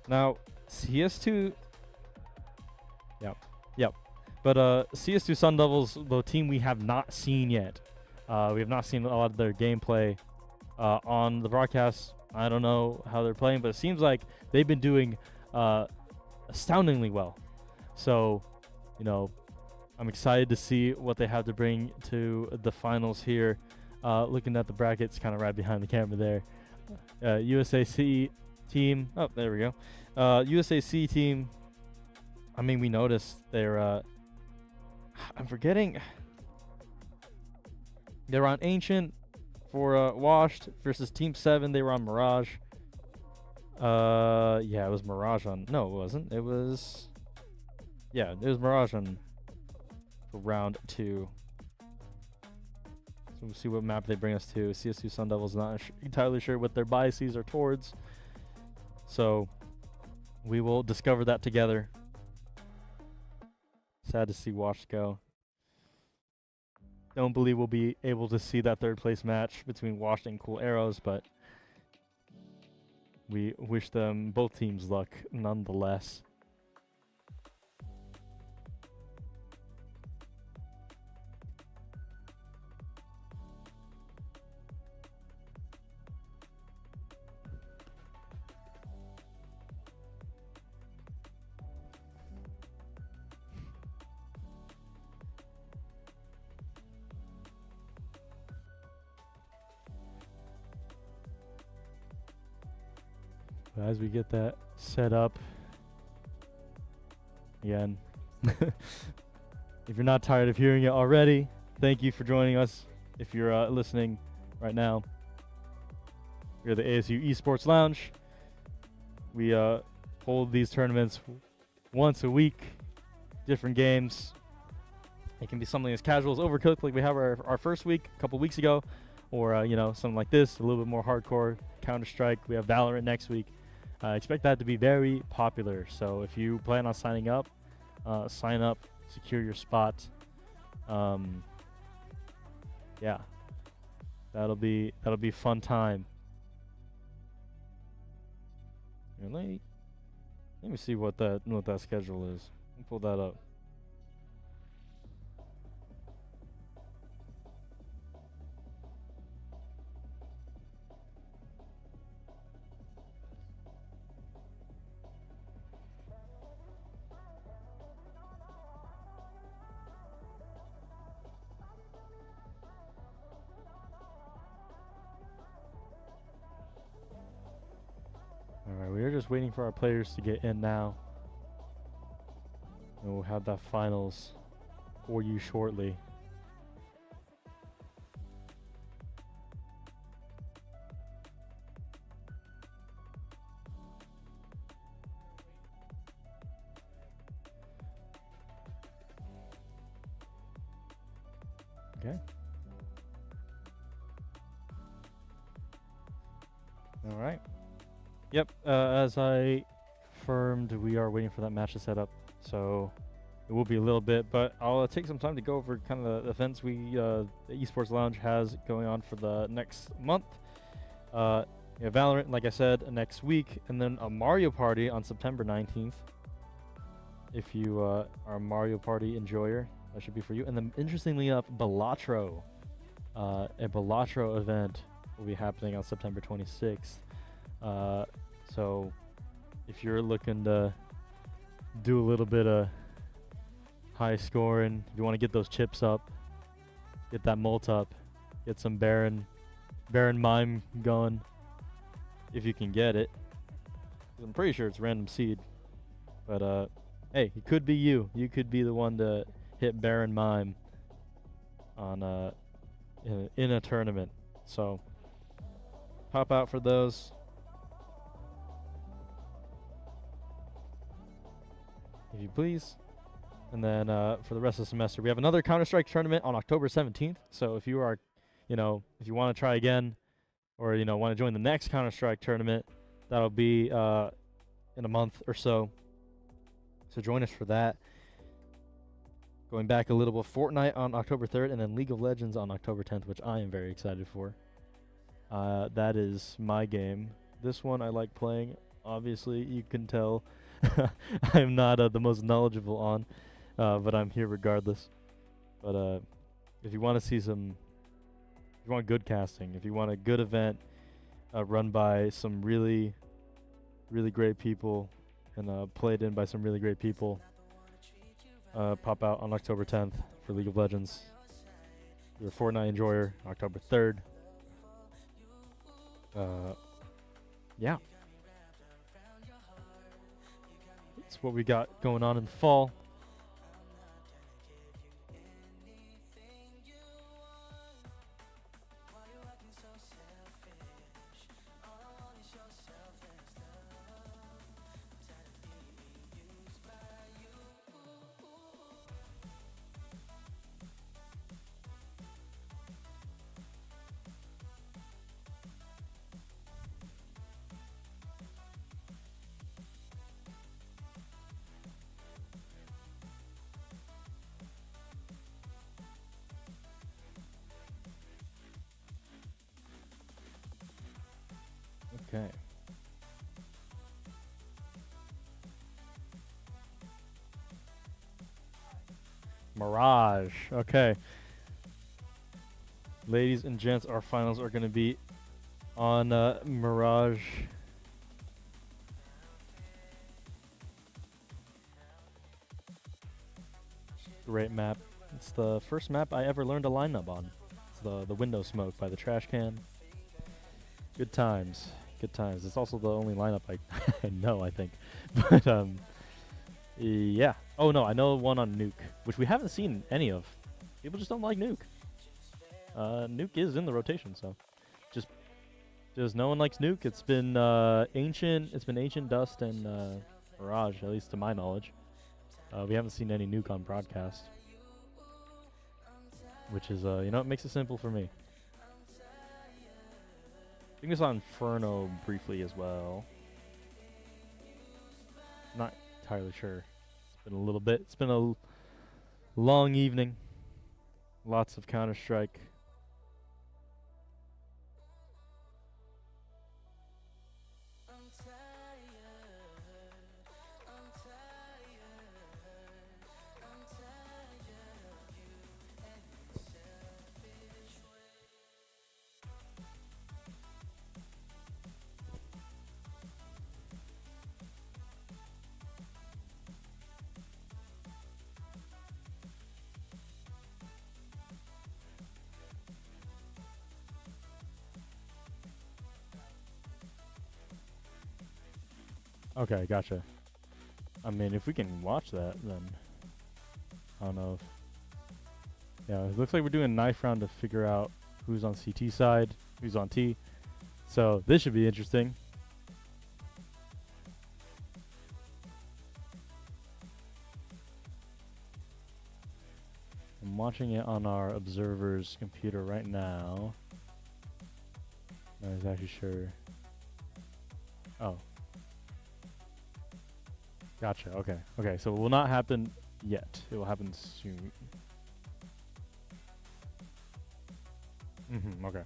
A: Now, CS2. Yep. But CS2 Sun Devils, the team we have not seen yet. We have not seen a lot of their gameplay on the broadcast. I don't know how they're playing, but it seems like they've been doing astoundingly well. So, you know, I'm excited to see what they have to bring to the finals here. Looking at the brackets, kind of right behind the camera there. USAC team. Oh, there we go. USAC team. I mean, we noticed they're. I'm forgetting. They were on Ancient for Washed versus Team 7. They were on Mirage. Yeah, it was Mirage on. No, it wasn't. It was. Yeah, it was Mirage on for round 2. So we'll see what map they bring us to. CS2 Sun Devils not entirely sure what their biases are towards. So we will discover that together. Sad to see Washed go. Don't believe we'll be able to see that 3rd place match between Washed and Cool Arrows, but we wish them both teams luck nonetheless. So as we get that set up, again, if you're not tired of hearing it already, thank you for joining us. If you're listening right now, we're the ASU Esports Lounge. We hold these tournaments once a week, different games. It can be something as casual as Overcooked, like we have our first week a couple weeks ago, or something like this, a little bit more hardcore, Counter-Strike. We have Valorant next week. Expect that to be very popular. So if you plan on signing up, sign up, secure your spot. Yeah, that'll be fun time. And let me see what that schedule is. Let me pull that up. Alright, we are just waiting for our players to get in now. And we'll have that finals for you shortly. Okay. Alright. Yep, as I confirmed, we are waiting for that match to set up, so it will be a little bit, but I'll take some time to go over kind of the events the Esports Lounge has going on for the next month. Valorant, like I said, next week, and then a Mario Party on September 19th. If you are a Mario Party enjoyer, that should be for you. And then, interestingly enough, Balatro, a Balatro event will be happening on September 26th. So if you're looking to do a little bit of high scoring, if you want to get those chips up, get that mult up, get some Baron Mime going, if you can get it. I'm pretty sure it's random seed, but hey, it could be you. You could be the one to hit Baron Mime on in a tournament. So pop out for those. If you please. And then for the rest of the semester, we have another Counter-Strike tournament on October 17th. So if you are, if you want to try again, or want to join the next Counter-Strike tournament, that'll be in a month or so. So join us for that. Going back a little bit, Fortnite on October 3rd, and then League of Legends on October 10th, which I am very excited for. That is my game. This one I like playing. Obviously, you can tell I am not the most knowledgeable on, but I'm here regardless. But if you want to see if you want good casting, if you want a good event run by some really, really great people and played in by some really great people, pop out on October 10th for League of Legends. If you're a Fortnite enjoyer, October 3rd. Yeah. That's what we got going on in the fall. Okay. Mirage. Okay. Ladies and gents, our finals are going to be on Mirage. Great map. It's the first map I ever learned a lineup on. It's the window smoke by the trash can. Good times. Good times. It's also the only lineup I I know, I think. But yeah. Oh no, I know one on Nuke, which we haven't seen any of. People just don't like Nuke. Nuke is in the rotation, so just no one likes Nuke. It's been Ancient. It's been Ancient, Dust, and Mirage, at least to my knowledge. We haven't seen any Nuke on broadcast, which is it makes it simple for me. I think we saw Inferno briefly as well. Not entirely sure. It's been a little bit. It's been a long evening. Lots of Counter-Strike. Okay, gotcha. I mean, if we can watch that, then I don't know. Yeah, it looks like we're doing a knife round to figure out who's on CT side, who's on T. So this should be interesting. I'm watching it on our observer's computer right now. Not exactly sure. Oh. Gotcha. Okay. Okay. So it will not happen yet. It will happen soon. Okay.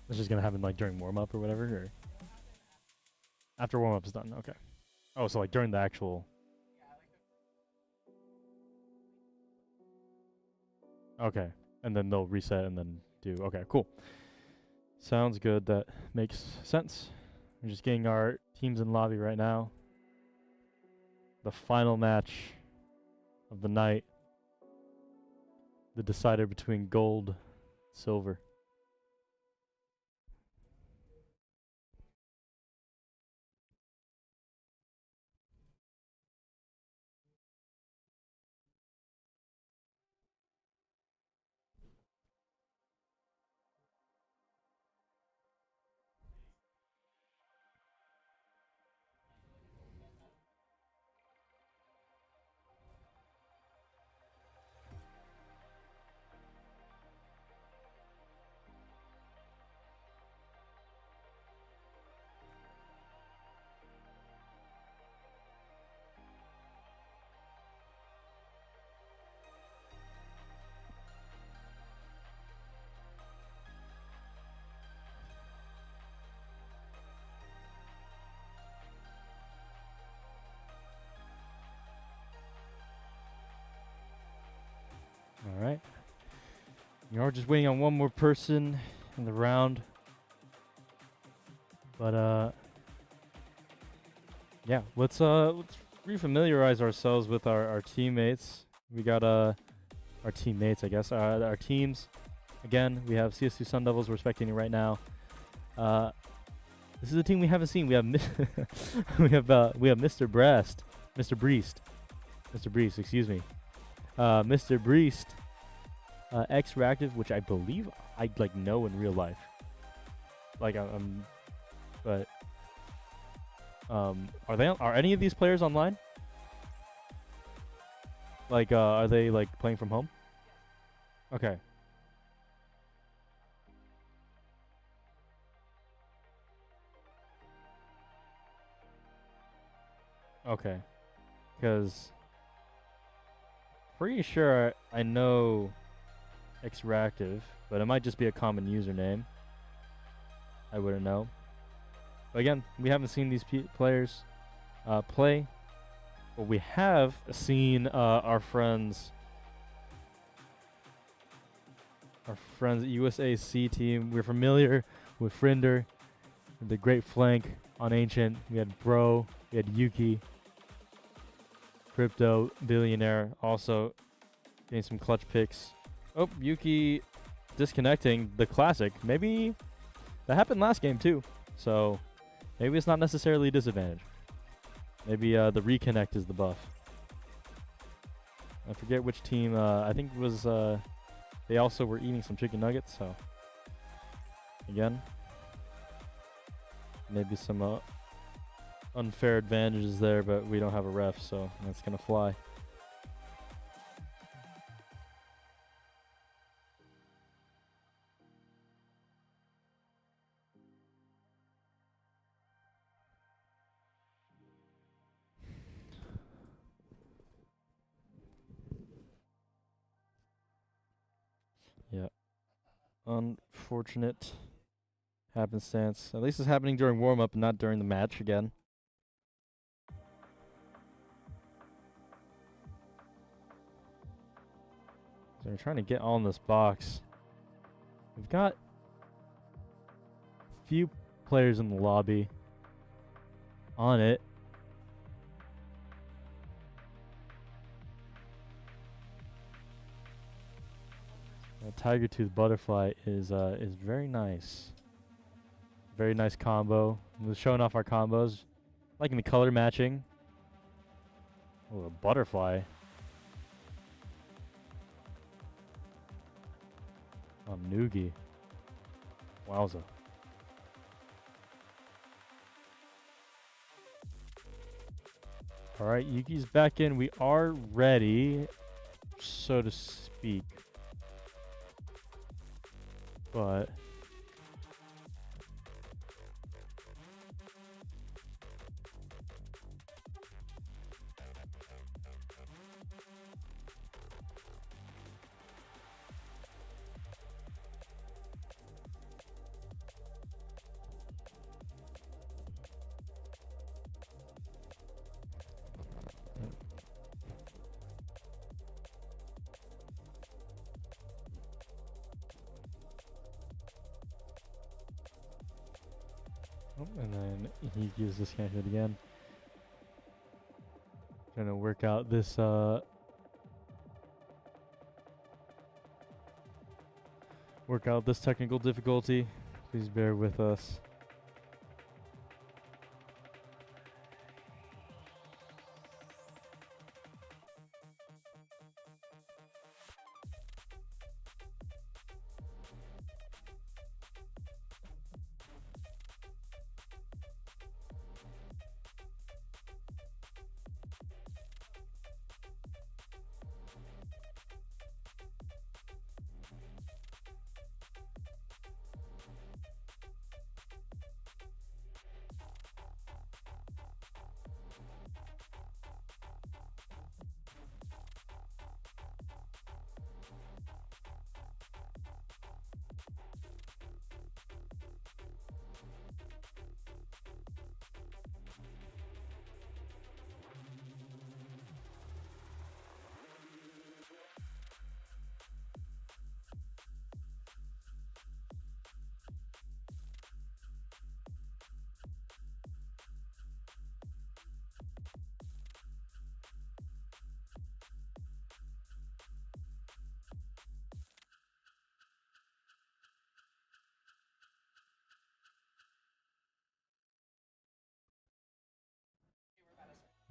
A: It's just gonna happen like during warm up or whatever, or after warm up is done. Okay. Oh, so like during the actual. Okay. And then they'll reset and then do. Okay. Cool. Sounds good. That makes sense. We're just getting our teams in lobby right now. The final match of the night. The decider between gold, silver. All right. We are just waiting on one more person in the round. But yeah, let's refamiliarize ourselves with our teammates. We got our teammates, I guess. Our teams. Again, we have CS2 Sun Devils we're spectating right now. This is a team we haven't seen. We have we have Mr. Breast, Mr. Breest, excuse me. Mr. Breest, X-Reactive, which I believe I like know in real life. Like but are any of these players online? Like are they like playing from home? Okay. Okay. Because pretty sure I know X-Reactive, but it might just be a common username. I wouldn't know. But again, we haven't seen these players play. But we have seen our friends USAC team. We're familiar with Frinder, the great flank on Ancient. We had Bro, we had Yuki, Crypto, Billionaire, also getting some clutch picks. Oh, Yuki disconnecting the classic. Maybe that happened last game too. So maybe it's not necessarily a disadvantage. Maybe the reconnect is the buff. I forget which team. I think it was. They also were eating some chicken nuggets. So again, maybe some unfair advantages there, but we don't have a ref, so that's gonna fly. Yeah. Unfortunate happenstance. At least it's happening during warm-up and not during the match again. So we're trying to get on this box. We've got a few players in the lobby on it. Tiger Tooth Butterfly is very nice. Very nice combo. We're showing off our combos. Liking the color matching. Oh, a butterfly. Oh, Noogie. Wowza. Alright, Yuki's back in. We are ready, so to speak. But and then he gives this guy hit again. Trying to work out this technical difficulty. Please bear with us.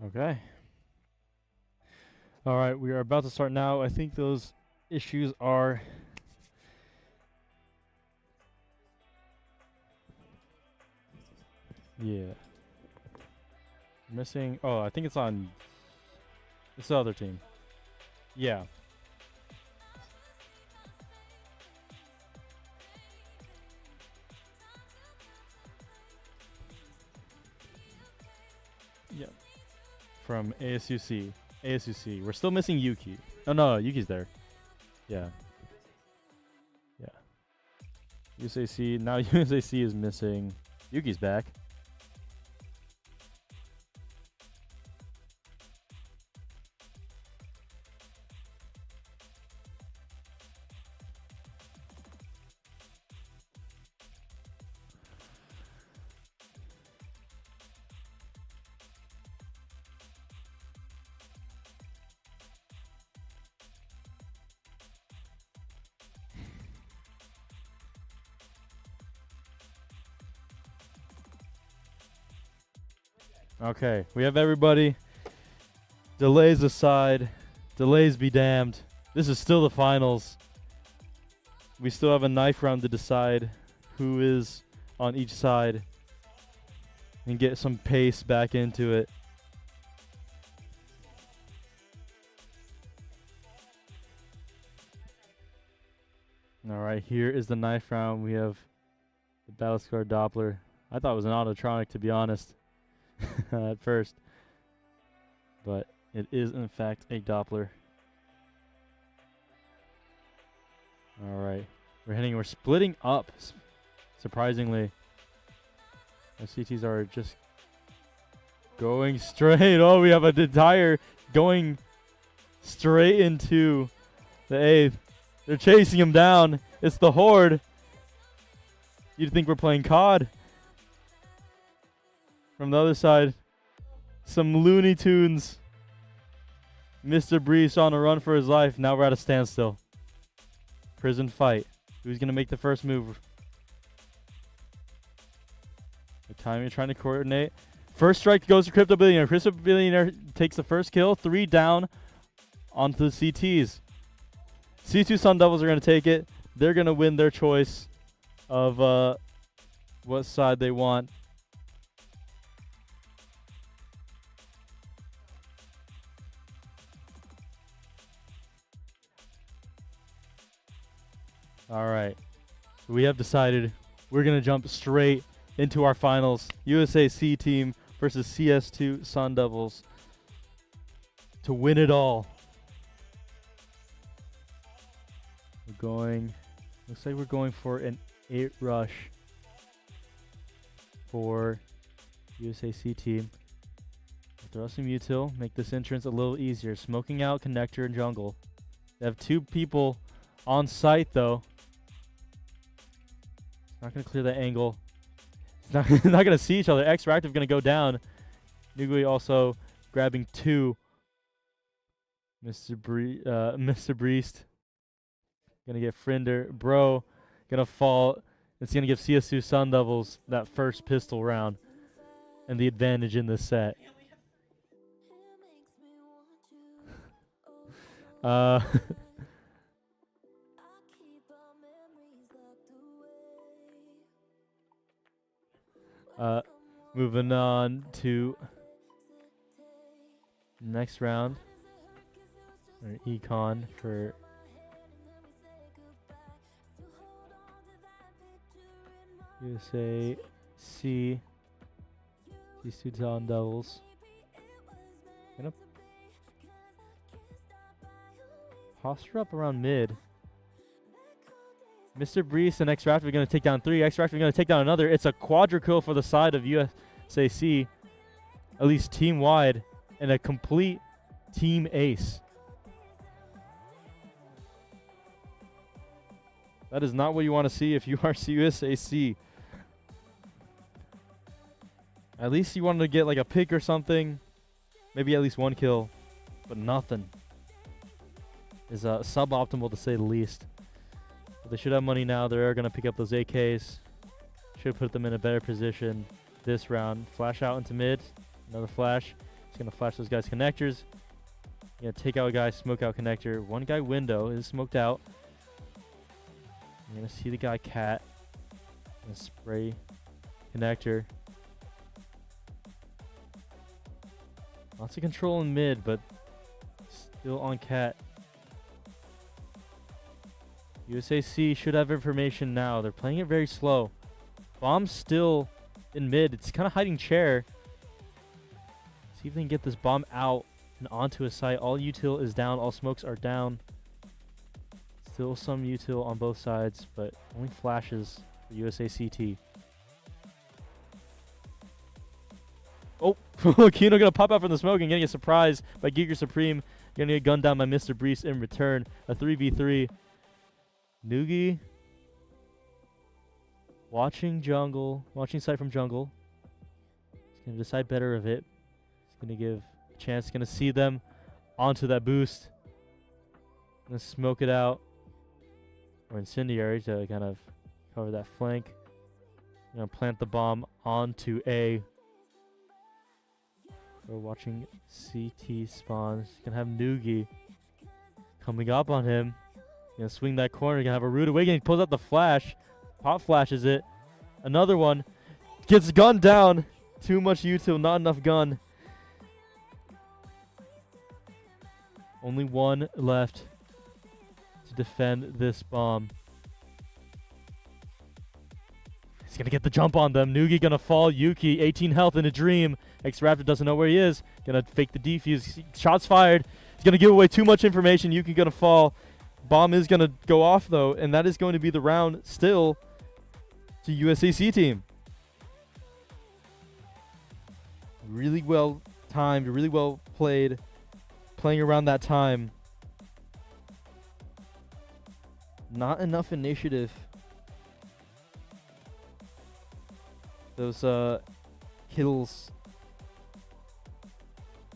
A: Okay. All right, we are about to start now. I think those issues are missing. Oh, I think it's on. It's the other team. Yeah. Yeah. From ASUC. ASUC. We're still missing Yuki. Oh no, Yuki's there. Yeah. Yeah. USAC. Now USAC is missing. Yuki's back. Okay, we have everybody. Delays aside, delays be damned. This is still the finals. We still have a knife round to decide who is on each side and get some pace back into it. All right, here is the knife round. We have the Battle Scar Doppler. I thought it was an Autotronic, to be honest, at first. But it is, in fact, a Doppler. All right. We're splitting up, surprisingly. Our CTs are just going straight. Oh, we have a tire going straight into the 8th. They're chasing him down. It's the Horde. You'd think we're playing COD. From the other side, some Looney Tunes. Mr. Breeze on a run for his life. Now we're at a standstill. Prison fight. Who's going to make the first move? The time you're trying to coordinate. First strike goes to Crypto Billionaire. Crypto Billionaire takes the first kill. 3 down onto the CTs. C2 Sun Devils are going to take it. They're going to win their choice of what side they want. All right. So we have decided we're going to jump straight into our finals. USA C team versus CS2 Sun Devils to win it all. Looks like we're going for an 8 rush for USA C team. Throw some util, make this entrance a little easier. Smoking out connector and jungle. They have 2 people on site though. Not going to clear that angle. It's not going to see each other. X-Reactive going to go down. Nugui also grabbing 2. Mr. Breest going to get Frinder. Bro going to fall. It's going to give CS2 Sun Devils that first pistol round and the advantage in this set. Moving on to next round. Or econ for USA C. These 2 Talon Devils. Gonna posture up around mid. Mr. Brees and X-Raptor are going to take down 3. X-Raptor are going to take down another. It's a quadra kill for the side of USAC, at least team-wide, and a complete team ace. That is not what you want to see if you are USAC. At least you wanted to get like a pick or something. Maybe at least 1 kill, but nothing. Is suboptimal to say the least. But they should have money now. They're going to pick up those AKs. Should put them in a better position this round. Flash out into mid. Another flash. He's going to flash those guys' connectors. Going to take out a guy, smoke out connector. 1 guy window is smoked out. You're going to see the guy cat. Going to spray connector. Lots of control in mid, but still on cat. USAC should have information now. They're playing it very slow. Bomb's still in mid. It's kind of hiding chair. See if they can get this bomb out and onto a site. All util is down. All smokes are down. Still some util on both sides, but only flashes for USACT. Oh, Kino gonna pop out from the smoke and getting a surprise by Giger Supreme. Gonna get gunned down by Mr. Brees in return. A 3v3. Noogie watching jungle, watching site from jungle. He's gonna decide better of it. He's gonna give a chance. Gonna see them onto that boost. Gonna smoke it out. Or incendiary to kind of cover that flank. Gonna plant the bomb onto A. We're watching CT spawn. He's gonna have Noogie coming up on him. Gonna swing that corner. Gonna have a rude awakening. Pulls out the flash. Pop flashes it. Another one. Gets gun down. Too much util, not enough gun. Only one left to defend this bomb. He's gonna get the jump on them. Noogie gonna fall. Yuki, 18 health in a dream. X-Raptor doesn't know where he is. Gonna fake the defuse. Shots fired. He's gonna give away too much information. Yuki gonna fall. Bomb is gonna go off though, and that is going to be the round still to USAC team. Really well timed, really well played. Playing around that time. Not enough initiative. Those kills.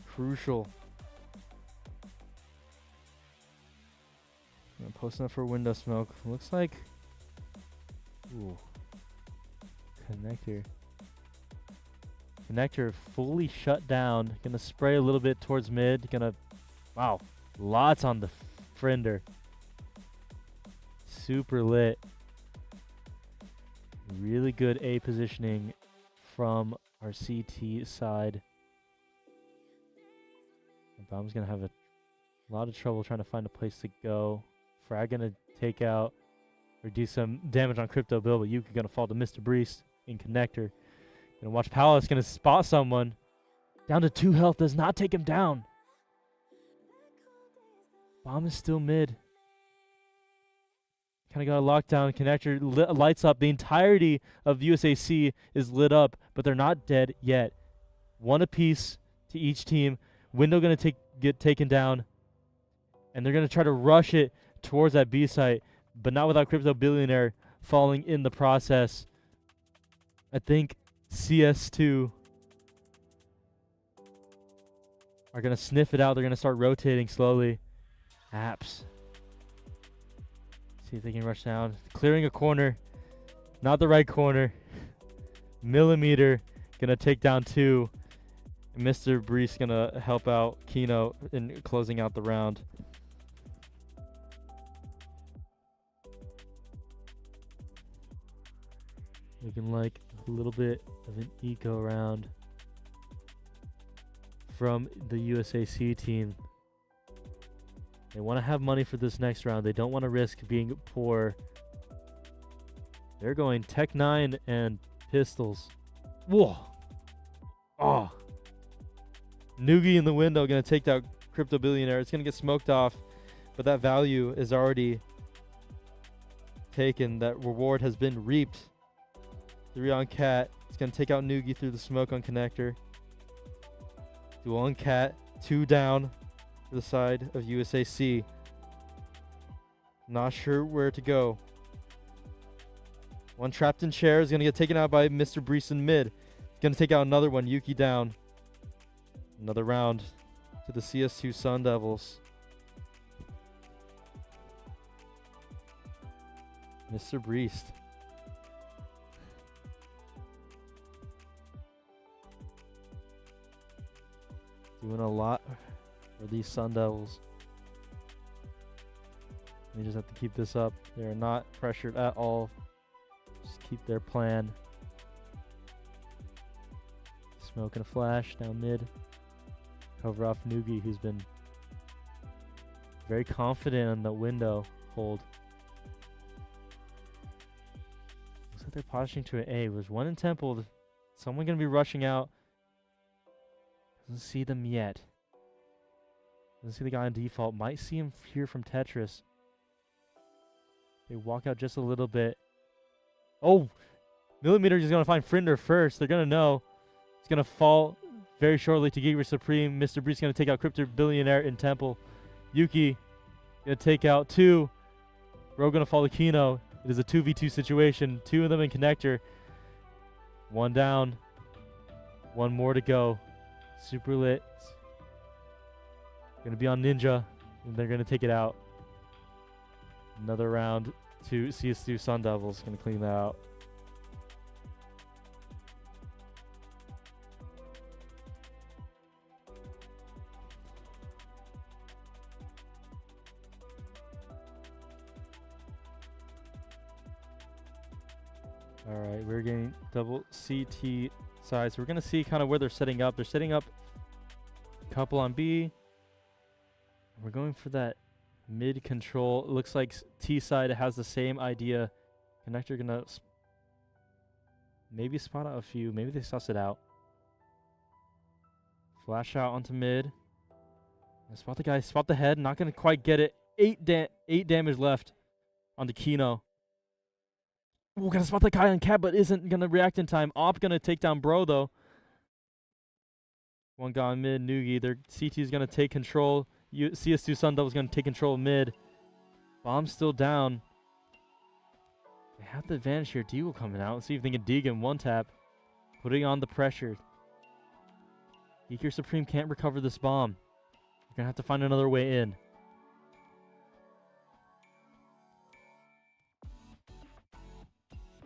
A: Crucial. I'm posting up for window smoke. Looks like. Ooh. Connector fully shut down. Gonna spray a little bit towards mid. Gonna. Wow. Lots on the Friender. Super lit. Really good A positioning from our CT side. The bomb's gonna have a lot of trouble trying to find a place to go. Frag gonna take out or do some damage on Crypto Bill, but Yuki gonna fall to Mr. Breeze in connector. Gonna watch Palace, gonna spot someone. Down to 2 health, does not take him down. Bomb is still mid. Kind of got a lockdown. Connector lights up. The entirety of USAC is lit up, but they're not dead yet. One apiece to each team. Window going to get taken down, and they're going to try to rush it towards that B site, but not without Crypto Billionaire falling in the process. I think CS2 are going to sniff it out. They're going to start rotating slowly. Apps. See if they can rush down. Clearing a corner. Not the right corner. Millimeter going to take down 2. Mr. Breeze going to help out Kino in closing out the round. Looking like a little bit of an eco round from the USAC team. They want to have money for this next round. They don't want to risk being poor. They're going Tech 9 and pistols. Whoa. Oh. Noogie in the window going to take that Crypto Billionaire. It's going to get smoked off, but that value is already taken. That reward has been reaped. 3 on Cat. It's going to take out Noogie through the smoke on connector. Duel on Cat. 2 down. To the side of USAC. Not sure where to go. One trapped in chair is going to get taken out by Mr. Brees in mid. Going to take out another one. Yuki down. Another round to the CS2 Sun Devils. Mr. Brees. Doing a lot for these Sun Devils. They just have to keep this up. They're not pressured at all. Just keep their plan. Smoke and a flash down mid. Cover off Noogie, who's been very confident on the window hold. Looks like they're posturing to an A. There's one in Temple. Someone going to be rushing out. Doesn't see them yet. Doesn't see the guy on default. Might see him here from Tetris. They walk out just a little bit. Oh! Millimeter is going to find Frinder first. They're going to know. He's going to fall very shortly to Giga Supreme. Mr. Breeze going to take out Crypto Billionaire in Temple. Yuki going to take out 2. Rogue going to fall to Kino. It is a 2v2 situation. 2 of them in connector. 1 down. 1 more to go. Super lit. Going to be on Ninja. And they're going to take it out. Another round to CS2 Sun Devils. Going to clean that out. All right, we're getting double CT side. So we're going to see kind of where they're setting up. They're setting up a couple on B. We're going for that mid control. It looks like T side has the same idea. Connector going to maybe spot out a few. Maybe they suss it out. Flash out onto mid. Spot the guy. Spot the head. Not going to quite get it. 8 damage left onto Kino. We're going to spot the guy on Cat, but isn't going to react in time. Op going to take down Bro, though. One guy on mid. Noogie. Their CT is going to take control. CS2 Sun Devil's going to take control of mid. Bomb's still down. They have the advantage here. Deagle coming out. Let's see if they can Deagle one tap. Putting on the pressure. Geeker Supreme can't recover this bomb. They're going to have to find another way in.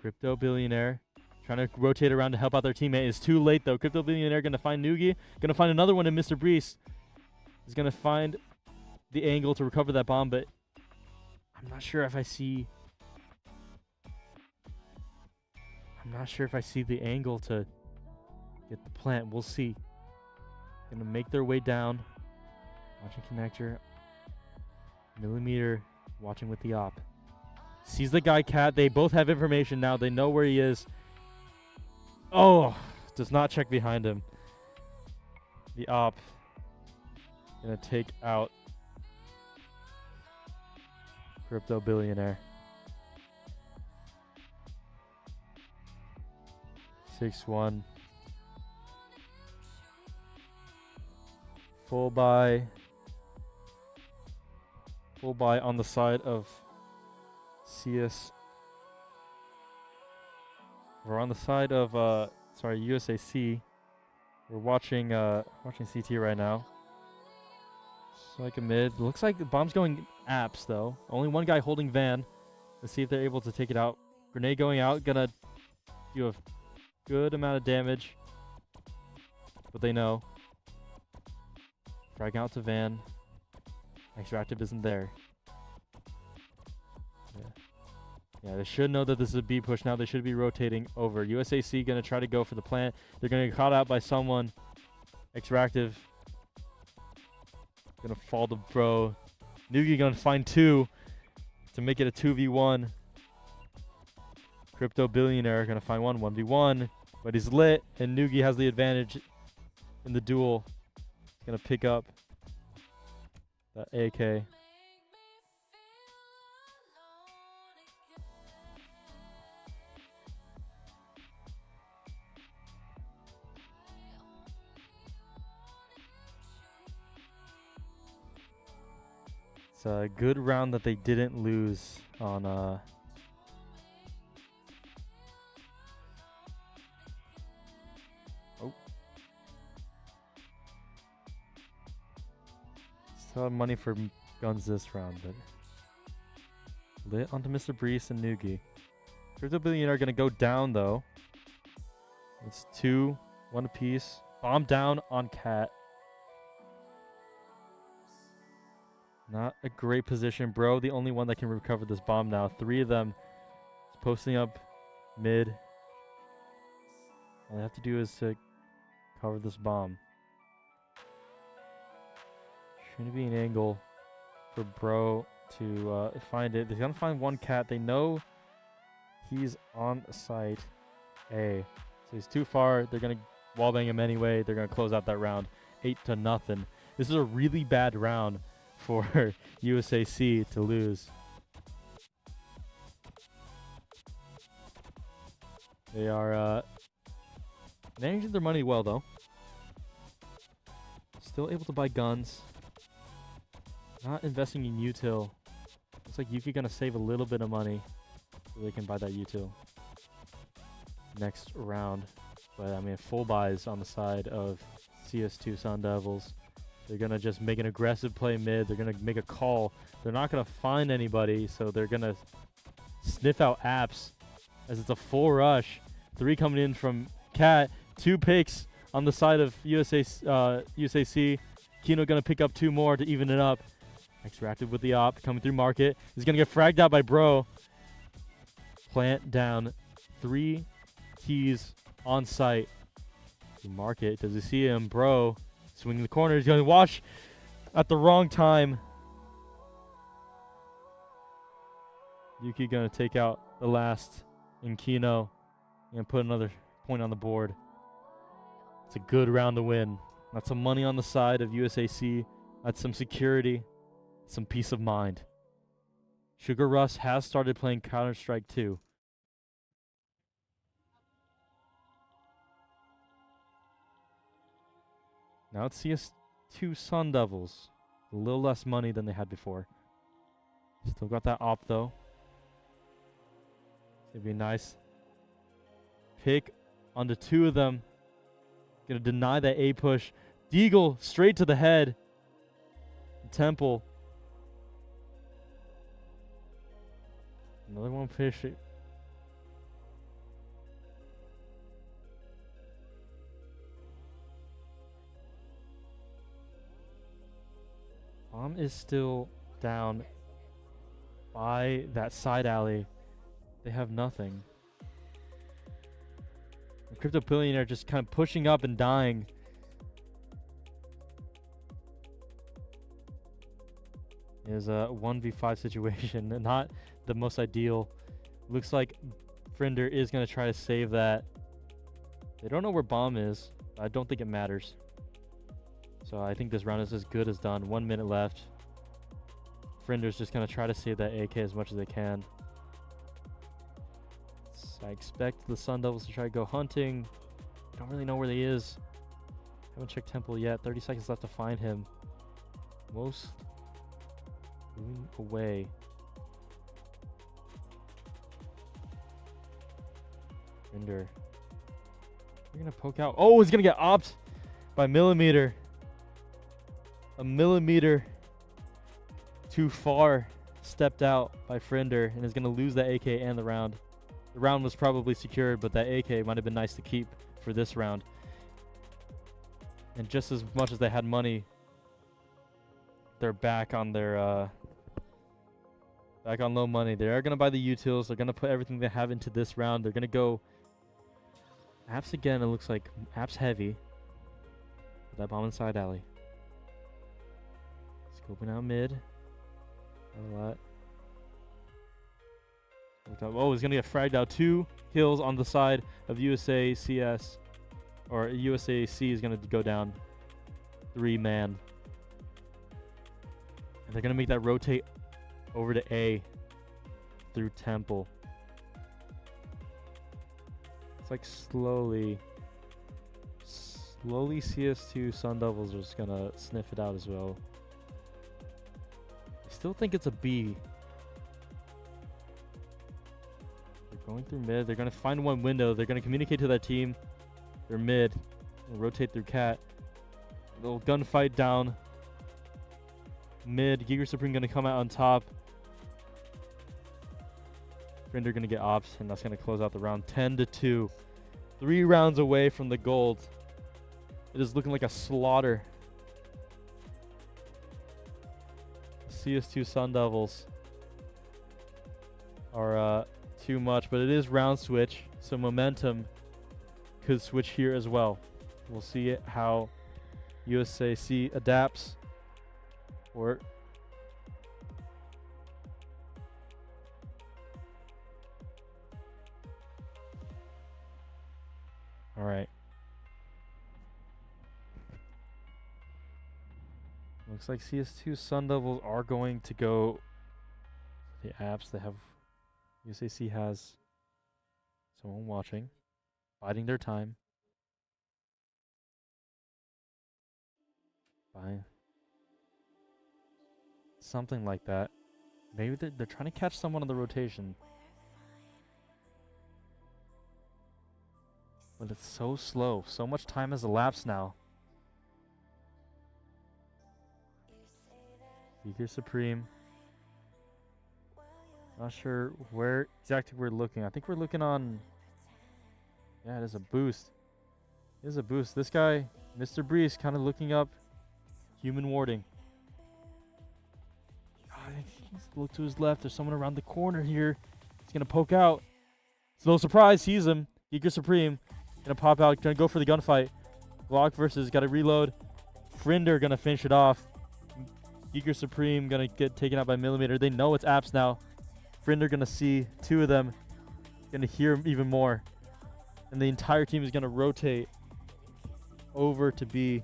A: Crypto Billionaire trying to rotate around to help out their teammate. It's too late, though. Crypto Billionaire going to find Noogie. Going to find another one in Mr. Brees. He's going to find the angle to recover that bomb, but I'm not sure if I see... I'm not sure if I see the angle to get the plant. We'll see. Going to make their way down. Watching connector. Millimeter watching with the op. Sees the guy Cat. They both have information now. They know where he is. Oh, does not check behind him. The op gonna take out Crypto Billionaire. 6-1. Full buy. Full buy on the side of CS. We're on the side of USAC. We're watching CT right now. It's like a mid. Looks like the bomb's going apps though. Only one guy holding Van. Let's see if they're able to take it out. Grenade going out, gonna do a good amount of damage. But they know. Frag out to Van. Extractive isn't there. Yeah, they should know that this is a B push now. They should be rotating over. USAC going to try to go for the plant. They're going to get caught out by someone. Extractive. Going to fall to Bro. Noogie going to find 2 to make it a 2v1. Crypto Billionaire going to find 1v1. But he's lit, and Noogie has the advantage in the duel. He's going to pick up that AK. It's a good round that they didn't lose on Oh. Still have money for guns this round, but lit onto Mr. Brees and Noogie. Crypto Billionaire are gonna go down though. It's 2, 1 apiece. Bomb down on Cat. Not a great position. Bro, the only one that can recover this bomb now. 3 of them is posting up mid. All they have to do is to cover this bomb. Shouldn't be an angle for Bro to find it. They're going to find one Cat. They know he's on site A. So he's too far. They're going to wallbang him anyway. They're going to close out that round 8-0. This is a really bad round for USAC to lose. They are managing their money well, though. Still able to buy guns. Not investing in util. Looks like Yuki gonna save a little bit of money so they can buy that util next round. But I mean, full buys on the side of CS2 Sun Devils. They're going to just make an aggressive play mid. They're going to make a call. They're not going to find anybody, so they're going to sniff out apps as it's a full rush. 3 coming in from Cat. 2 picks on the side of USAC. Kino going to pick up 2 more to even it up. Extracted with the op. Coming through market. He's going to get fragged out by Bro. Plant down 3 keys on site. Mark it. Does he see him? Bro. Swinging the corner. He's going to watch at the wrong time. Yuki going to take out the last in Kino and put another point on the board. It's a good round to win. That's some money on the side of USAC. That's some security. Some peace of mind. Sugar Russ has started playing Counter-Strike 2. Now it's CS2 Sun Devils. A little less money than they had before. Still got that op though. It'd be nice. Pick onto 2 of them. Gonna deny that A push. Deagle straight to the head. Temple. Another one fishing. Bomb is still down by that side alley. They have nothing. The Crypto Billionaire just kind of pushing up and dying. Is a 1v5 situation, and not the most ideal. Looks like Frinder is going to try to save that. They don't know where Bomb is. I don't think it matters. So I think this round is as good as done. 1 minute left. Frinder's just going to try to save that AK as much as they can. So I expect the Sun Devils to try to go hunting. I don't really know where he is. Haven't checked Temple yet. 30 seconds left to find him. Most moving away. Frinder. You're going to poke out. Oh, he's going to get opt by millimeter. A millimeter too far stepped out by Frinder and is going to lose that AK and the round. The round was probably secured, but that AK might have been nice to keep for this round. And just as much as they had money, they're back on their back on low money. They are going to buy the utils. They're going to put everything they have into this round. They're going to go apps again. It looks like apps heavy. That bomb inside alley. Scoping out mid. A lot. Oh, he's going to get fragged out. 2 kills on the side of USACS. Or USAC is going to go down. 3 man. And they're going to make that rotate over to A through Temple. It's like slowly CS2 Sun Devils are just going to sniff it out as well. I still think it's a B. They're going through mid. They're going to find one window. They're going to communicate to that team. They're mid. They'll rotate through Cat. Little gunfight down. Mid. Giga Supreme going to come out on top. Frinder going to get ops, and that's going to close out the round 10-2. 3 rounds away from the gold. It is looking like a slaughter. CS2 Sun Devils are too much, but it is round switch, so momentum could switch here as well. We'll see how USAC adapts. Or all right. Looks like CS2 Sun Devils are going to go the apps. They have USAC has someone watching, biding their time. Bye. Something like that. Maybe they're trying to catch someone on the rotation. But it's so slow. So much time has elapsed now. Giga Supreme. Not sure where exactly we're looking. I think we're looking on... Yeah, it is a boost. It is a boost. This guy, Mr. Breeze, kind of looking up human warding. Look to his left. There's someone around the corner here. He's going to poke out. It's no surprise. Sees him. Giga Supreme. Gonna pop out. Gonna go for the gunfight. Glock versus. Gotta reload. Frinder gonna finish it off. Giga Supreme gonna get taken out by Millimeter. They know it's apps now. Frinder gonna see 2 of them. Gonna hear him even more. And the entire team is gonna rotate over to B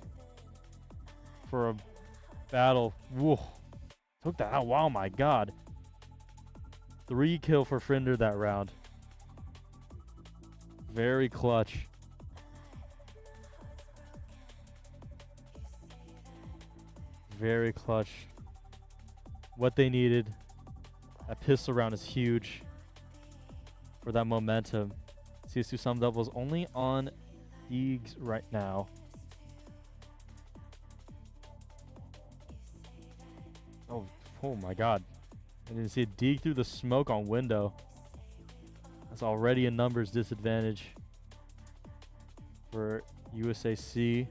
A: for a battle. Whoa. Took that out. Wow, my God. 3 kill for Frinder that round. Very clutch. Very clutch. What they needed. That pistol round is huge for that momentum. CS2 Sun Devils only on Eags right now. Oh my God. I didn't see it dig through the smoke on window. That's already a numbers disadvantage for USAC.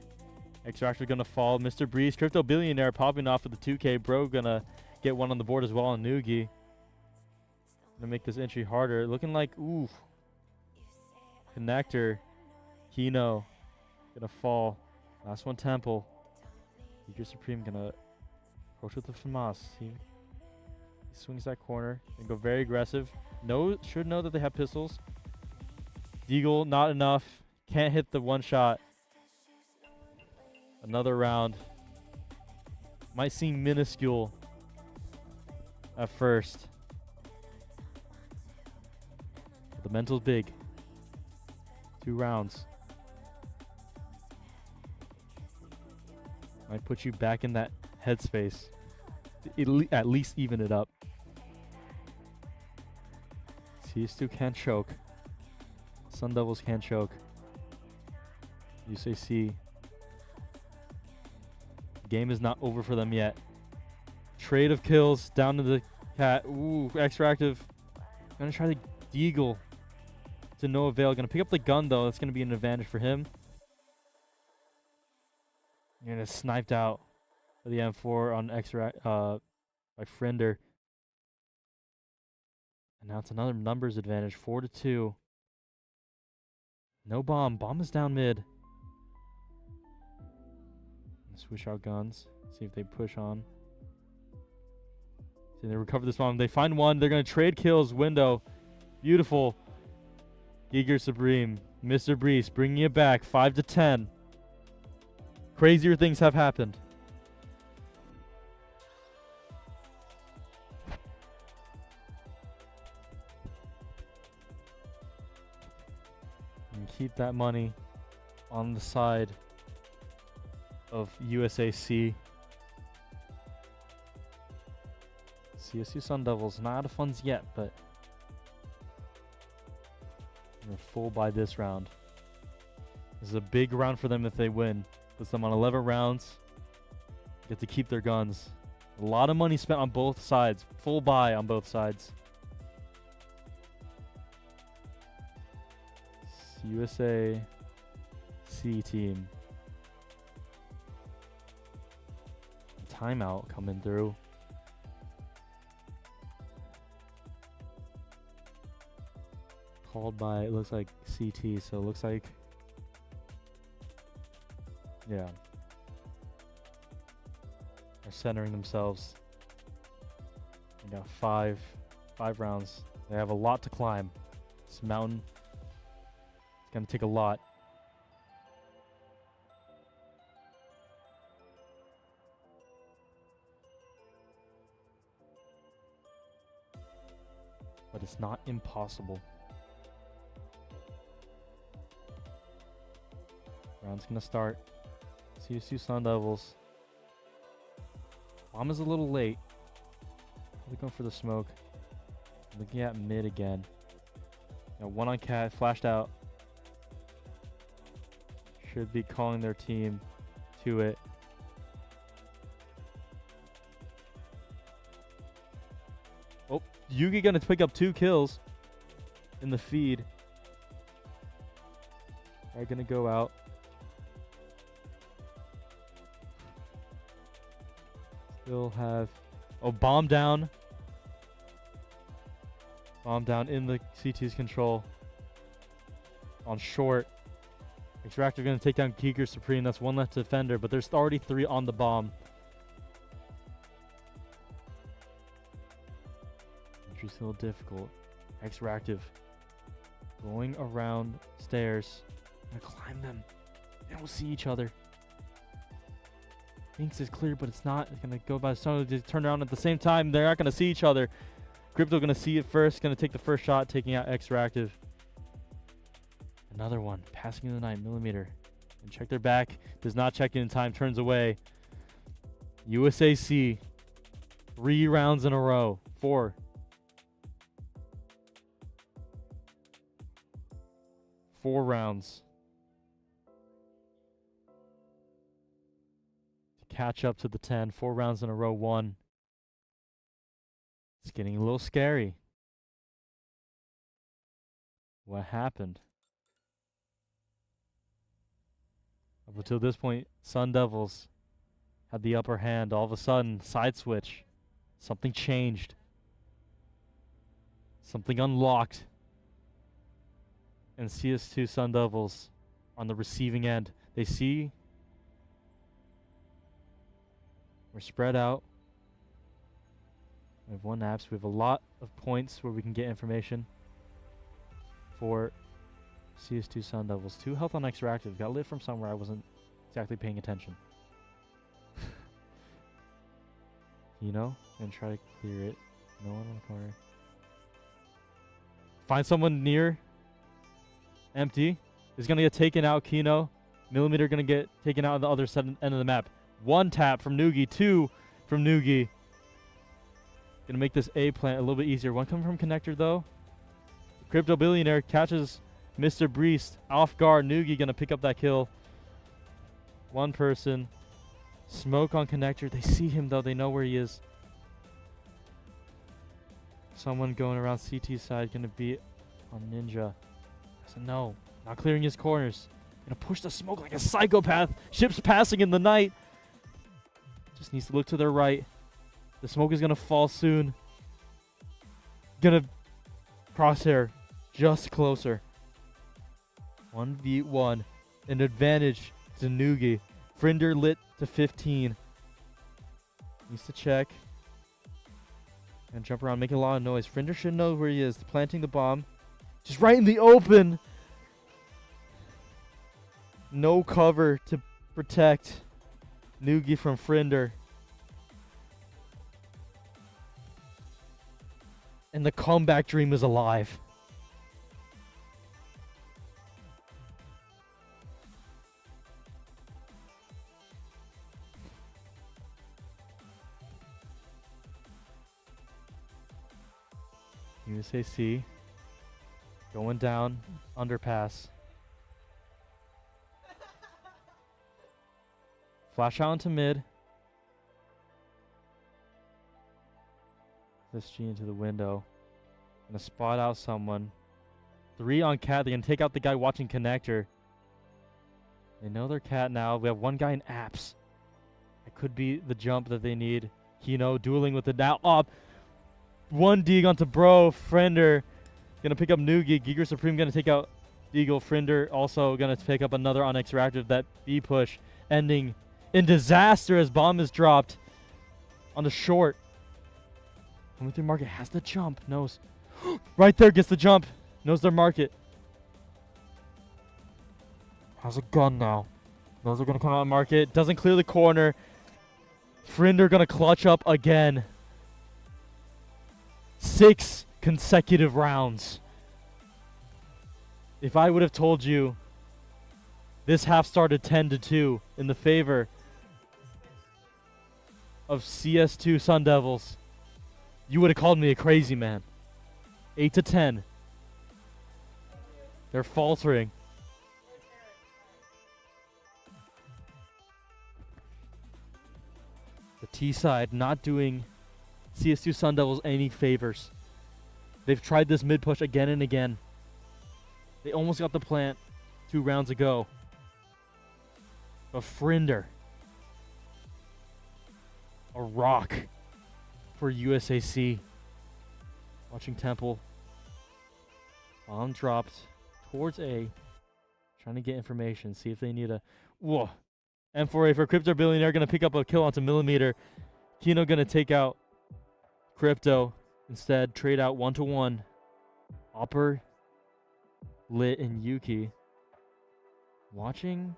A: Extractor gonna fall. Mr. Breeze, Crypto Billionaire popping off with the 2K. Bro gonna get one on the board as well on Noogie. Gonna make this entry harder. Looking like, ooh. Connector. Kino gonna fall. Last one Temple. Eager Supreme gonna approach with the FAMAS. He swings that corner and go very aggressive. Should know that they have pistols. Deagle, not enough. Can't hit the one shot. Another round. Might seem minuscule at first. But the mental's big. 2 rounds. Might put you back in that headspace. To at least even it up. CS2 can't choke. Sun Devils can't choke. USAC. Game is not over for them yet. Trade of kills down to the cat. Ooh, Extractive. Gonna try to deagle to no avail. Gonna pick up the gun though. That's gonna be an advantage for him. You're gonna sniped out by the M4 on by Friender. And now it's another numbers advantage. 4-2. No bomb. Bomb is down mid. Switch out guns. See if they push on. See, they recover this bomb. They find one. They're going to trade kills. Window. Beautiful. Giga Supreme. Mr. Breeze bringing it back. 5-10. Crazier things have happened. And keep that money on the side of USAC. CSU Sun Devils not out of funds yet, but they're full by this round. This is a big round for them if they win. Puts them on 11 rounds. Get to keep their guns. A lot of money spent on both sides. Full buy on both sides. USA C team. Timeout coming through. Called by, it looks like CT, so it looks like, yeah, they're centering themselves. They got five rounds. They have a lot to climb. This mountain, it's gonna take a lot. But it's not impossible. Round's gonna start. CSU Sun Devils. Bomb is a little late. They're going for the smoke. Looking at mid again. Got one on cat, flashed out. Should be calling their team to it. Oh, Yugi gonna pick up 2 kills in the feed. They're gonna go out. Still have, oh, bomb down. Bomb down in the CT's control. on short. Extractor going to take down Giger Supreme. That's one left defender, but there's already 3 on the bomb. Entry's a little difficult. Extractive going around stairs. Gonna climb them. And we'll see each other. Thinks it's clear, but it's not. It's gonna go by the sun. They turn around at the same time. They're not gonna see each other. Crypto gonna see it first. Gonna take the first shot, taking out Extractive. Another one, passing in the night, millimeter. And check their back. Does not check in time. Turns away. USAC. 3 rounds in a row. 4. 4 rounds. To catch up to the 10. 4 rounds in a row. 1. It's getting a little scary. What happened? Up until this point, Sun Devils had the upper hand. All of a sudden, side switch. Something changed. Something unlocked. And CS2 Sun Devils on the receiving end. They see we're spread out. We have 1 apps. We have a lot of points where we can get information for CS2 Sun Devils. 2 health on Extractive. Got lit from somewhere I wasn't exactly paying attention. You know? And try to clear it. No one on the corner. Find someone near. Empty. Is going to get taken out. Kino. Millimeter going to get taken out on the other end of the map. 1 tap from Noogie. 2 from Noogie. Going to make this A plant a little bit easier. 1 coming from Connector though. Crypto Billionaire catches Mr. Breest off guard. Noogie going to pick up that kill. 1 person. Smoke on Connector. They see him though. They know where he is. Someone going around CT side. Going to be on Ninja. So no. Not clearing his corners. Going to push the smoke like a psychopath. Ships passing in the night. Just needs to look to their right. The smoke is going to fall soon. Going to crosshair just closer. 1v1. An advantage to Noogie. Frinder lit to 15. Needs to check. And jump around, making a lot of noise. Frinder should know where he is. Planting the bomb. Just right in the open. No cover to protect Noogie from Frinder. And the comeback dream is alive. USAC going down, underpass. Flash out into mid. SG into the window. Gonna spot out someone. 3 on Cat. They're gonna take out the guy watching Connector. They know they're Cat now. We have 1 guy in apps. It could be the jump that they need. Kino dueling with it now. Up. 1 Deeg onto Bro. Friender gonna pick up Noogie. Giger Supreme gonna take out Deagle. Friender also gonna pick up another on Extractive. That B push ending in disaster as bomb is dropped on the short. Coming through market, has the jump, knows. Right there, gets the jump, knows their market. Has a gun now. Knows they're gonna come out of market. Doesn't clear the corner. Frinder gonna clutch up again. 6 consecutive rounds. If I would have told you this half started 10-2 in the favor of CS2 Sun Devils, you would have called me a crazy man. 8-10. They're faltering. The T side not doing CS2 Sun Devils any favors. They've tried this mid push again and again. They almost got the plant 2 rounds ago. A Frinder. A rock for USAC. Watching Temple. Bomb dropped towards A. Trying to get information. See if they need a... Whoa. M4A for Crypto Billionaire. Going to pick up a kill onto Millimeter. Kino going to take out Crypto. Instead, trade out 1-to-1. Opper, Lit, and Yuki. Watching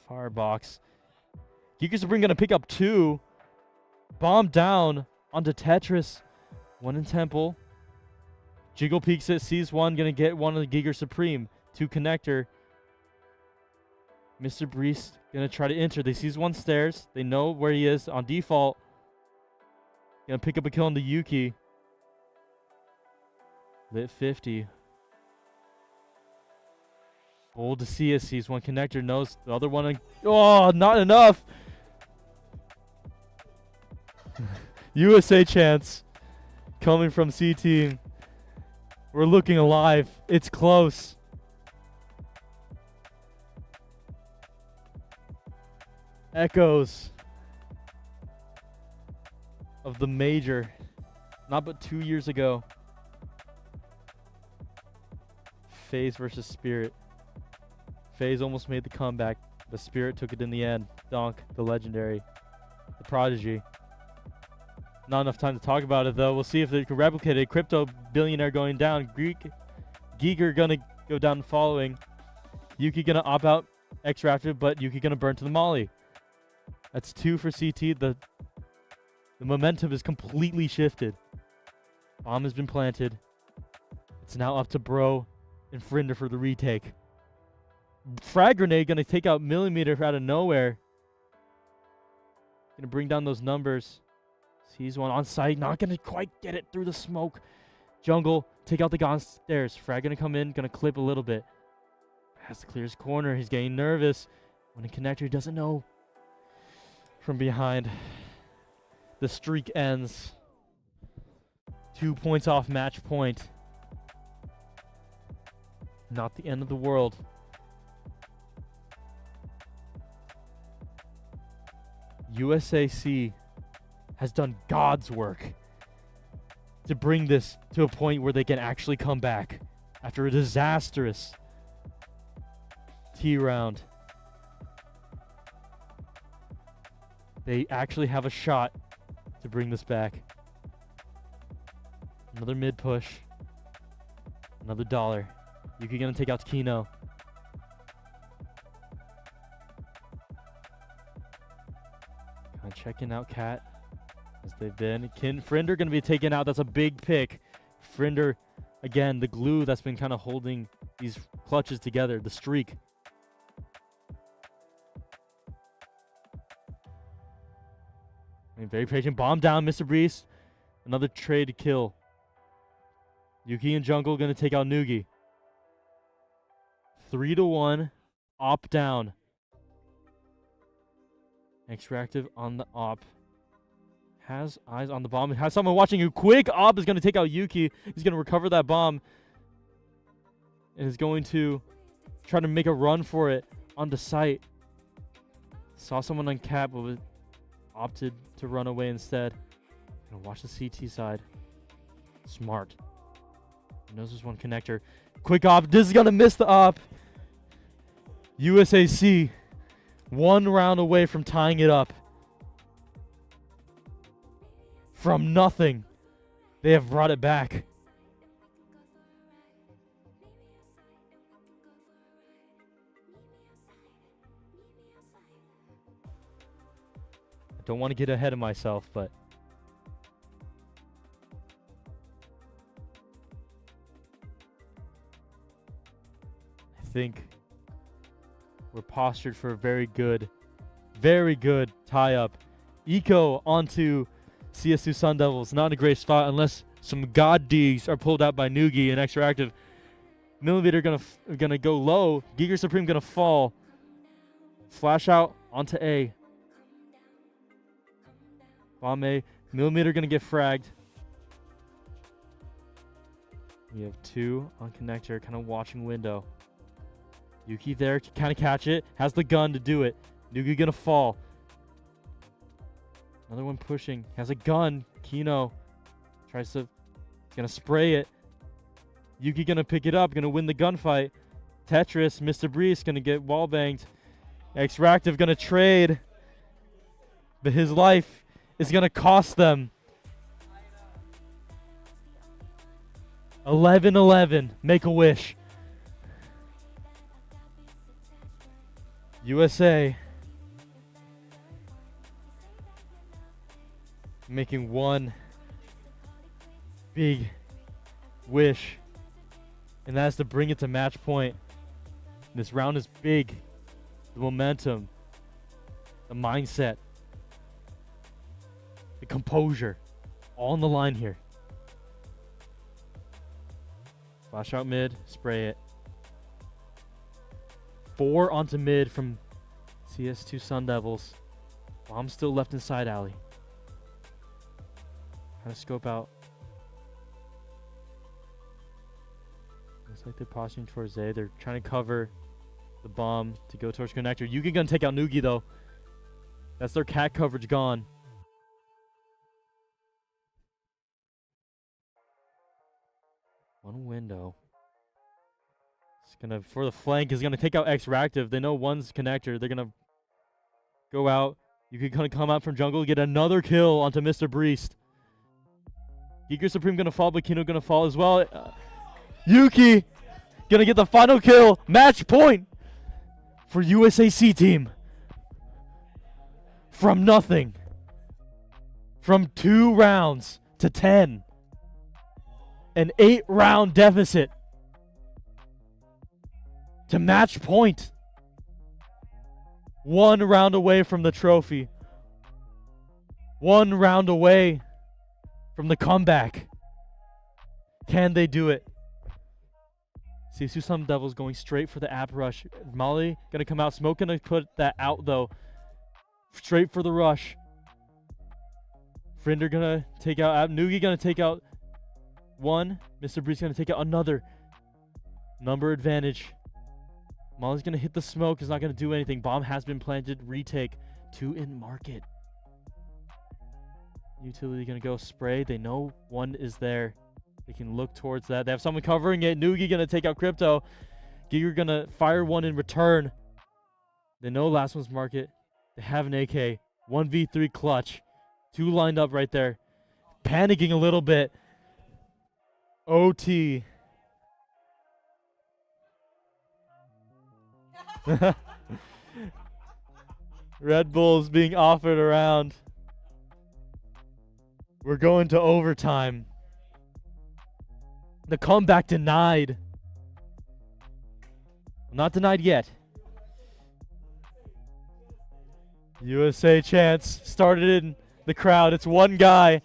A: Firebox. Giga Supreme going to pick up 2. Bomb down onto Tetris. 1 in Temple. Jiggle peeks it, sees 1, going to get 1 on the Giga Supreme. 2 connector. Mr. Breeze going to try to enter. They sees 1 stairs. They know where he is on default. Going to pick up a kill on the Yuki. Lit 50. Bold to see it. Sees 1 connector. Knows the other one. Oh, not enough. USA chance. Coming from C Team. We're looking alive. It's close. Echoes of the major. Not but 2 years ago. FaZe versus Spirit. FaZe almost made the comeback, but Spirit took it in the end. Donk, the legendary, the prodigy. Not enough time to talk about it though. We'll see if they can replicate it. Crypto Billionaire going down. Giger gonna go down following. Yuki gonna opt out extra active, but Yuki gonna burn to the molly. That's 2 for CT. The momentum is completely shifted. Bomb has been planted. It's now up to Bro and Frinder for the retake. Frag grenade gonna take out Millimeter out of nowhere. Gonna bring down those numbers. Sees 1 on site, not gonna quite get it through the smoke. Jungle, take out the guy on stairs. Frag gonna come in, gonna clip a little bit. Has to clear his corner, he's getting nervous. When a connector doesn't know. From behind. The streak ends. 2 points off match point. Not the end of the world. USAC has done God's work to bring this to a point where they can actually come back after a disastrous T round. They actually have a shot to bring this back. Another mid push. Another dollar. Yuki gonna take out Kino. Kind of checking out Cat as they've been. Frinder gonna be taken out. That's a big pick. Frinder, again, the glue that's been kind of holding these clutches together. The streak. Very patient. Bomb down, Mr. Breeze. Another trade to kill. Yuki and Jungle gonna take out Noogie. 3-1. Op down. Extractive on the op. Has eyes on the bomb. Has someone watching you. Quick op is gonna take out Yuki. He's gonna recover that bomb. And is going to try to make a run for it on the site. Saw someone on cap, but opted to run away instead. Gonna watch the CT side. Smart. He knows there's 1 connector. Quick op. This is gonna miss the op. USAC 1 round away from tying it up. From nothing, they have brought it back. I don't want to get ahead of myself, but I think we're postured for a very good tie-up. Eco onto CS2 Sun Devils. Not a great spot unless some god Ds are pulled out by Noogie and extra active. Millimeter gonna go low. Giga Supreme gonna fall. Flash out onto A. Bomb A. Millimeter gonna get fragged. We have 2 on connector, kind of watching window. Yuki there to kind of catch it. Has the gun to do it. Noogie gonna fall. Another one pushing. Has a gun. Kino tries to... Gonna spray it. Yuki gonna pick it up. Gonna win the gunfight. Tetris, Mr. Breeze gonna get wall banged. Extractive gonna trade, but his life is gonna cost them. 11-11. Make a wish. USA making one big wish, and that's to bring it to match point. This round is big. The momentum, the mindset, the composure, all on the line here. Flash out mid, spray it. 4 onto mid from CS2 Sun Devils. Bomb still left inside alley. Trying to scope out. Looks like they're posturing towards A. They're trying to cover the bomb to go towards connector. Yuki gonna take out Noogie though. That's their cat coverage gone. One window. It's gonna, for the flank, is gonna take out X-Ractive. They know one's connector. They're gonna go out. Yuki gonna come out from jungle, get another kill onto Mr. Breest. Geeker Supreme gonna fall, but Kino gonna fall as well. Yuki gonna get the final kill. Match point for USAC team. From nothing. From 2 rounds to 10. An 8-round deficit to match point. 1 round away from the trophy. 1 round away from the comeback. Can they do it? See, Sun Devils going straight for the app rush. Molly gonna come out. Smoke gonna put that out though. Straight for the rush. Frinder gonna take out app. Noogie gonna take out one. Mr. Breeze gonna take out another. Number advantage. Molly's gonna hit the smoke. Is not gonna do anything. Bomb has been planted. Retake. 2 in market. Utility gonna go spray. They know one is there. They can look towards that. They have someone covering it. Noogie gonna take out Crypto. Giger gonna fire one in return. They know last one's market. They have an AK. 1v3 clutch. 2 lined up right there. Panicking a little bit. OT. Red Bull's being offered around. We're going to overtime. The comeback denied. Not denied yet. USA chants started in the crowd. It's one guy,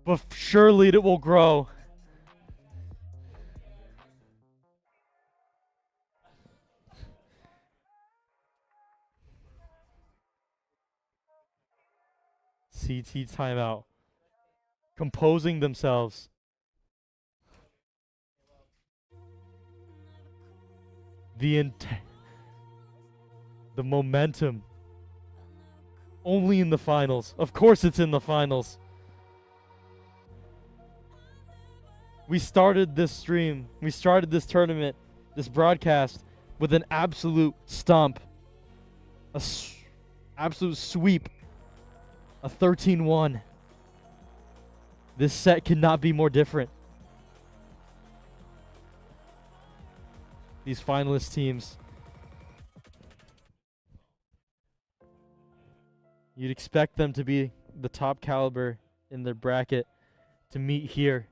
A: but surely it will grow. CT timeout. Composing themselves. The momentum. Only in the finals. Of course it's in the finals. We started this stream. We started this tournament, this broadcast, with an absolute stomp. Absolute sweep. A 13-1. This set cannot be more different. These finalist teams. You'd expect them to be the top caliber in their bracket to meet here.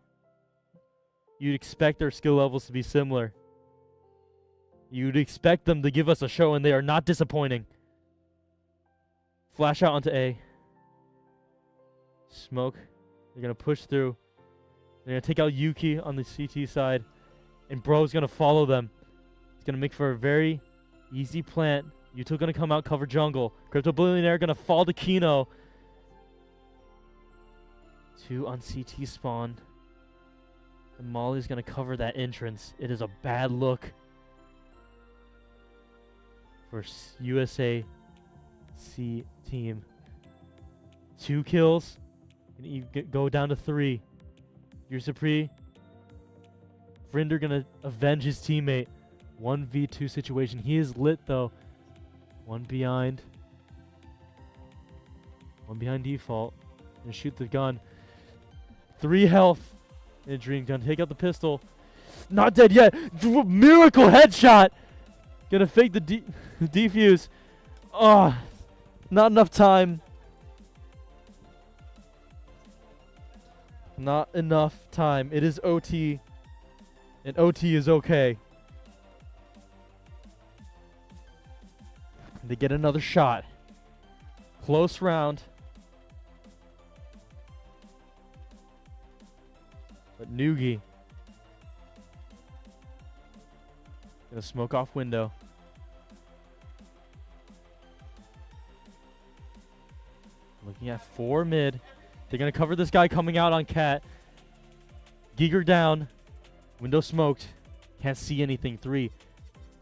A: You'd expect their skill levels to be similar. You'd expect them to give us a show, and they are not disappointing. Flash out onto A. Smoke. They're going to push through. They're going to take out Yuki on the CT side. And Bro's going to follow them. It's going to make for a very easy plant. Yuto going to come out, cover jungle. Crypto Billionaire going to fall to Kino. 2 on CT spawn. And Molly's going to cover that entrance. It is a bad look for USA C team. 2 kills. And you go down to 3. Yusupri. Frinder going to avenge his teammate. 1v2 situation. He is lit though. One behind default. Gonna shoot the gun. 3 health. And a dream gun. Take out the pistol. Not dead yet. Miracle headshot. Gonna fake the defuse. Oh, not enough time. Not enough time. It is OT. And OT is okay. They get another shot. Close round. But Noogie gonna smoke off window. Looking at 4 mid. They're gonna cover this guy coming out on Cat. Giger down. Window smoked. Can't see anything. 3.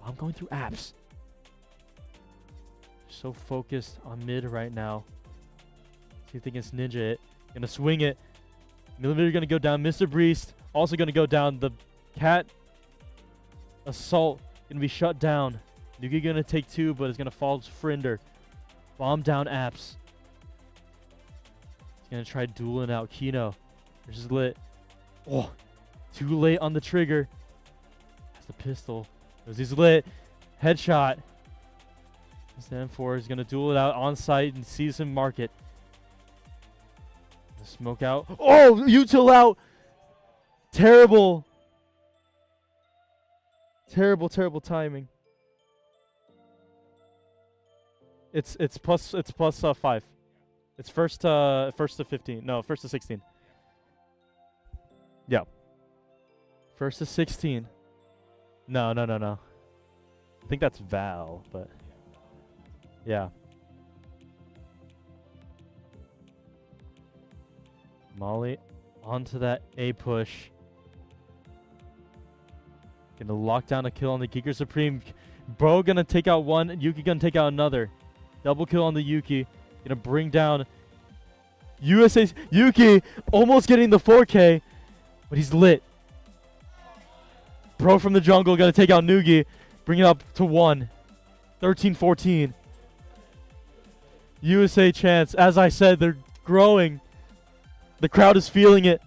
A: I'm going through apps. So focused on mid right now. See if they can ninja it. Gonna swing it. Millimeter gonna go down. Mr. Breest also gonna go down. The Cat assault gonna be shut down. Nuki gonna take 2, but it's gonna fall to Frinder. Bomb down apps. He's gonna try dueling out Kino. Versus Lit. Oh, too late on the trigger. That's the pistol. He's lit. Headshot. Stand for is gonna duel it out on site and sees him mark it. Smoke out. Oh, util out. Terrible. Terrible timing. It's plus 5. It's first to 15. No, first to 16. Yeah. First to 16. No. I think that's Val, but yeah. Molly onto that A push. Gonna lock down a kill on the Giger Supreme. Bro gonna take out one. Yuki gonna take out another. Double kill on the Yuki. Gonna bring down USA's Yuki. Almost getting the 4K. But he's lit. Bro from the jungle gonna take out Noogie. Bring it up to 1. 13-14. USA chance. As I said, they're growing. The crowd is feeling it.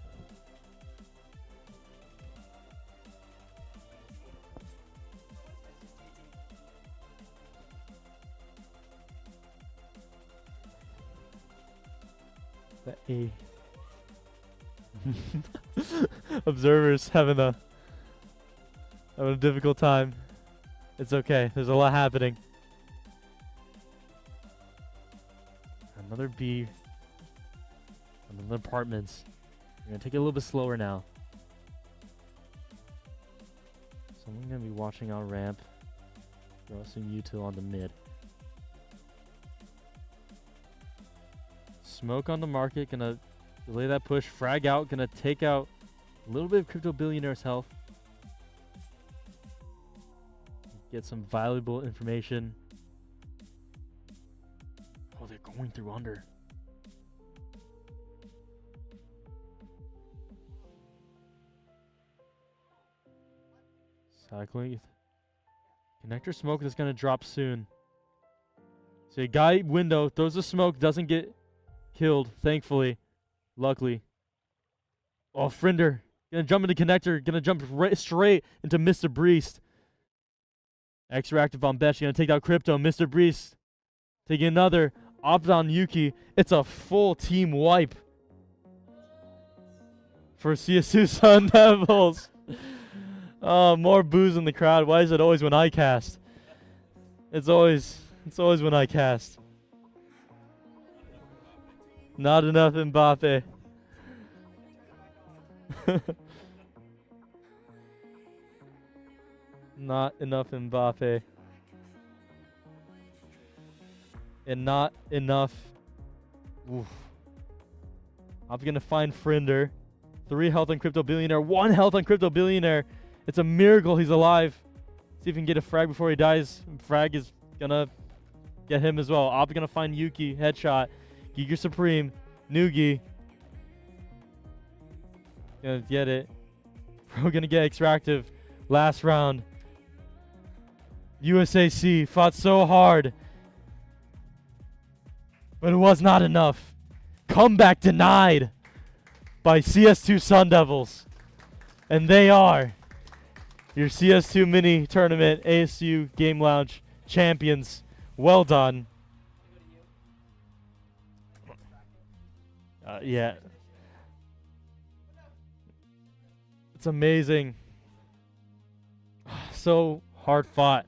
A: The A. Observers having a difficult time. It's okay. There's a lot happening. Another B. Another apartments. We're gonna take it a little bit slower now. Someone's gonna be watching on ramp. Throw some util on the mid. Smoke on the market. Gonna delay that push. Frag out. Gonna take out a little bit of Crypto Billionaire's health. Get some valuable information. Oh, they're going through under. Cycling. Connector smoke that's going to drop soon. So a guy window throws the smoke, doesn't get killed, thankfully. Luckily. Oh, Frinder. Gonna jump into connector. Gonna jump straight into Mr. Breest. Extra active on Besh. Gonna take out Crypto. Mr. Breest taking another. Opt on Yuki. It's a full team wipe for CSU Sun Devils. Oh, more boos in the crowd. Why is it always when I cast? It's always when I cast. Not enough Mbappe. Not enough Mbappe. And not enough. Oof. I'm gonna find Frinder. 3 health on Crypto Billionaire. 1 health on Crypto Billionaire. It's a miracle he's alive. See if we can get a frag before he dies. Frag is gonna get him as well. Op gonna find Yuki. Headshot. Giger Supreme. Noogie. Gonna get it. Bro gonna get extractive. Last round. USAC fought so hard, but it was not enough. Comeback denied by CS2 Sun Devils. And they are your CS2 mini tournament ASU Game Lounge champions. Well done. Yeah. It's amazing. So hard fought,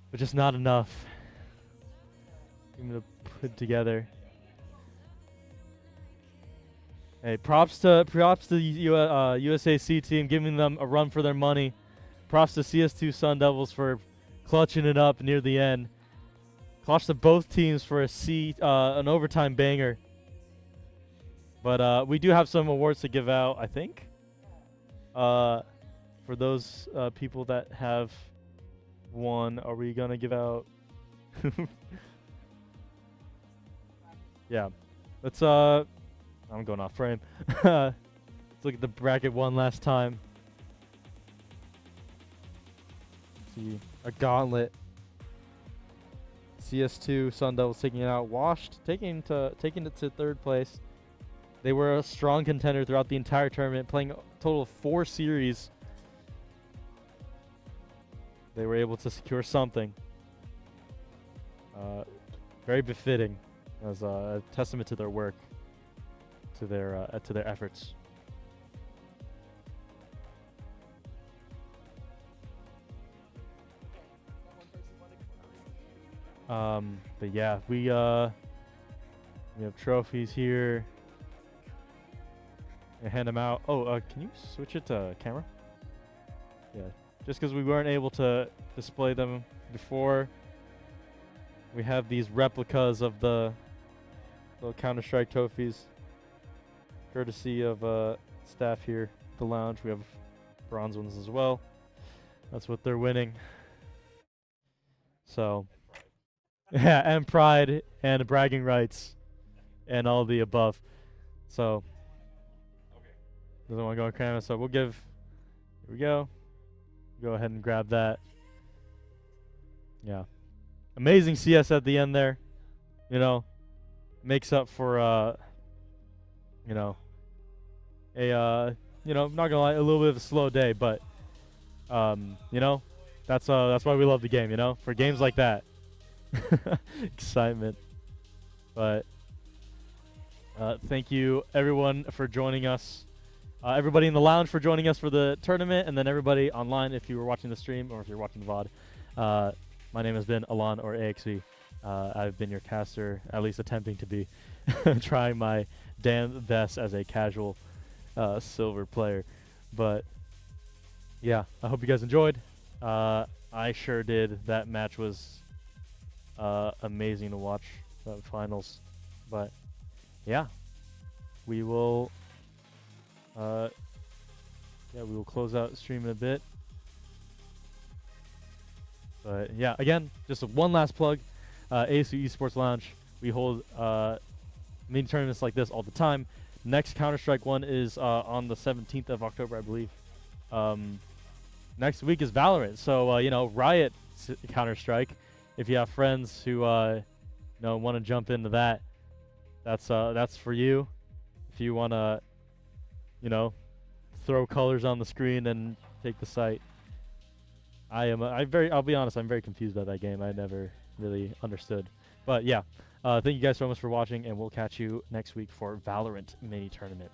A: but just not enough. I'm gonna put together. Hey, props to the USAC team, giving them a run for their money. Props to CS2 Sun Devils for clutching it up near the end. Props to both teams for an overtime banger. But we do have some awards to give out, I think. For those people that have won, are we gonna give out? Yeah, let's. I'm going off frame. Let's look at the bracket one last time. Let's see, a gauntlet. CS2 Sun Devils taking it out. Washed, taking it to third place. They were a strong contender throughout the entire tournament, playing a total of 4 series. They were able to secure something. Very befitting, as a testament to their work, to their efforts. But yeah, we have trophies here. I hand them out. Oh, can you switch it to camera? Yeah, just because we weren't able to display them before, we have these replicas of the little Counter-Strike trophies, courtesy of staff here at the lounge. We have bronze ones as well. That's what they're winning. So, yeah, and pride and bragging rights and all the above. So, doesn't want to go on camera, so we'll give. Here we go. Go ahead and grab that. Yeah, amazing CS at the end there. You know, makes up for you know, not gonna lie, a little bit of a slow day, but you know, that's why we love the game. You know, for games like that, excitement. But thank you everyone for joining us. Everybody in the lounge for joining us for the tournament, and then everybody online if you were watching the stream or if you're watching the VOD. My name has been Alon, or AXV. I've been your caster, at least attempting to be, trying my damn best as a casual silver player. But yeah, I hope you guys enjoyed. I sure did. That match was amazing to watch, the finals. But yeah, we will we will close out the stream in a bit. But yeah, again, just one last plug. ASU Esports Lounge. We hold mini tournaments like this all the time. Next Counter-Strike one is on the 17th of October, I believe. Next week is Valorant. So, Riot Counter-Strike. If you have friends who, want to jump into that, that's for you. If you want to, throw colors on the screen and take the site. I'll be honest, I'm very confused by that game. I never really understood. But yeah, thank you guys so much for watching, and we'll catch you next week for Valorant mini tournament.